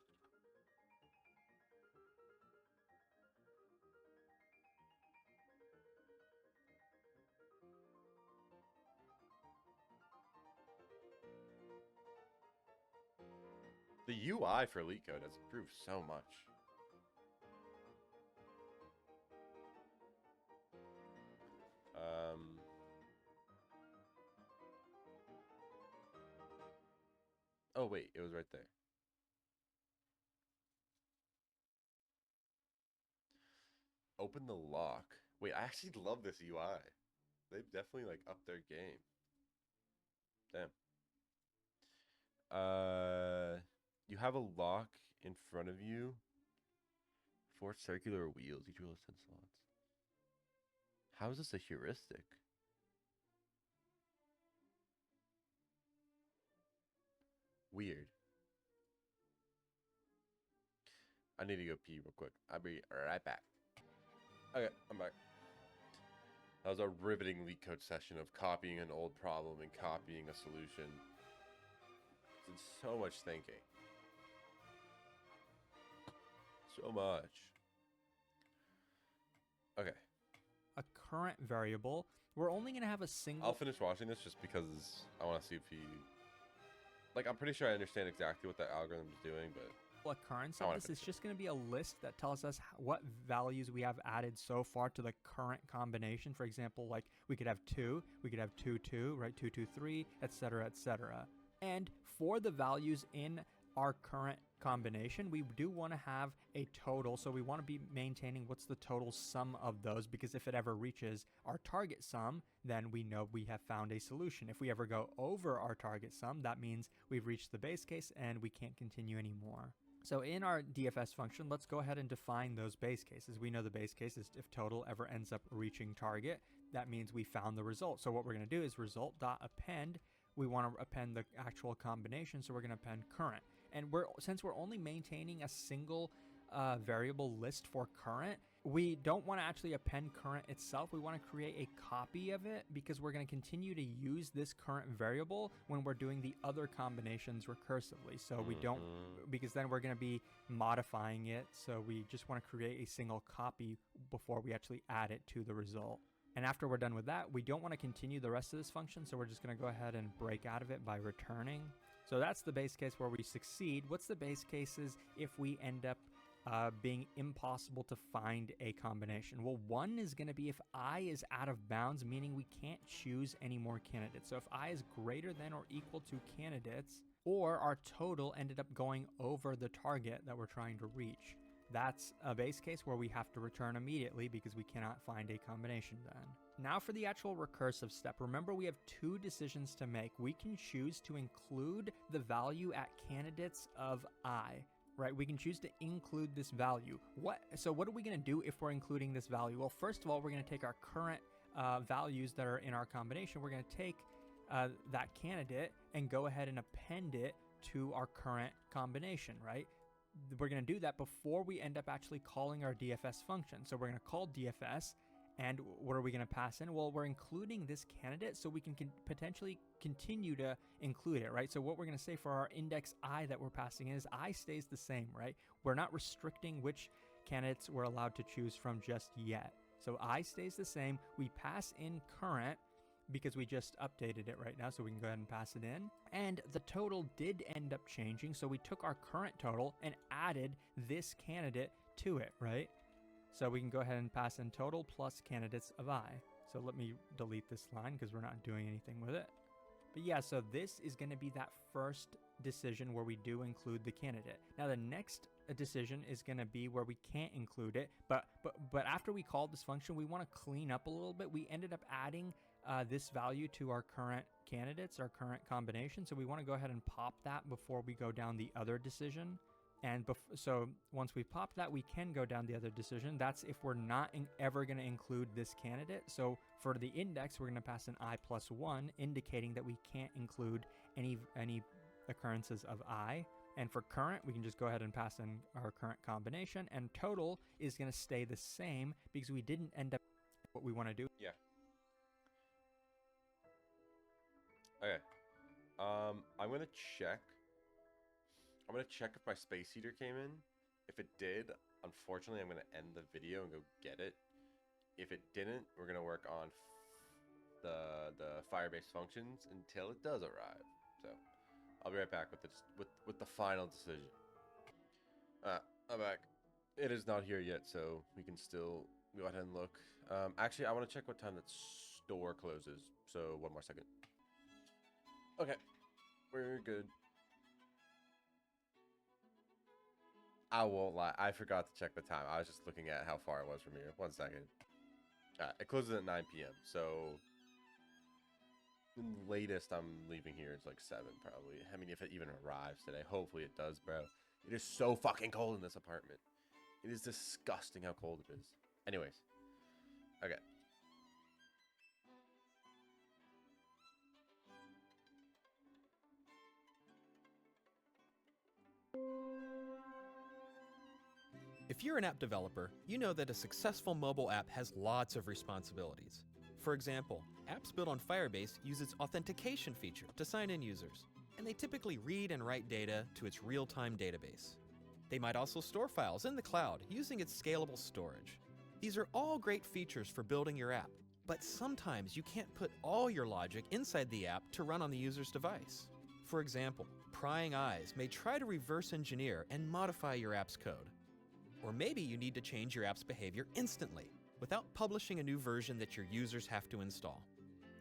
The UI for LeetCode has improved so much. Oh wait, it was right there. Open the lock. Wait, I actually love this UI. They've definitely like upped their game. Damn. You have a lock in front of you. 4 circular wheels. Each wheel has 10 slots. How is this a heuristic? Weird. I need to go pee real quick. I'll be right back. Okay, I'm back. That was a riveting LeetCode session of copying an old problem and copying a solution. It's so much thinking. So much. Okay. A current variable. We're only going to have a single... I'll finish watching this just because I want to see if he... Like, I'm pretty sure I understand exactly what that algorithm is doing, but... occurrence of this is just going to be a list that tells us what values we have added so far to the current combination. For example, like we could have 2, we could have 2, 2, right? 2, 2, 3, etc., etc. And for the values in our current combination, we do want to have a total. So we want to be maintaining what's the total sum of those, because if it ever reaches our target sum, then we know we have found a solution. If we ever go over our target sum, that means we've reached the base case and we can't continue anymore. So in our DFS function, let's go ahead and define those base cases. We know the base case is if total ever ends up reaching target, that means we found the result. So what we're going to do is result.append. We want to append the actual combination, so we're going to append current. And since we're only maintaining a single variable list for current, we don't want to actually append current itself. We want to create a copy of it because we're going to continue to use this current variable when we're doing the other combinations recursively. So we don't, because then we're going to be modifying it. So we just want to create a single copy before we actually add it to the result. And after we're done with that, we don't want to continue the rest of this function. So we're just going to go ahead and break out of it by returning. So that's the base case where we succeed. What's the base cases if we end up being impossible to find a combination? Well, one is going to be if I is out of bounds, meaning we can't choose any more candidates. So if I is greater than or equal to candidates, or our total ended up going over the target that we're trying to reach, that's a base case where we have to return immediately because we cannot find a combination then. Now for the actual recursive step, remember we have 2 decisions to make. We can choose to include the value at candidates of I, right? We can choose to include this value. So what are we going to do if we're including this value? Well, first of all, we're going to take our current values that are in our combination. We're going to take that candidate and go ahead and append it to our current combination, right? We're going to do that before we end up actually calling our DFS function. So we're going to call DFS, and what are we going to pass in? Well, we're including this candidate so we can potentially continue to include it, right? So what we're going to say for our index I that we're passing in is I stays the same, right? We're not restricting which candidates we're allowed to choose from just yet. So I stays the same. We pass in current because we just updated it right now, so we can go ahead and pass it in. And the total did end up changing, so we took our current total and added this candidate to it, right? So we can go ahead and pass in total plus candidates of I. So let me delete this line because we're not doing anything with it. But yeah, so this is going to be that first decision where we do include the candidate. Now the next decision is going to be where we can't include it, but after we called this function, we want to clean up a little bit. We ended up adding this value to our current candidates, our current combination. So we want to go ahead and pop that before we go down the other decision. And so once we've popped that, we can go down the other decision. That's if we're not ever going to include this candidate. So for the index, we're going to pass in I plus 1, indicating that we can't include any occurrences of I. And for current, we can just go ahead and pass in our current combination. And total is going to stay the same because we didn't end up what we want to do. Yeah. Okay. I'm gonna check. I'm gonna check if my space heater came in. If it did, unfortunately, I'm gonna end the video and go get it. If it didn't, we're gonna work on the Firebase functions until it does arrive. So I'll be right back with the final decision. I'm back. It is not here yet, so we can still go ahead and look. Actually, I want to check what time that store closes. So one more second. Okay, we're good. I won't lie. I forgot to check the time. I was just looking at how far it was from here. 1 second. It closes at 9 p.m. So latest I'm leaving here is like 7 probably. I mean, if it even arrives today. Hopefully it does, bro. It is so fucking cold in this apartment. It is disgusting how cold it is. Anyways. Okay. If you're an app developer, you know that a successful mobile app has lots of responsibilities. For example, apps built on Firebase use its authentication feature to sign in users, and they typically read and write data to its real-time database. They might also store files in the cloud using its scalable storage. These are all great features for building your app, but sometimes you can't put all your logic inside the app to run on the user's device. For example, prying eyes may try to reverse engineer and modify your app's code. Or maybe you need to change your app's behavior instantly, without publishing a new version that your users have to install.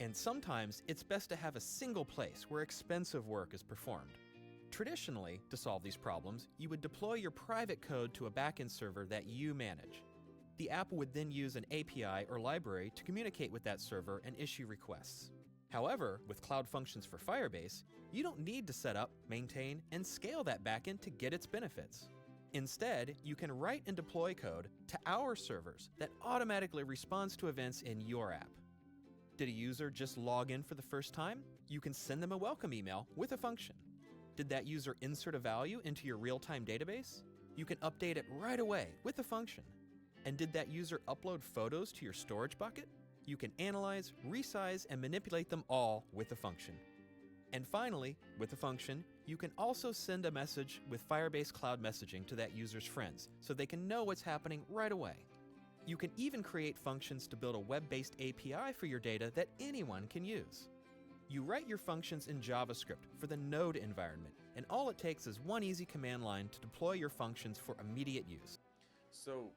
And sometimes it's best to have a single place where expensive work is performed. Traditionally, to solve these problems, you would deploy your private code to a backend server that you manage. The app would then use an API or library to communicate with that server and issue requests. However, with Cloud Functions for Firebase, you don't need to set up, maintain, and scale that backend to get its benefits. Instead, you can write and deploy code to our servers that automatically responds to events in your app. Did a user just log in for the first time? You can send them a welcome email with a function. Did that user insert a value into your real-time database? You can update it right away with a function. And did that user upload photos to your storage bucket? You can analyze, resize, and manipulate them all with a function. And finally, with a function, you can also send a message with Firebase Cloud Messaging to that user's friends so they can know what's happening right away. You can even create functions to build a web-based API for your data that anyone can use. You write your functions in JavaScript for the Node environment, and all it takes is one easy command line to deploy your functions for immediate use. So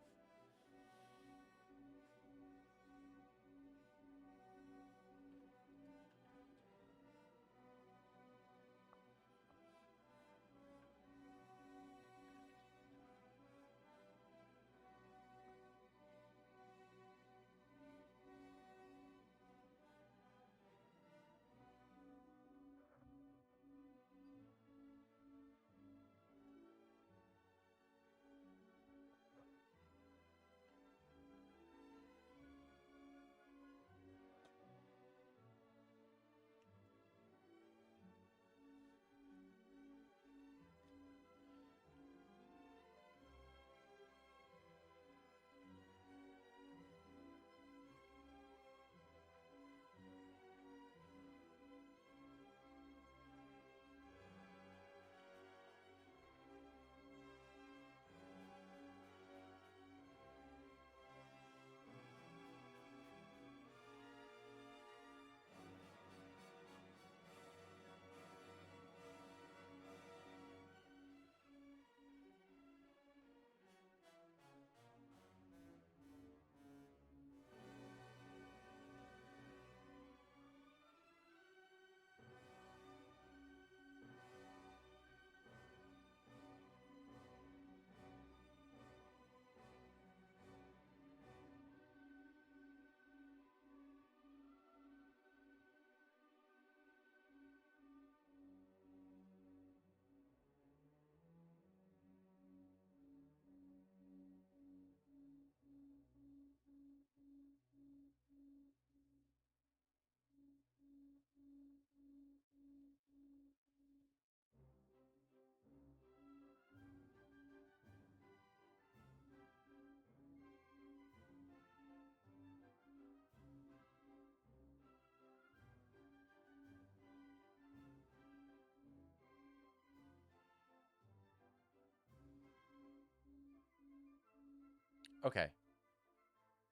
okay.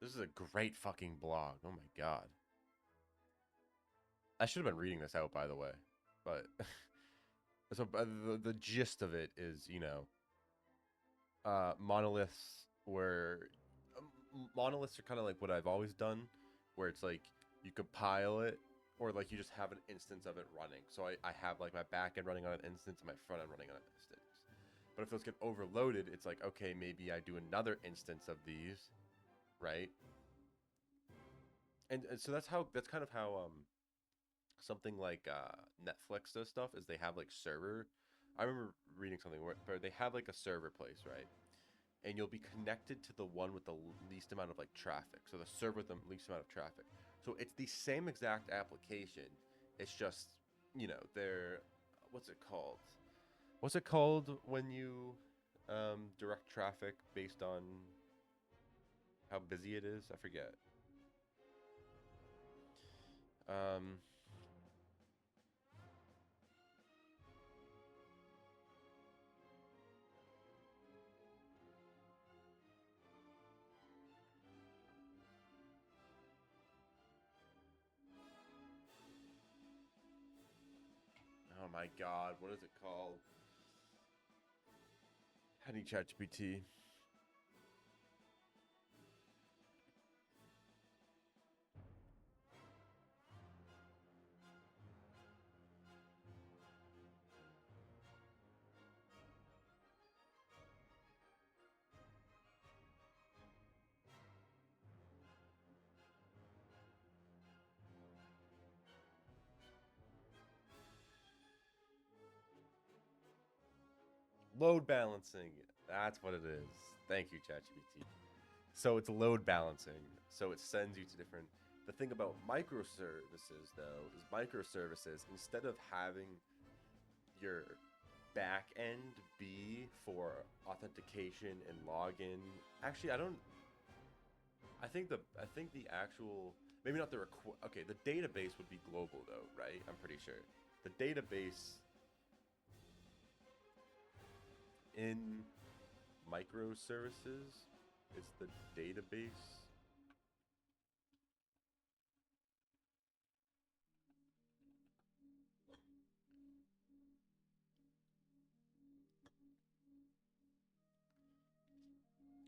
This is a great fucking blog. Oh my god. I should have been reading this out, by the way. But So the gist of it is, monoliths were monoliths are kind of like what I've always done, where it's like you compile it, or like you just have an instance of it running. So I have like my backend running on an instance and my front end running on an instance. But if those get overloaded, it's like, okay, maybe I do another instance of these, right? And so that's kind of how something like Netflix does stuff is they have like server. I remember reading something where they have like a server place, right? And you'll be connected to the one with the least amount of like traffic. So the server with the least amount of traffic. So it's the same exact application. It's just, they're what's it called? What's it called when you direct traffic based on how busy it is? I forget. Um, oh my God, what is it called? How do you ChatGPT? Load balancing. That's what it is. Thank you, ChatGPT. So it's load balancing. So it sends you to different. The thing about microservices, though, is microservices, instead of having your back end be for authentication and login, actually, I don't. I think the actual, maybe not the okay, the database would be global though, right? I'm pretty sure the database in microservices is the database.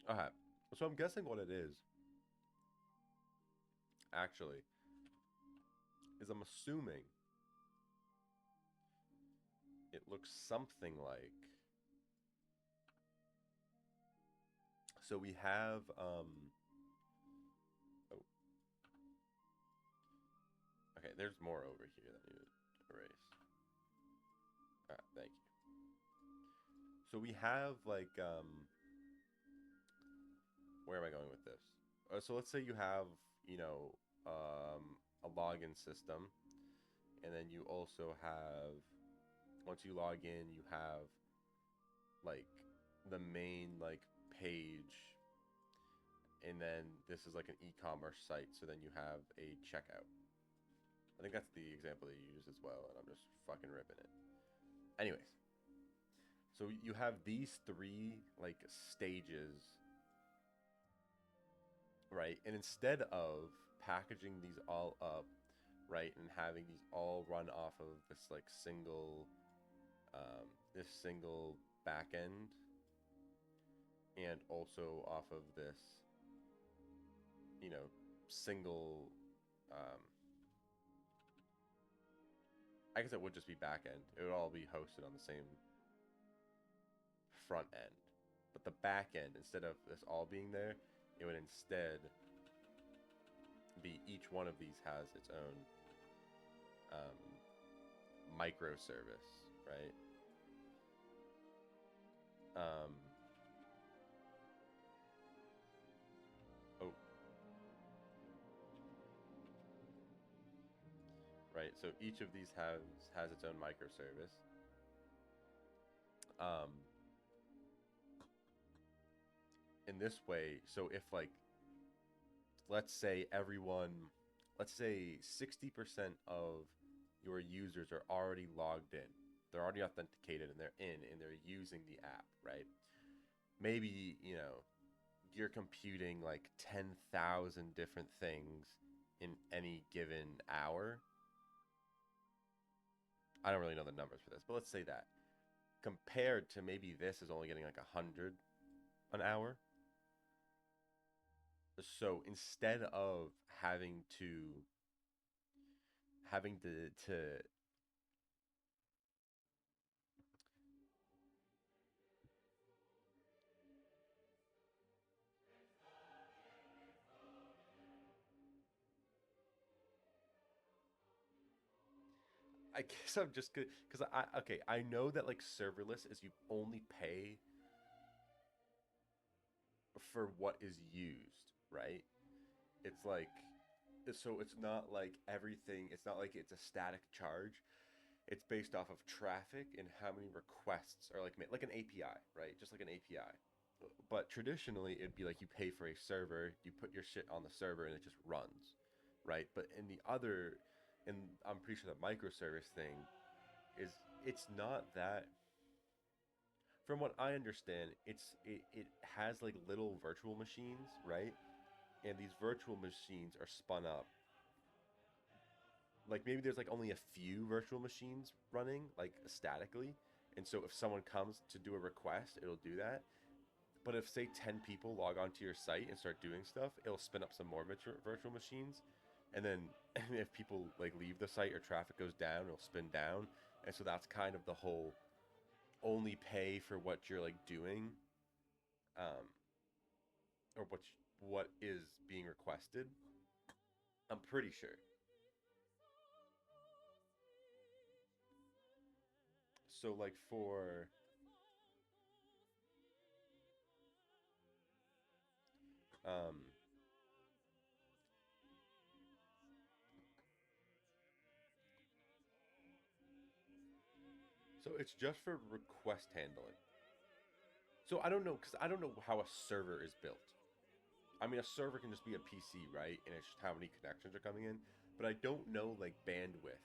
Okay, so I'm guessing what it is actually is, I'm assuming it looks something like, so we have oh, okay, there's more over here that I need to erase. All right, thank you. So we have like where am I going with this? So let's say you have, you know, a login system, and then you also have, once you log in, you have like the main like page, and then this is like an e-commerce site. So then you have a checkout. I think that's the example that you use as well, and I'm just fucking ripping it. Anyways, so you have these three like stages, right? And instead of packaging these all up, right, and having these all run off of this like this single backend, and also off of this, you know, single, um, I guess it would just be backend. It would all be hosted on the same front end. But the back end, instead of this all being there, it would instead be each one of these has its own microservice, right? Um, oh, right. So each of these has its own microservice. Um, in this way, so if like, let's say everyone, let's say 60% of your users are already logged in, they're already authenticated, and they're in and they're using the app, right? Maybe, you're computing like 10,000 different things in any given hour. I don't really know the numbers for this, but let's say that compared to maybe this is only getting like 100 an hour. So instead of having to I guess I'm just good because I know that like serverless is you only pay for what is used, right? It's like so it's not like everything, it's not like it's a static charge. It's based off of traffic and how many requests are like an API, right? Just like an API. But traditionally it'd be like you pay for a server, you put your shit on the server and it just runs, right? But in the other and I'm pretty sure the microservice thing is it's not that from what I understand, it has like little virtual machines, right? And these virtual machines are spun up. Like maybe there's like only a few virtual machines running like statically, and so if someone comes to do a request, it'll do that. But if say 10 people log onto your site and start doing stuff, it'll spin up some more virtual machines, and then if people like leave the site or traffic goes down, it'll spin down, and so that's kind of the whole only pay for what you're like doing, um, or what is being requested. I'm pretty sure. So like for um, so it's just for request handling. So I don't know because I don't know how a server is built. I mean, a server can just be a PC, right? And it's just how many connections are coming in. But I don't know like bandwidth.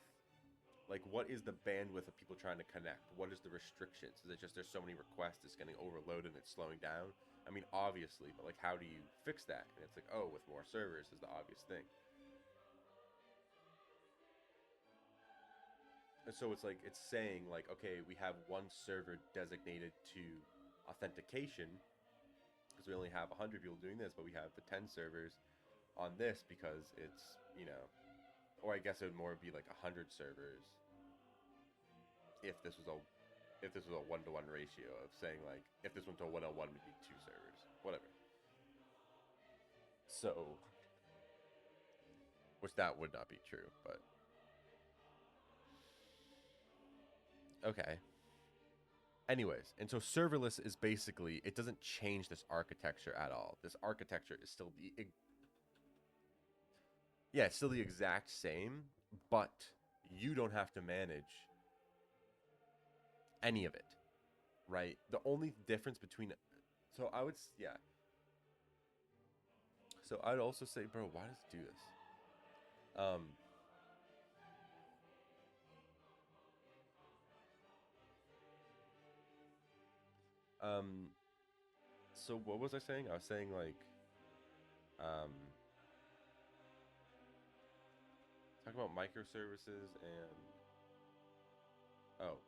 Like, what is the bandwidth of people trying to connect? What is the restrictions? Is it just there's so many requests, it's getting overloaded and it's slowing down? I mean, obviously, but like, how do you fix that? And it's like, oh, with more servers is the obvious thing. And so it's like, it's saying, like, okay, we have one server designated to authentication because we only have 100 people doing this, but we have the 10 servers on this because it's, or I guess it would more be like 100 servers if this was a one-to-one ratio of saying like if this went to a 101 we'd need two servers, whatever. So which that would not be true, but okay. Anyways, and so serverless is basically it doesn't change this architecture at all. This architecture is still yeah, it's still the exact same, but you don't have to manage any of it, right? The only difference between so I would yeah. So I'd also say, bro, why does it do this? Um um so what was I saying? I was saying like um talk about microservices and oh,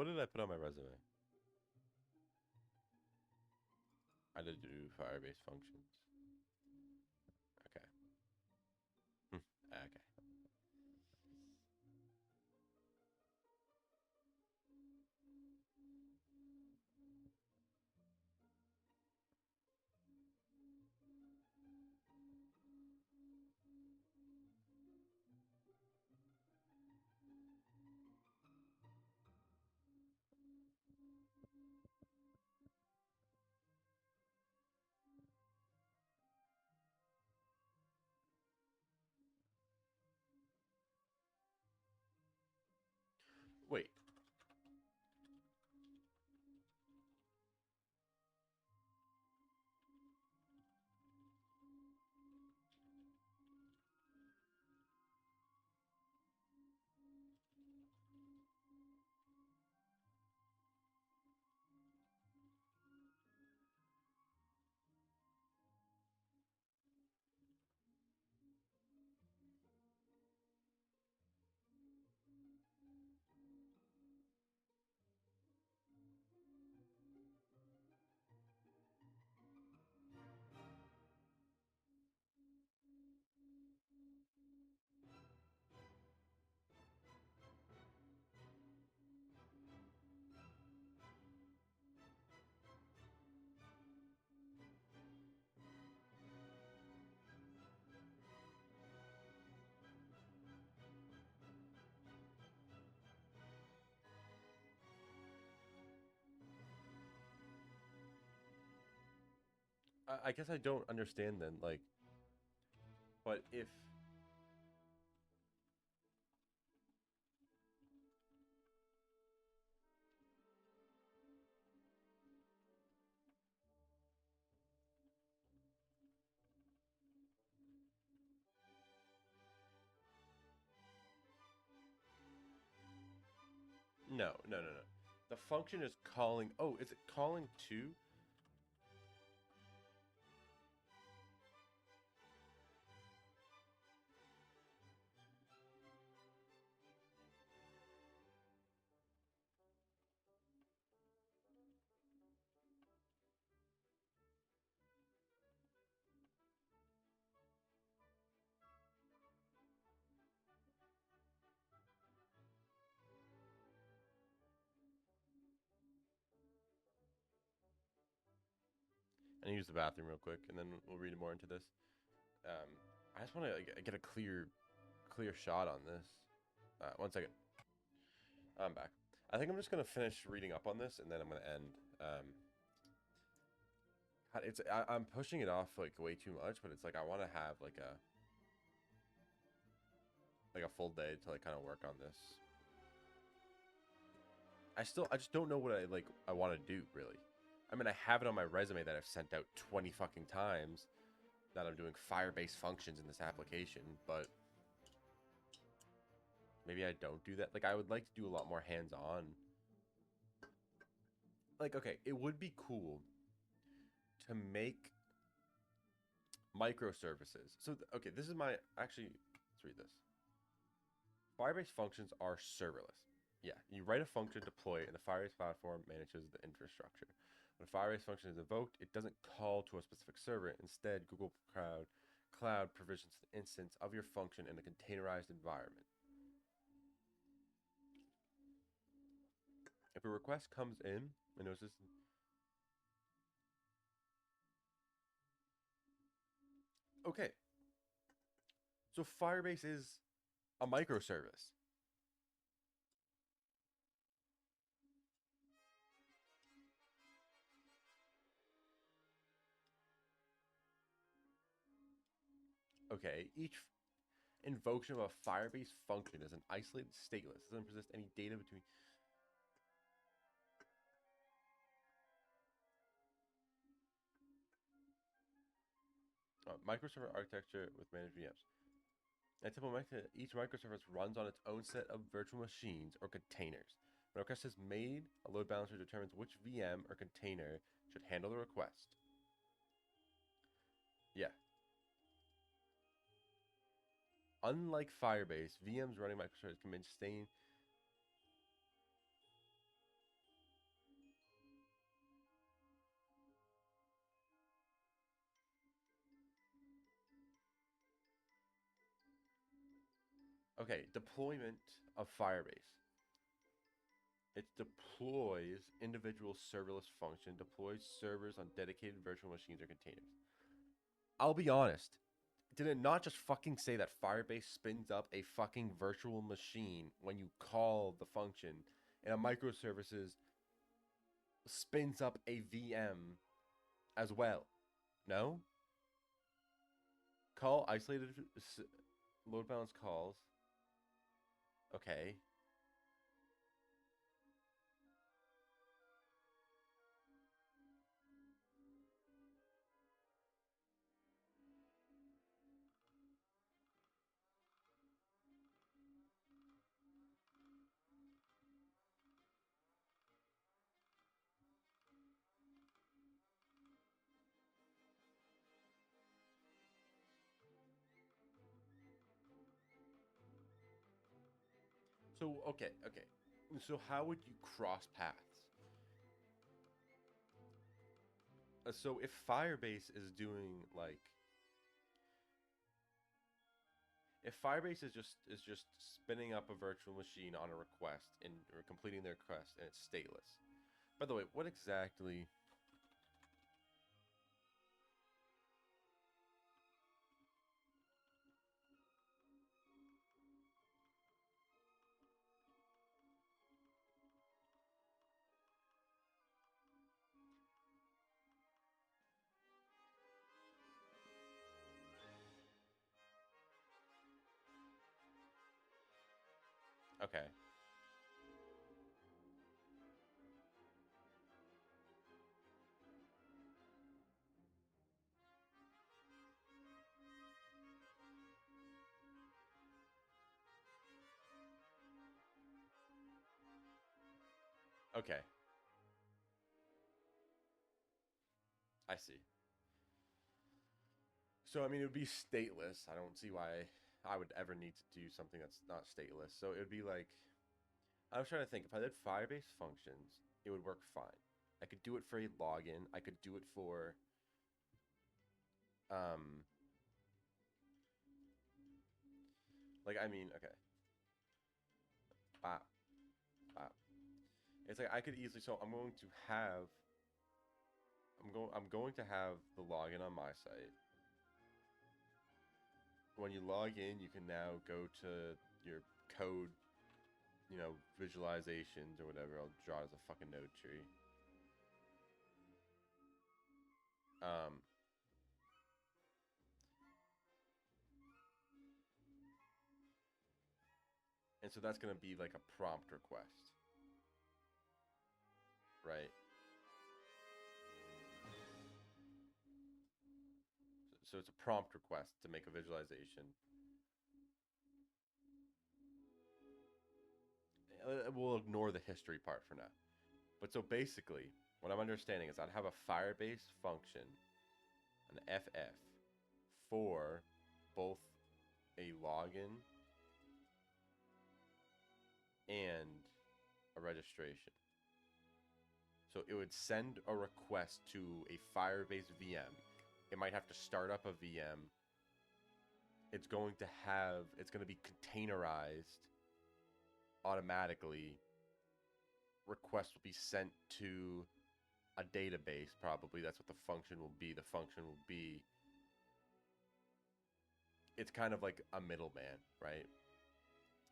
what did I put on my resume? I did do Firebase functions. Okay. Okay. I guess I don't understand then. Like, but if no. The function is calling. Oh, is it calling to? And use the bathroom real quick, and then we'll read more into this. Um, I just want to get a clear shot on this. 1 second. I'm back. I think I'm just gonna finish reading up on this, and then I'm gonna end. I'm pushing it off like way too much, but it's like I want to have like a full day to like kind of work on this. I just don't know what I want to do really. I mean, I have it on my resume that I've sent out 20 fucking times that I'm doing Firebase functions in this application, but maybe I don't do that. Like, I would like to do a lot more hands-on. Like, okay, it would be cool to make microservices. So, okay, this is my, actually, let's read this. Firebase functions are serverless. Yeah, you write a function, deploy it, and the Firebase platform manages the infrastructure. When a Firebase function is invoked, it doesn't call to a specific server. Instead, Google Cloud provisions an instance of your function in a containerized environment. If a request comes in, and notice, okay, so Firebase is a microservice. Okay, each invocation of a Firebase function is an isolated stateless. It doesn't possess any data between. Microserver architecture with managed VMs. Each microservice runs on its own set of virtual machines or containers. When a request is made, a load balancer determines which VM or container should handle the request. Yeah. Unlike Firebase, VMs running microservices can maintain. Okay, deployment of Firebase. It deploys individual serverless function, deploys servers on dedicated virtual machines or containers. I'll be honest. Did it not just fucking say that Firebase spins up a fucking virtual machine when you call the function, and a microservices spins up a VM as well? No? Call isolated load balance calls. Okay. So, okay. So how would you cross paths? So if Firebase is doing like, if Firebase is just spinning up a virtual machine on a request and or completing the request and it's stateless. By the way, what exactly? Okay. Okay. I see. So I mean, it would be stateless. I don't see why I would ever need to do something that's not stateless. So it would be like, I was trying to think, if I did Firebase functions, it would work fine. I could do it for a login. I could do it for um like, I mean, okay. Bop, bop. It's like I could easily, so I'm going to have the login on my site. When you log in, you can now go to your code, visualizations or whatever. I'll draw it as a fucking node tree. Um, and so that's gonna be like a prompt request, right? So it's a prompt request to make a visualization. We'll ignore the history part for now. But so basically, what I'm understanding is I'd have a Firebase function, an FF, for both a login and a registration. So it would send a request to a Firebase VM. It might have to start up a VM. It's going to be containerized automatically. Requests will be sent to a database, probably. That's what the function will be. The function will be, it's kind of like a middleman, right?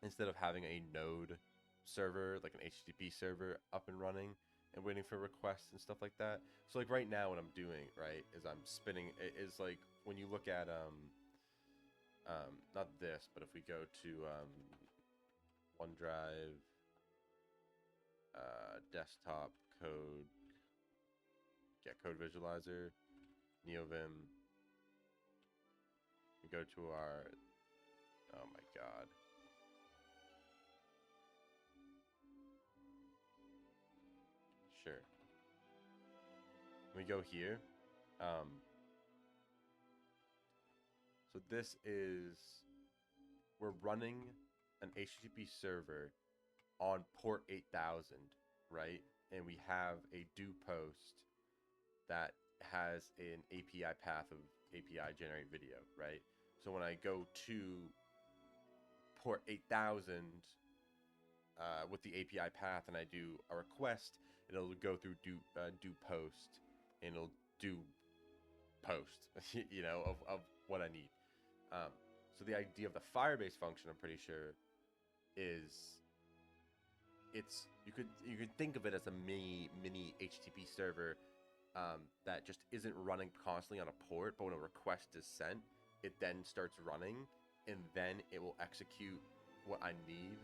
Instead of having a node server, like an HTTP server up and running and waiting for requests and stuff like that. So like right now what I'm doing, right, is I'm spinning, is like when you look at not this, but if we go to OneDrive, desktop code, get code visualizer, NeoVim, we go to our, oh my god, sure, we go here. So this is, we're running an HTTP server on port 8000, right? And we have a do post that has an API path of API generate video, right? So when I go to port 8000 with the API path and I do a request, it'll go through do post, and it'll do post, of what I need. So the idea of the Firebase function, I'm pretty sure, is you could think of it as a mini HTTP server that just isn't running constantly on a port, but when a request is sent, it then starts running, and then it will execute what I need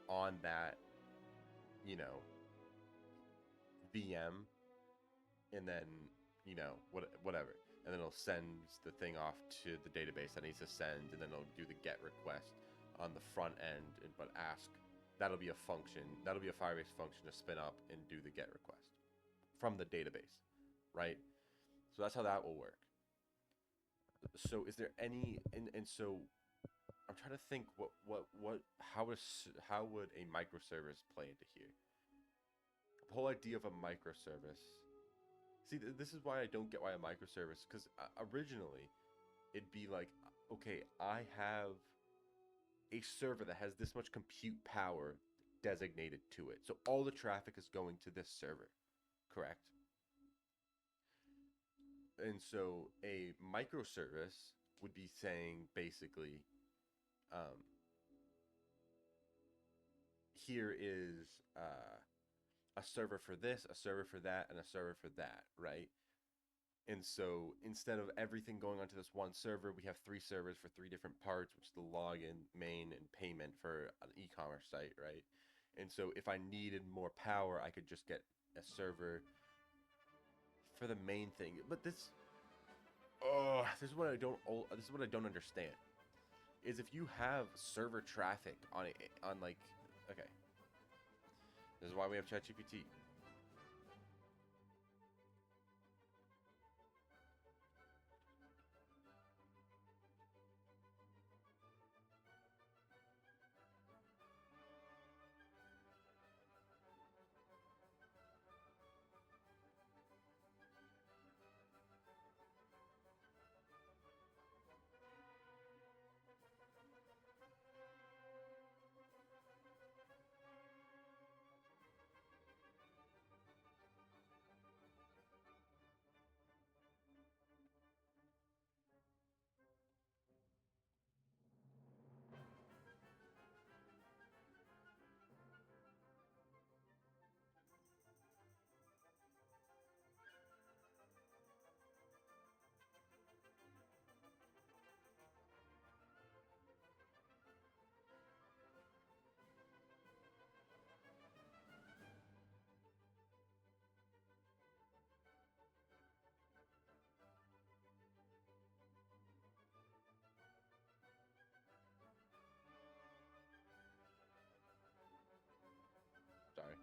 on that, VM, and then, whatever. And then it'll send the thing off to the database that needs to send, and then it'll do the GET request on the front end, but ask, that'll be a function, that'll be a Firebase function to spin up and do the GET request from the database, right? So that's how that will work. So is there any, and so I'm trying to think how would a microservice play into here? The whole idea of a microservice. See, this is why I don't get why a microservice, because originally it'd be like, okay, I have a server that has this much compute power designated to it. So all the traffic is going to this server, correct? And so a microservice would be saying basically, here is a server for this, a server for that, and a server for that, right? And so instead of everything going onto this one server, we have 3 servers for 3 different parts, which is the login, main, and payment for an e-commerce site, right? And so if I needed more power, I could just get a server for the main thing. But this is what I don't understand. Is if you have server traffic on like, okay, this is why we have ChatGPT. Sorry.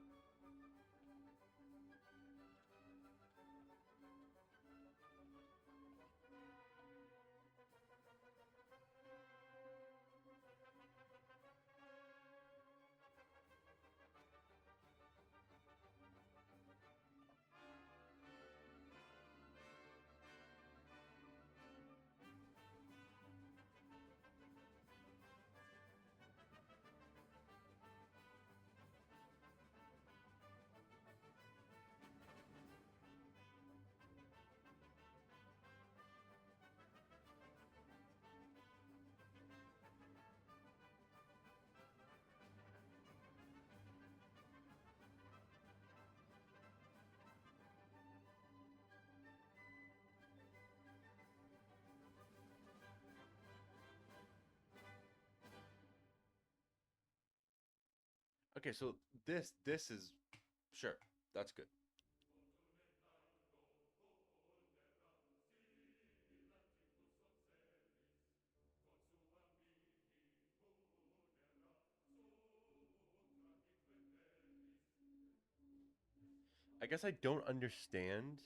Okay, so this is sure. That's good. I guess I don't understand.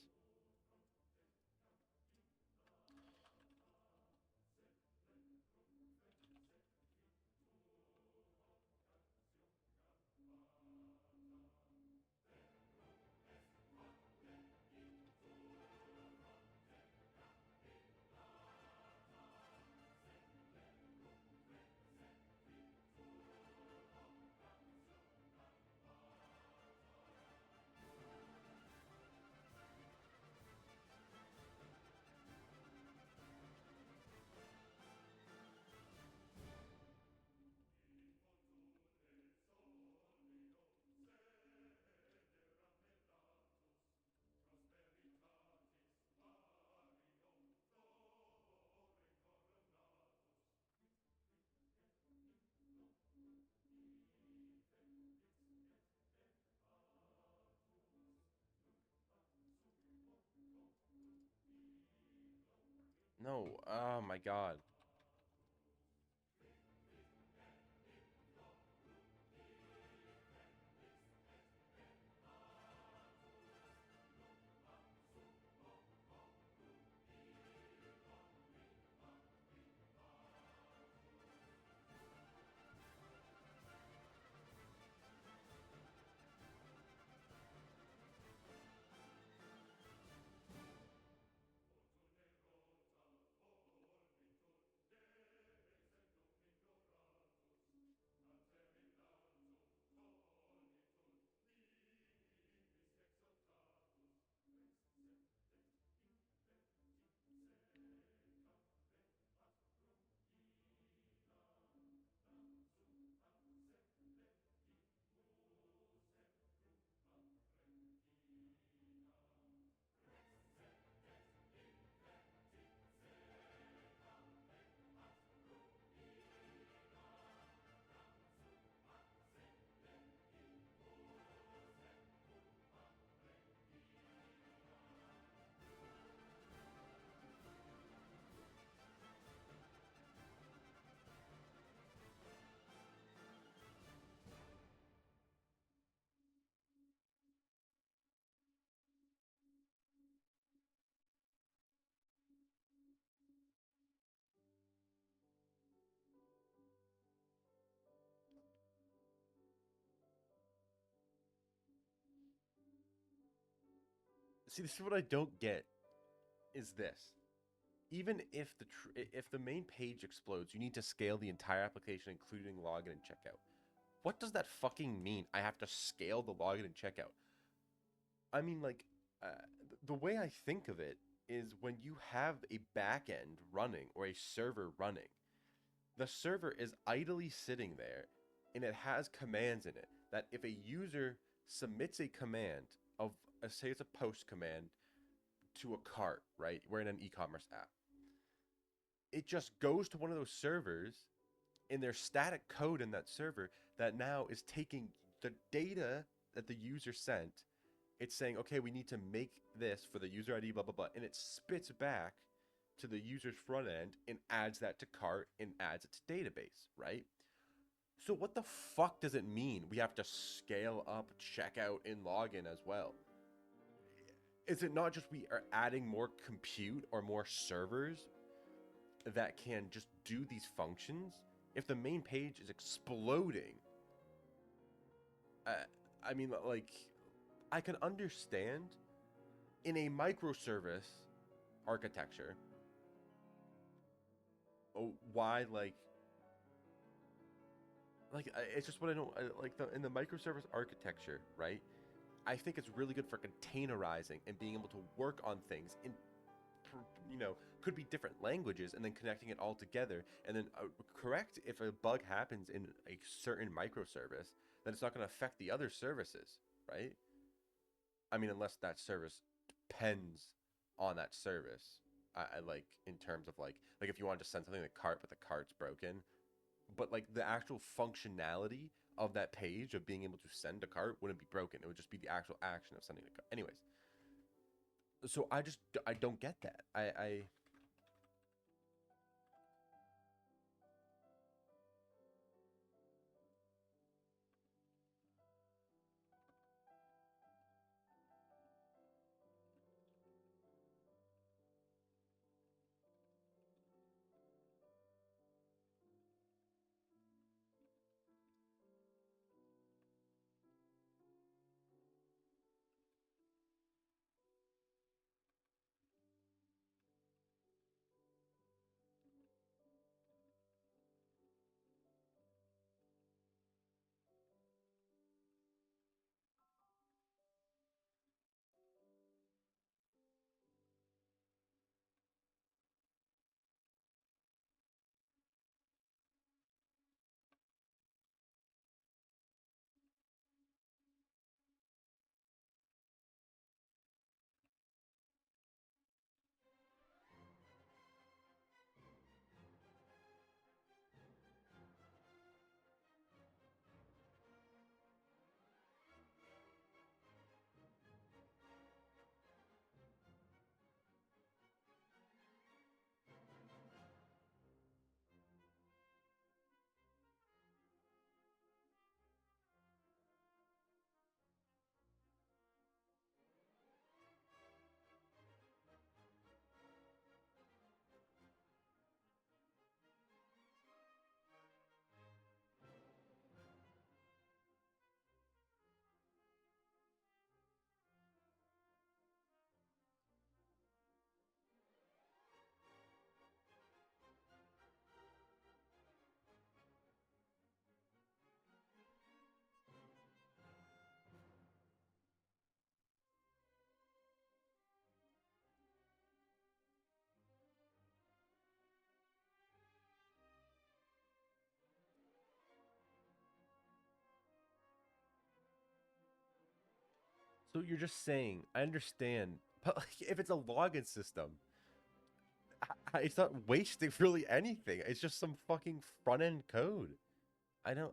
No. Oh my god. See, this is what I don't get is this. Even if if the main page explodes, you need to scale the entire application, including login and checkout. What does that fucking mean? I have to scale the login and checkout. I mean, like, uh, the way I think of it is when you have a backend running or a server running, the server is idly sitting there and it has commands in it that if a user submits a command of, say it's a post command to a cart, right? We're in an e-commerce app. It just goes to one of those servers in their static code in that server that now is taking the data that the user sent. It's saying, okay, we need to make this for the user ID, blah, blah, blah. And it spits back to the user's front end and adds that to cart and adds it to database, right? So what the fuck does it mean we have to scale up checkout and login as well? Is it not just we are adding more compute or more servers that can just do these functions? If the main page is exploding, I mean, like, I can understand in a microservice architecture why, like it's just what I don't like in the microservice architecture, right? I think it's really good for containerizing and being able to work on things in, could be different languages and then connecting it all together and then correct if a bug happens in a certain microservice, then it's not going to affect the other services, right? I mean, unless that service depends on that service. I like in terms of like if you wanted to send something to the cart but the cart's broken, but like the actual functionality of that page of being able to send a cart wouldn't be broken. It would just be the actual action of sending a cart. Anyways, so I don't get that. I So you're just saying, I understand, but like, if it's a login system, it's not wasting really anything. It's just some fucking front end code. I don't.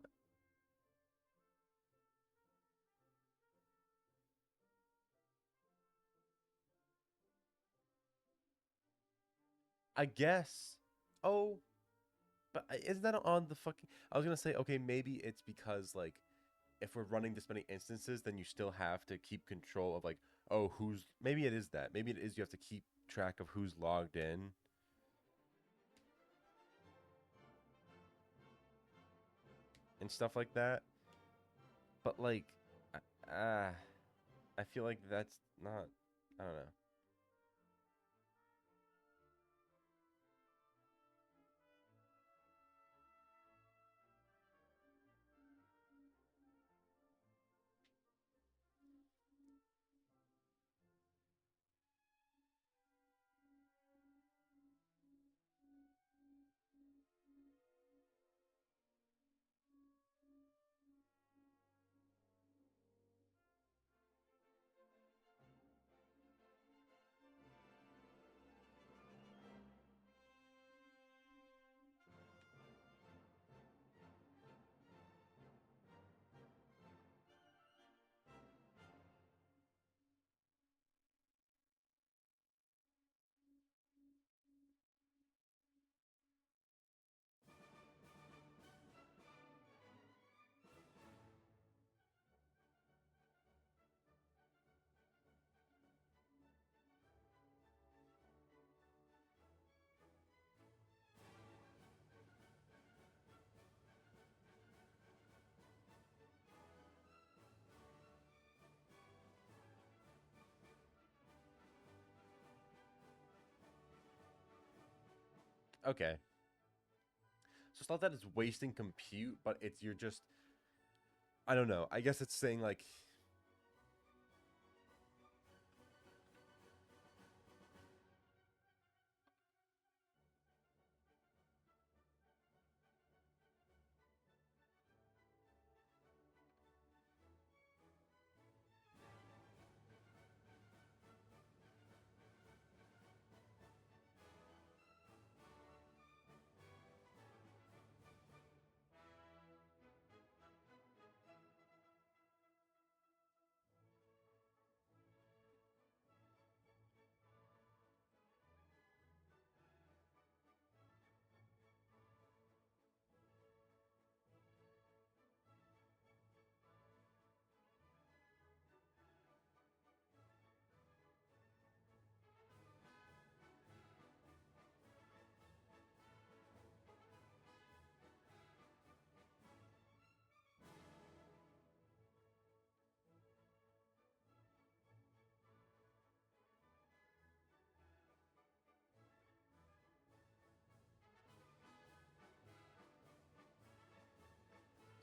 I guess. Oh, but isn't that on the fucking? I was gonna say, okay, maybe it's because like, if we're running this many instances, then you still have to keep control of like, oh, who's. Maybe it is that. Maybe it is you have to keep track of who's logged in and stuff like that. But like, uh, I feel like that's not I don't know. Okay. So it's not that it's wasting compute, but it's you're just I don't know. I guess it's saying like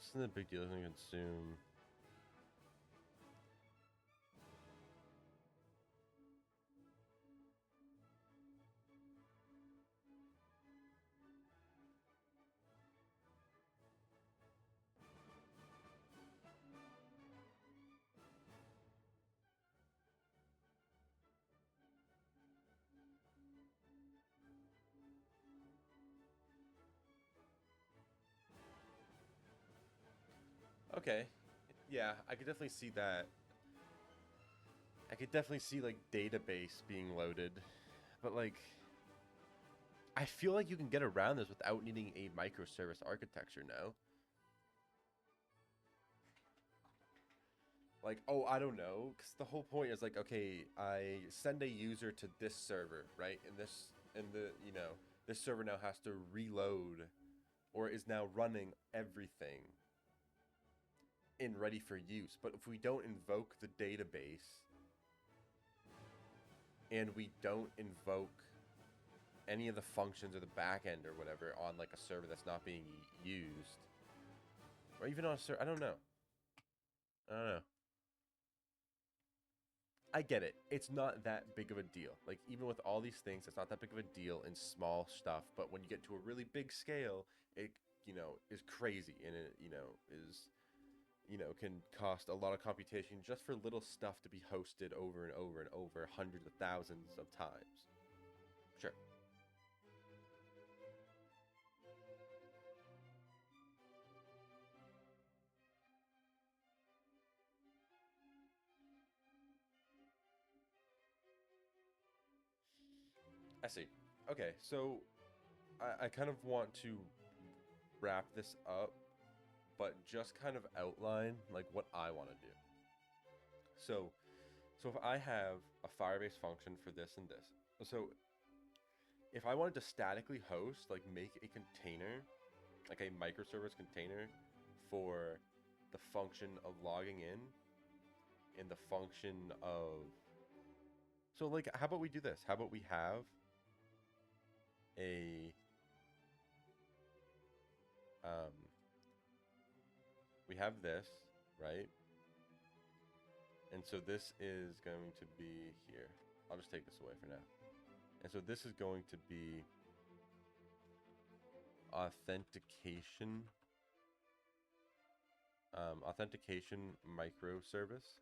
it's not a big deal. It's gonna consume. Okay. Yeah, I could definitely see that. I could definitely see like database being loaded, but like I feel like you can get around this without needing a microservice architecture, no? Like, oh, I don't know, because the whole point is like, okay, I send a user to this server, right? And this server now has to reload or is now running everything in ready for use. But if we don't invoke the database and we don't invoke any of the functions or the backend or whatever on like a server that's not being used, or even on a server, I don't know. I don't know. I get it. It's not that big of a deal. Like even with all these things, it's not that big of a deal in small stuff. But when you get to a really big scale, it is crazy, and it is can cost a lot of computation just for little stuff to be hosted over and over and over hundreds of thousands of times. Sure. I see. Okay, so I kind of want to wrap this up, but just kind of outline like what I want to do. So, so if I have a Firebase function for this and this, so if I wanted to statically host, like make a container, like a microservice container for the function of logging in and the function of So like, how about we do this? How about we have a we have this, right? And so this is going to be here. I'll just take this away for now. And so this is going to be authentication microservice.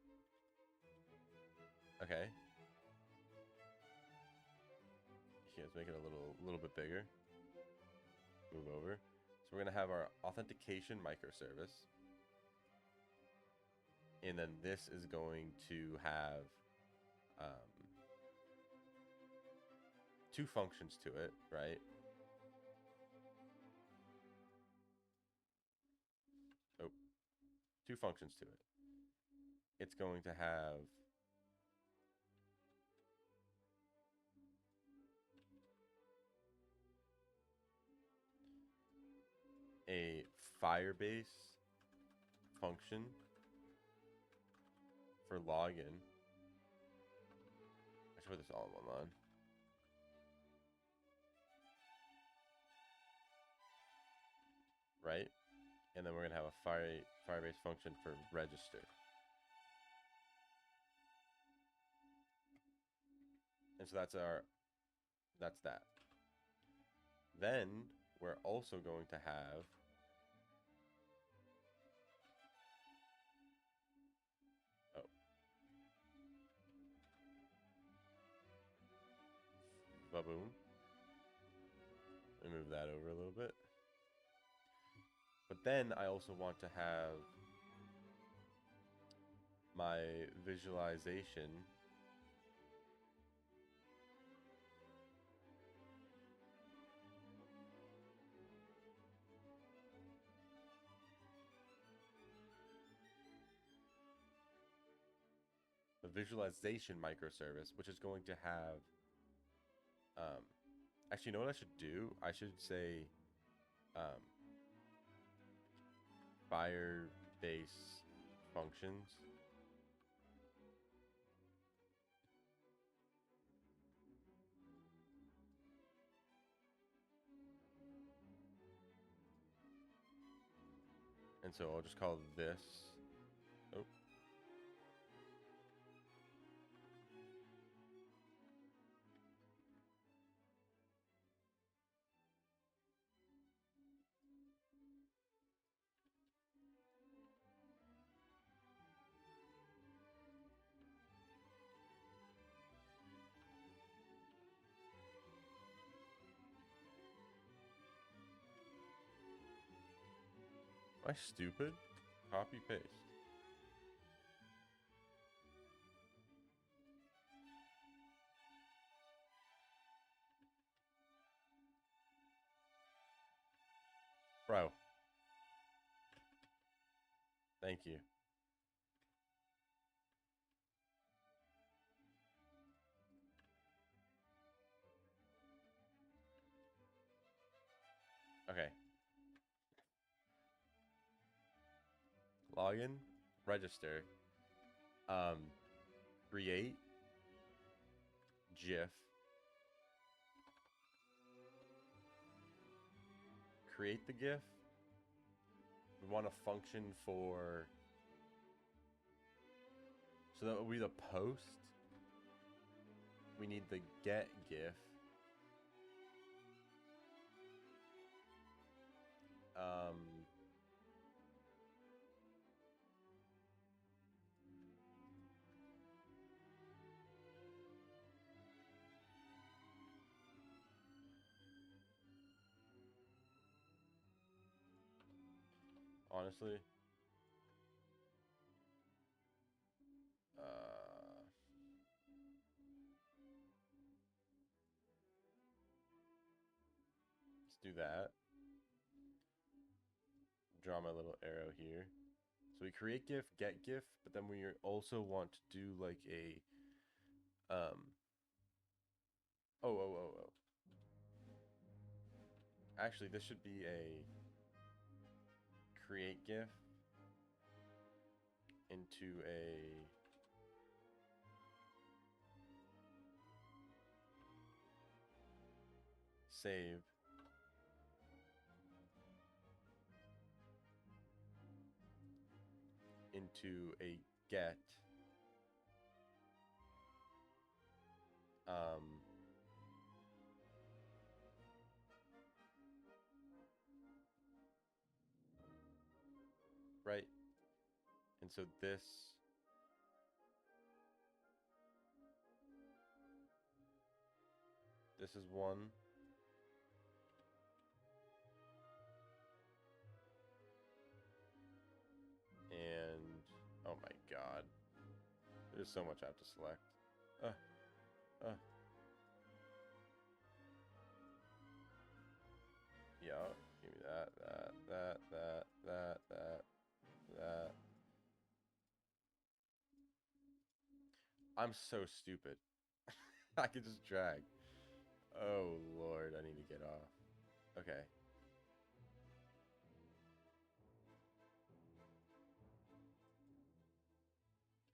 Okay. Here, let's make it a little bit bigger. Move over. So we're gonna have our authentication microservice. And then this is going to have two functions to it, right? Oh, two functions to it. It's going to have a Firebase function for login. I should put this all in one line. Right? And then we're gonna have a Firebase function for register. And so that's that. Then we're also going to have baboom. Let me move that over a little bit. But then I also want to have my visualization microservice, which is going to have actually, you know what I should do? I should say Firebase functions. And so I'll just call this, oh, am I stupid? Copy paste. Bro. Thank you. Okay. Login, register, create GIF, create the GIF. We want a function for, so that would be the post. We need the get GIF. Honestly, let's do that. Draw my little arrow here. So we create GIF, get GIF, but then we also want to do like a Actually, this should be a create GIF into a save. Into a get. Right. And so this is one. And oh my god. There's so much I have to select. Yeah, give me that. I'm so stupid. I could just drag. Oh lord, I need to get off. Okay.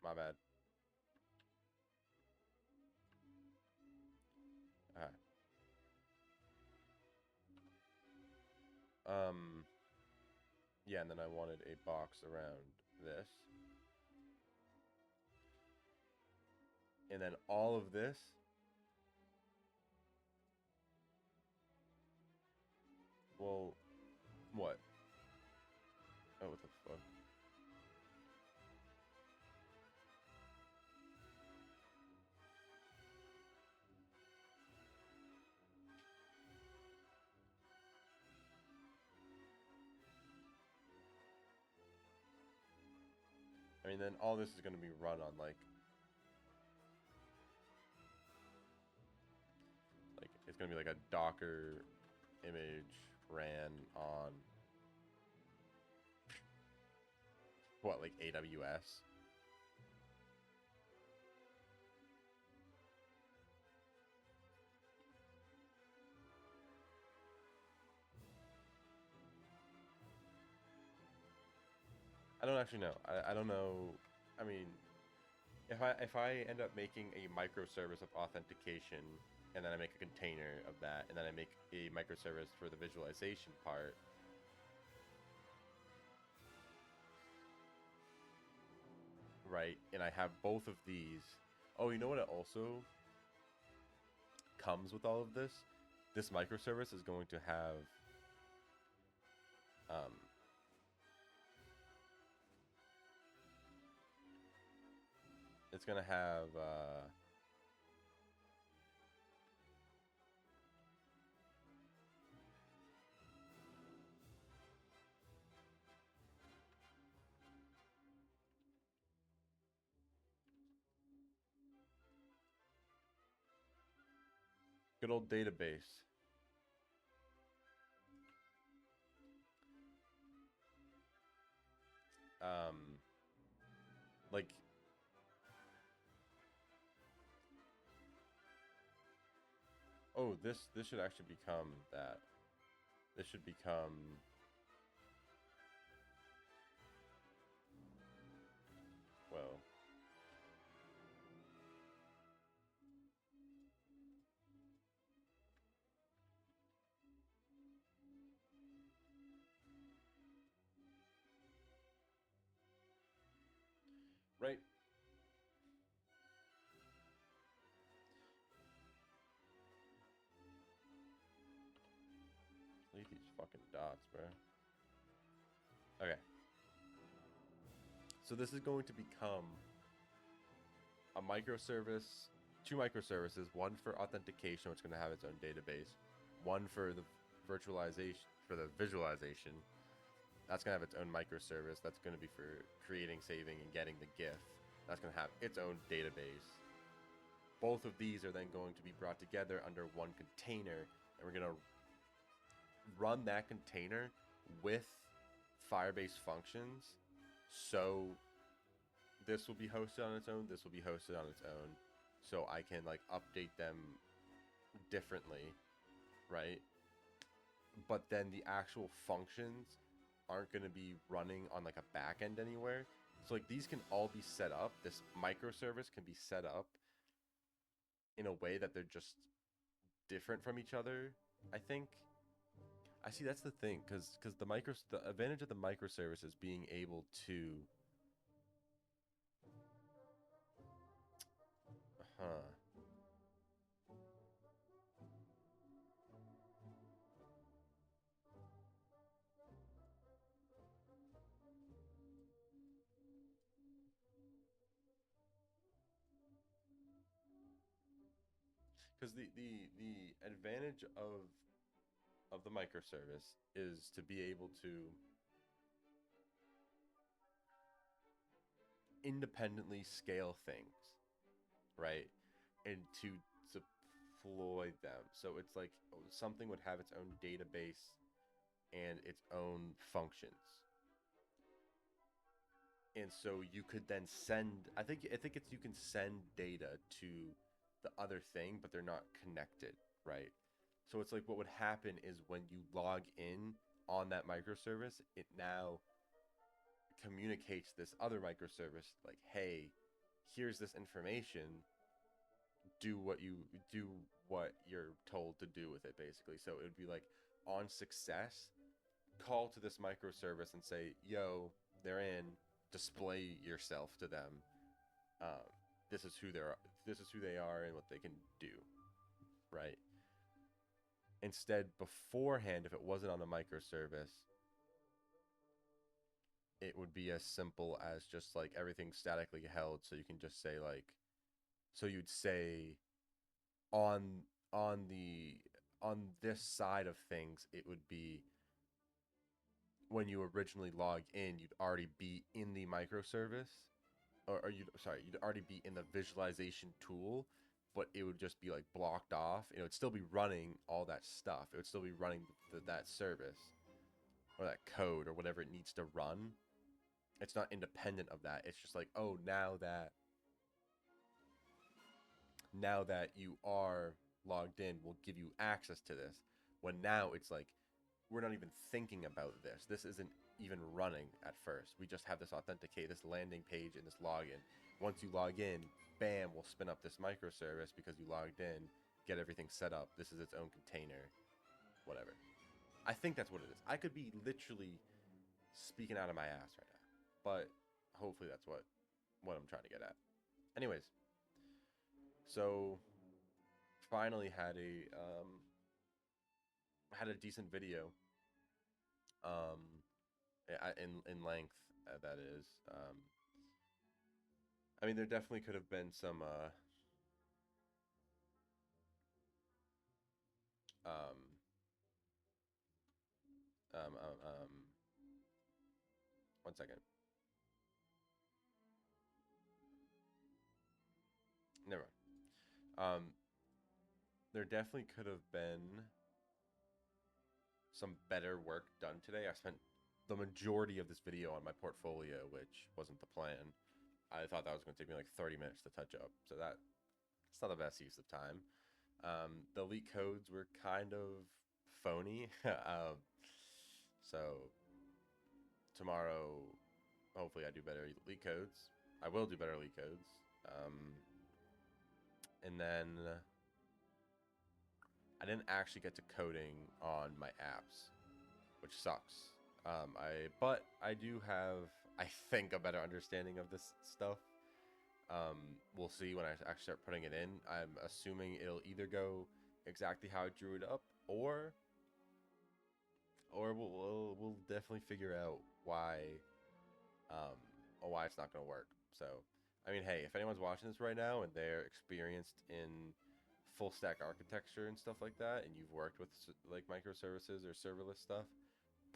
My bad. Alright. Yeah, and then I wanted a box around this. And then all of this. Well, what? Oh, what the fuck? I mean, then all this is going to be run on like it's going to be like a Docker image ran on what, like AWS? I don't actually know. I don't know. I mean, if I end up making a microservice of authentication and then I make a container of that and then I make a microservice for the visualization part, right? And I have both of these. Oh, you know what it also comes with all of this? This microservice is going to have it's going to have good old database. Like oh, this should actually become that. This should become well. Right. Delete these fucking dots, bro. Okay. So this is going to become a microservice, two microservices, one for authentication, which is going to have its own database, one for the virtualization, for the visualization. That's going to have its own microservice. That's going to be for creating, saving, and getting the GIF. That's going to have its own database. Both of these are then going to be brought together under one container, and we're going to run that container with Firebase functions. So this will be hosted on its own, this will be hosted on its own, so I can like update them differently, right? But then the actual functions aren't going to be running on like a back end anywhere. So like these can all be set up, this microservice can be set up in a way that they're just different from each other I think I see that's the thing, because the advantage of the microservice is being able to, huh? Because the advantage of the microservice is to be able to independently scale things, right? And to deploy them. So it's like something would have its own database and its own functions. And so you could then send, I think it's you can send data to the other thing, but they're not connected, right? So it's like what would happen is when you log in on that microservice, it now communicates this other microservice like, hey, here's this information, do what you do what you're told to do with it, basically. So it would be like, on success, call to this microservice and say, yo, they're in, display yourself to them. um, this is who they're this is who they are and what they can do, right? Instead, beforehand, if it wasn't on a microservice, it would be as simple as just like everything statically held. So you can just say like, so you'd say on on the on this side of things, it would be when you originally log in, you'd already be in the microservice, or you'd already be in the visualization tool, but it would just be like blocked off. It would still be running all that stuff. It would still be running that service or that code or whatever it needs to run. It's not independent of that. It's just like, oh, now that you are logged in, we'll give you access to this. When now it's like, we're not even thinking about this. This isn't even running at first. We just have this authenticate, this landing page and this login. Once you log in, bam, we'll spin up this microservice because you logged in, get everything set up. This is its own container, whatever. I think that's what it is. I could be literally speaking out of my ass right now, but hopefully that's what I'm trying to get at. Anyways, so finally had a decent video, um, in length, that is. I mean, there definitely could have been some um, um, um, um, one second. Never mind. There definitely could have been some better work done today. I spent the majority of this video on my portfolio, which wasn't the plan. I thought that was going to take me like 30 minutes to touch up, so it's not the best use of time. The LeetCodes were kind of phony. So tomorrow, hopefully, I do better LeetCodes. I will do better LeetCodes. And then I didn't actually get to coding on my apps, which sucks. But I do have, I think, a better understanding of this stuff. We'll see when I actually start putting it in. I'm assuming it'll either go exactly how I drew it up, or we'll definitely figure out why it's not going to work. So, I mean, hey, if anyone's watching this right now and they're experienced in full stack architecture and stuff like that, and you've worked with like microservices or serverless stuff,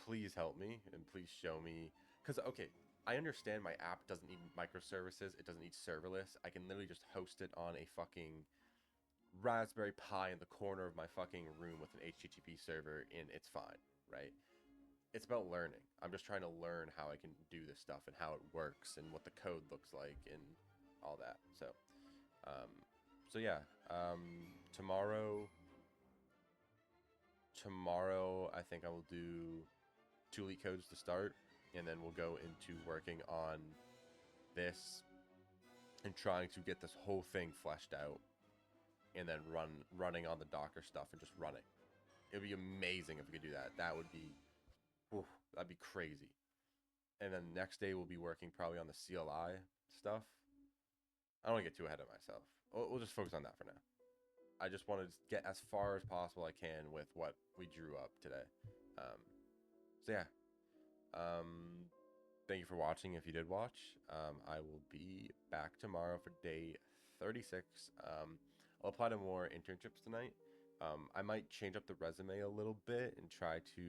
please help me and please show me. Because, okay, I understand my app doesn't need microservices, it doesn't need serverless. I can literally just host it on a fucking Raspberry Pi in the corner of my fucking room with an HTTP server, and it's fine, right? It's about learning. I'm just trying to learn how I can do this stuff and how it works and what the code looks like and all that. Um, so yeah, tomorrow I think I will do 2 LeetCodes to start, and then we'll go into working on this and trying to get this whole thing fleshed out, and then running on the Docker stuff and just running. It would be amazing if we could do that. That would be, whew, that'd be crazy. And then the next day we'll be working probably on the CLI stuff. I don't want to get too ahead of myself. We'll just focus on that for now. I just want to get as far as possible I can with what we drew up today. So yeah. Thank you for watching. If you did watch, I will be back tomorrow for day 36. I'll apply to more internships tonight. I might change up the resume a little bit and try to.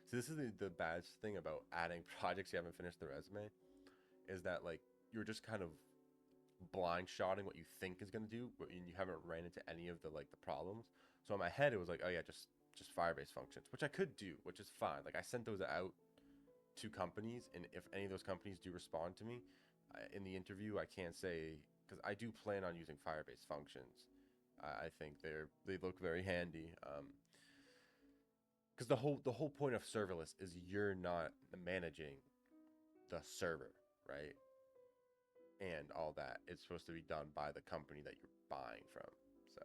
So this is the bad thing about adding projects you haven't finished the resume, is that like you're just kind of blind shotting what you think is going to do, but you haven't ran into any of the like the problems. So in my head it was like, oh yeah, just Firebase functions, which I could do, which is fine. Like I sent those out to companies, and if any of those companies do respond to me in the interview, I can't say, because I do plan on using Firebase functions. I think they look very handy. Because the whole point of serverless is you're not managing the server, right? And all that. It's supposed to be done by the company that you're buying from. So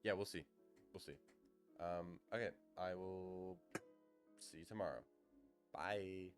yeah, we'll see. We'll see. Okay, I will see you tomorrow. Bye.